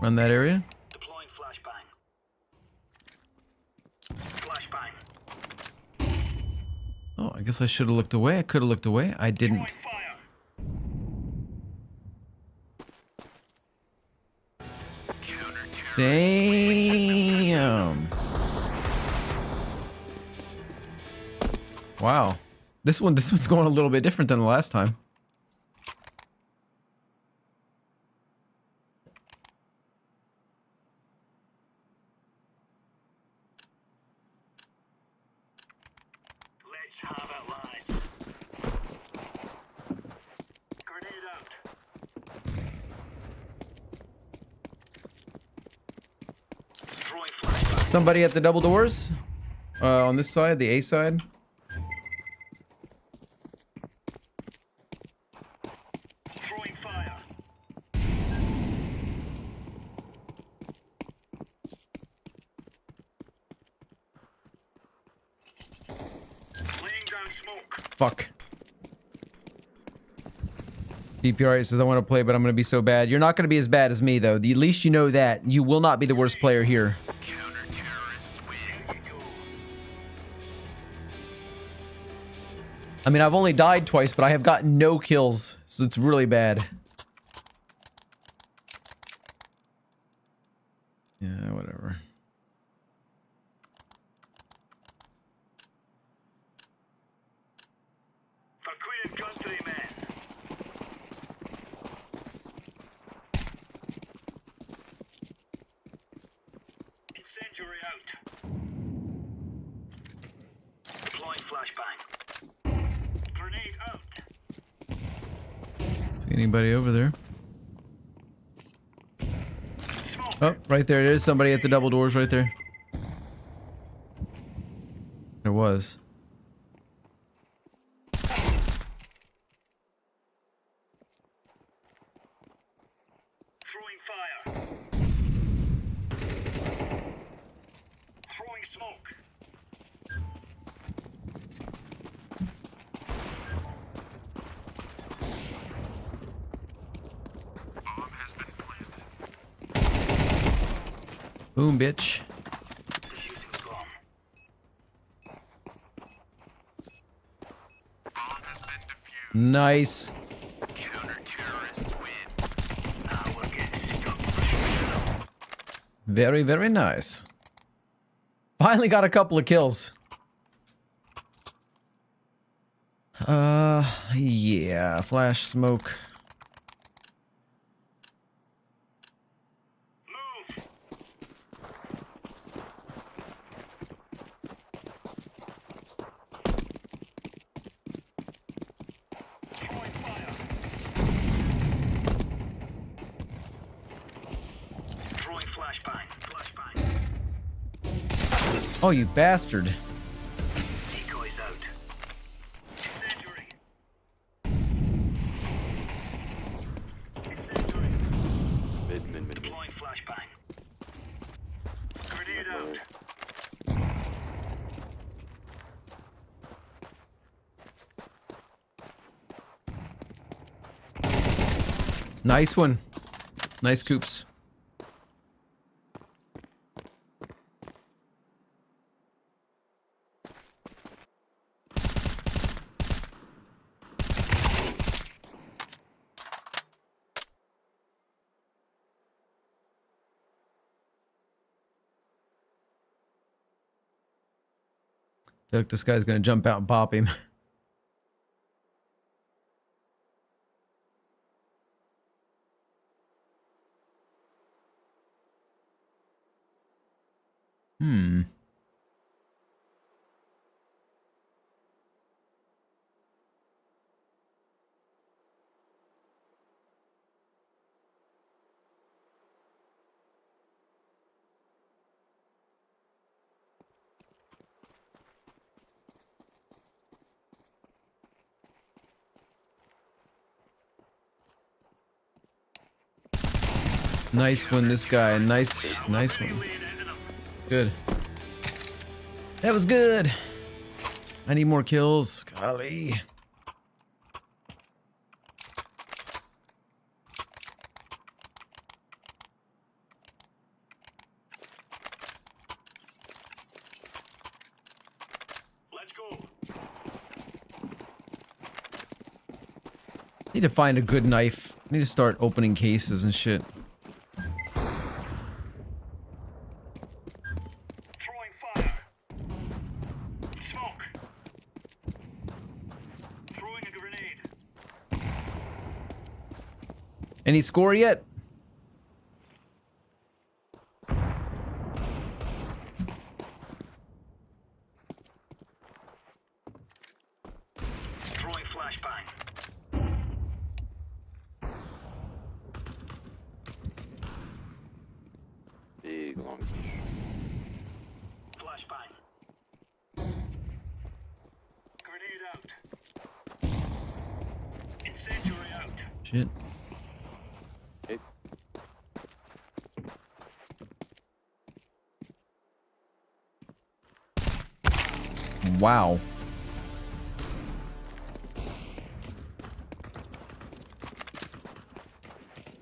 Speaker 2: Run that area.
Speaker 1: Deploying flashbang. Flashbang.
Speaker 2: Oh, I guess I should have looked away. I could have looked away. I didn't.
Speaker 1: Throwing fire.
Speaker 2: Damn. Wow. This one's going a little bit different than the last time.
Speaker 1: Let's have it, lads. Grenade out. Throwing flashbang.
Speaker 2: Somebody at the double doors. On this side, the A side.
Speaker 1: Throwing fire. Laying down smoke.
Speaker 2: Fuck. DPR says I want to play, but I'm going to be so bad. You're not going to be as bad as me, though. At least you know that. You will not be the worst player here.
Speaker 1: Counter-terrorists win. Here you go.
Speaker 2: I mean, I've only died twice, but I have gotten no kills. So it's really bad. Yeah, whatever.
Speaker 1: For Queen and Country, man. Incendiary out. Deploying flashbang. Grenade out.
Speaker 2: See anybody over there?
Speaker 1: Smoke.
Speaker 2: Oh, right there it is. Somebody at the double doors right there. There was.
Speaker 1: Throwing fire. Throwing smoke.
Speaker 2: Boom, bitch.
Speaker 1: Defusing bomb.
Speaker 2: Nice.
Speaker 1: Counter-terrorists win. Now we're getting stuck.
Speaker 2: Very, very nice. Finally got a couple of kills. Yeah. Flash smoke.
Speaker 1: Move.
Speaker 2: Oh, you bastard.
Speaker 1: Decoys out. Incendiary. Incendiary.
Speaker 6: Mid.
Speaker 1: Deploying flashbang. Grenade out.
Speaker 2: Nice one. Nice Coops. I feel like this guy's gonna jump out and pop him. Hmm. Nice one, this guy. Nice one. Good. That was good. I need more kills. Golly.
Speaker 1: Let's go.
Speaker 2: Need to find a good knife. Need to start opening cases and shit.
Speaker 1: Throwing fire. Smoke. Throwing a grenade.
Speaker 2: Any score yet?
Speaker 1: Throwing flashbang.
Speaker 6: Big long fish.
Speaker 1: Flashbang. Grenade out. Incendiary out.
Speaker 2: Shit.
Speaker 6: Hey,
Speaker 2: Wow.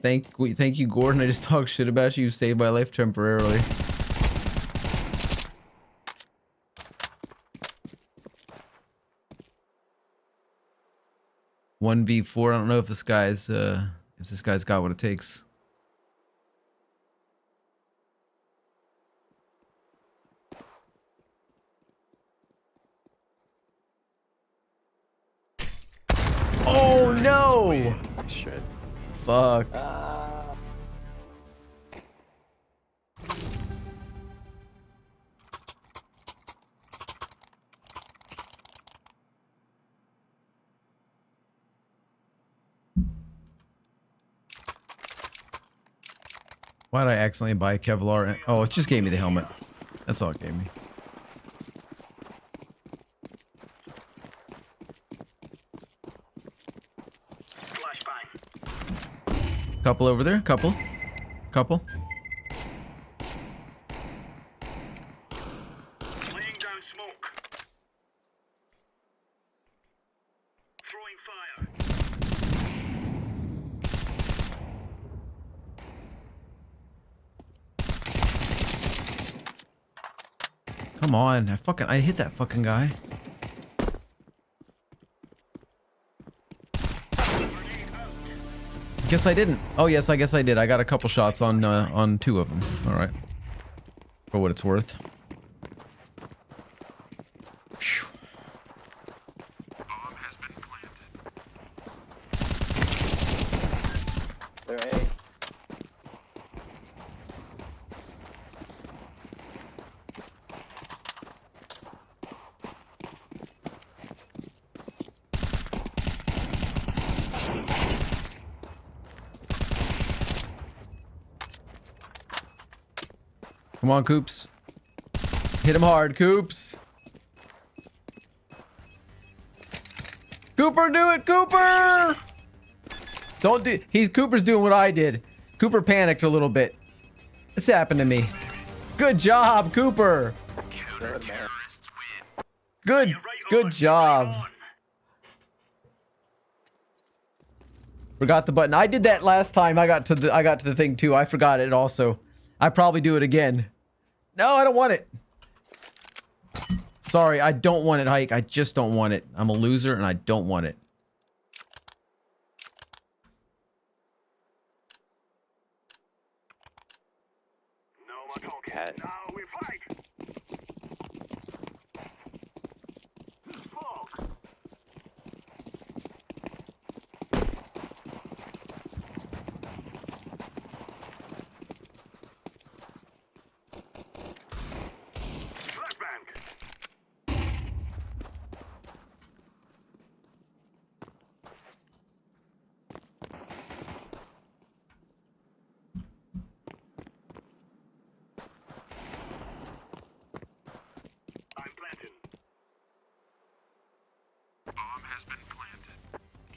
Speaker 2: Thank you, Gordon. I just talked shit about you. You saved my life temporarily. One v4. I don't know if this guy's got what it takes. Oh no!
Speaker 6: shit.
Speaker 2: Fuck. Why did I accidentally buy Kevlar? Oh, it just gave me the helmet. That's all it gave me.
Speaker 1: Flashbang.
Speaker 2: Couple over there. Couple.
Speaker 1: Laying down smoke. Throwing fire.
Speaker 2: Come on. I hit that fucking guy. Guess I didn't. Oh yes, I guess I did. I got a couple shots on two of them. All right. For what it's worth. Phew.
Speaker 7: They're A.
Speaker 2: Come on, Coops. Hit him hard, Coops. Cooper, do it, Cooper! Don't do. Cooper's doing what I did. Cooper panicked a little bit. It's happened to me. Good job, Cooper. Good job. Forgot the button. I did that last time. I got to the thing too. I forgot it also. I probably do it again. No, I don't want it. Sorry, I don't want it, Hike. I just don't want it. I'm a loser and I don't want it.
Speaker 6: Cat.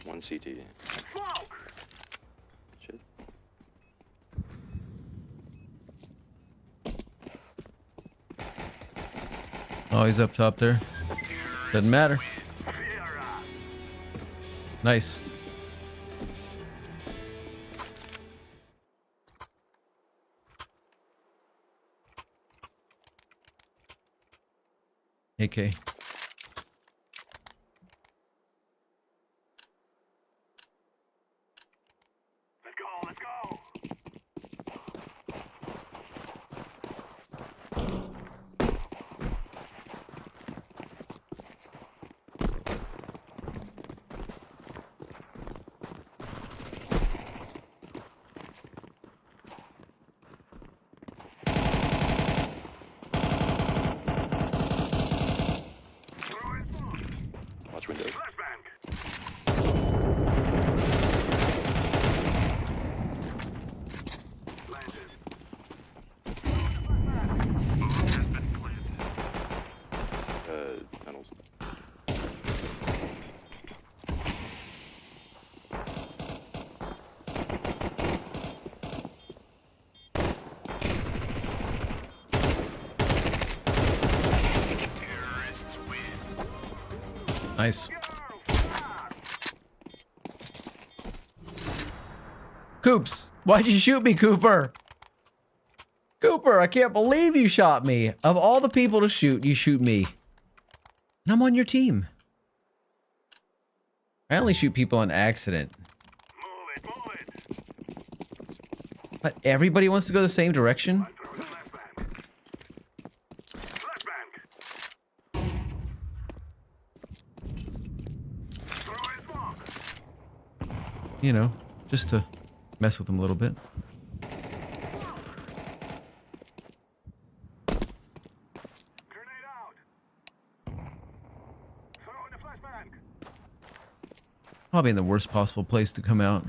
Speaker 6: One CT. Shit.
Speaker 2: Oh, he's up top there. Doesn't matter. Nice. AK.
Speaker 6: Watch window. Tunnels.
Speaker 2: Nice. Coops, why'd you shoot me, Cooper? Cooper, I can't believe you shot me. Of all the people to shoot, you shoot me. And I'm on your team. I only shoot people on accident. But everybody wants to go the same direction? You know, just to mess with them a little bit. Probably in the worst possible place to come out.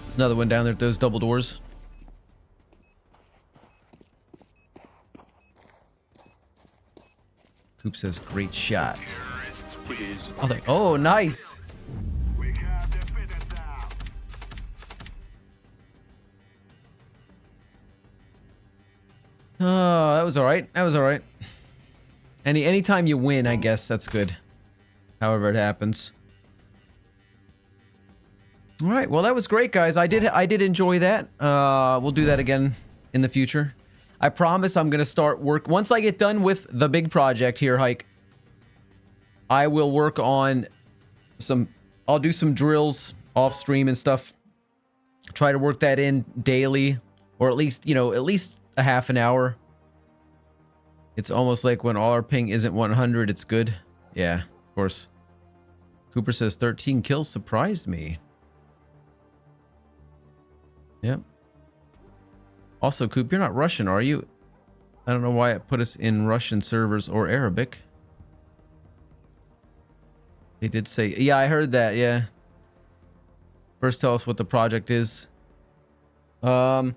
Speaker 2: There's another one down there at those double doors. Coop says, great shot. Oh, nice. Oh, that was all right. That was all right. Anytime you win, I guess that's good. However it happens. All right. Well, that was great, guys. I did enjoy that. We'll do that again in the future. I promise I'm going to start work. Once I get done with the big project here, Hike, I will work on some... I'll do some drills off stream and stuff. Try to work that in daily. Or at least, you know, at least a half an hour. It's almost like when all our ping isn't 100, it's good. Yeah, of course. Cooper says 13 kills surprised me. Yep. Also, Coop, you're not Russian, are you? I don't know why it put us in Russian servers or Arabic. They did say... Yeah, I heard that, yeah. First, tell us what the project is. Why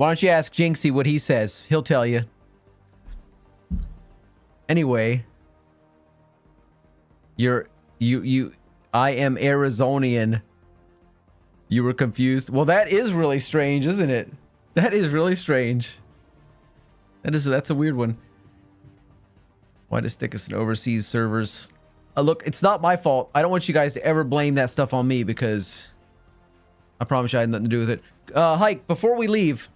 Speaker 2: don't you ask Jinxie what he says? He'll tell you. Anyway, I am Arizonian. You were confused. Well, that is really strange, isn't it? That is really strange. That's a weird one. Why to stick us in overseas servers? Look, it's not my fault. I don't want you guys to ever blame that stuff on me because I promise you I had nothing to do with it. Hike, before we leave,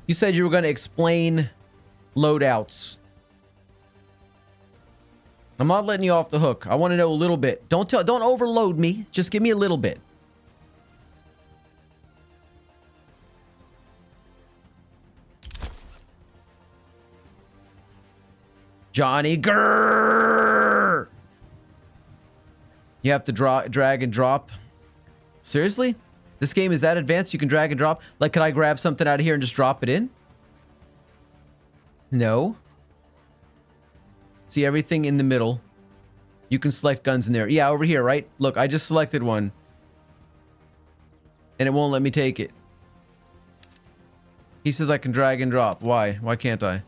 Speaker 2: you said you were going to explain loadouts. I'm not letting you off the hook. I want to know a little bit. Don't overload me. Just give me a little bit. Johnny, grrr! You have to drag and drop. Seriously? This game is that advanced? You can drag and drop? Like, can I grab something out of here and just drop it in? No. See everything in the middle. You can select guns in there. Yeah, over here, right? Look, I just selected one. And it won't let me take it. He says I can drag and drop. Why? Why can't I?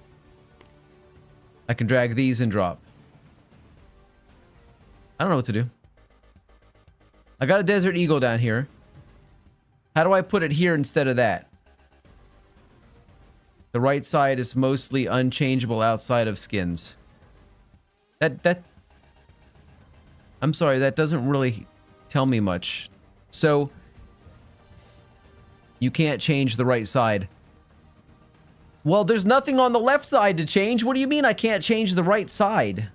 Speaker 2: I can drag these and drop. I don't know what to do. I got a Desert Eagle down here. How do I put it here instead of that? The right side is mostly unchangeable outside of skins. I'm sorry, that doesn't really tell me much. So, you can't change the right side. Well, there's nothing on the left side to change. What do you mean I can't change the right side?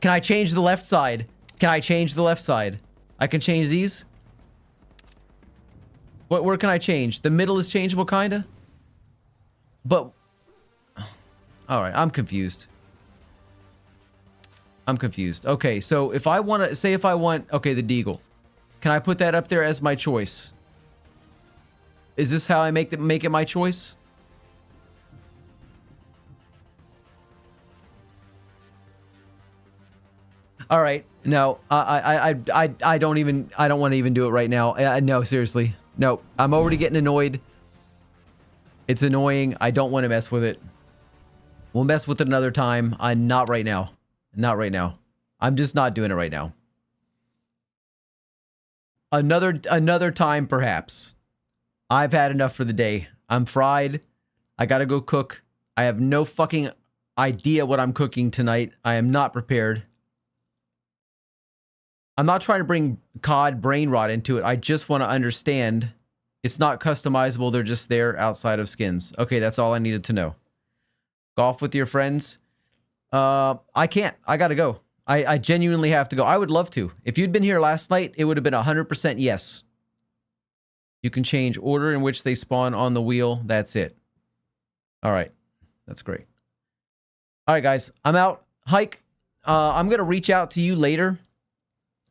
Speaker 2: Can I change the left side? Can I change the left side? I can change these? Where can I change? The middle is changeable, kinda? But... Alright, I'm confused. Okay, so if I want to... Say if I want... Okay, the Deagle. Can I put that up there as my choice? Is this how I make it my choice? All right. No, I don't want to even do it right now. No, seriously. No, I'm already getting annoyed. It's annoying. I don't want to mess with it. We'll mess with it another time. Not right now. Not right now. I'm just not doing it right now. Another time, perhaps. I've had enough for the day. I'm fried. I gotta go cook. I have no fucking idea what I'm cooking tonight. I am not prepared. I'm not trying to bring COD brain rot into it. I just want to understand. It's not customizable. They're just there outside of skins. Okay, that's all I needed to know. Golf with your friends? I can't. I gotta go. I genuinely have to go. I would love to. If you'd been here last night, it would have been 100% yes. You can change order in which they spawn on the wheel. That's it. All right. That's great. All right, guys. I'm out. Hike, I'm going to reach out to you later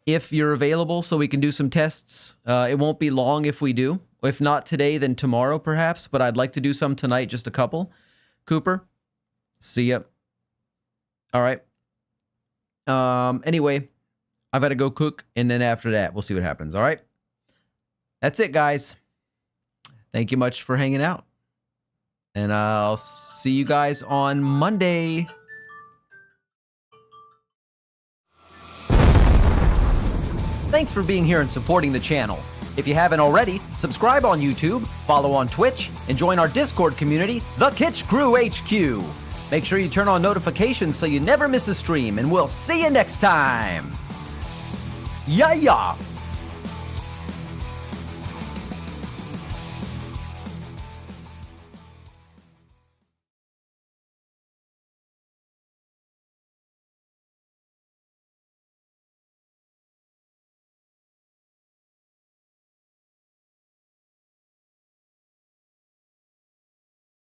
Speaker 2: if you're available so we can do some tests. It won't be long if we do. If not today, then tomorrow perhaps. But I'd like to do some tonight, just a couple. Cooper, see ya. All right. Anyway, I've got to go cook, and then after that, we'll see what happens. All right. That's it, guys. Thank you much for hanging out. And I'll see you guys on Monday. Thanks for being here and supporting the channel. If you haven't already, subscribe on YouTube, follow on Twitch, and join our Discord community, The Kitsch Crew HQ. Make sure you turn on notifications so you never miss a stream, and we'll see you next time. Yeah.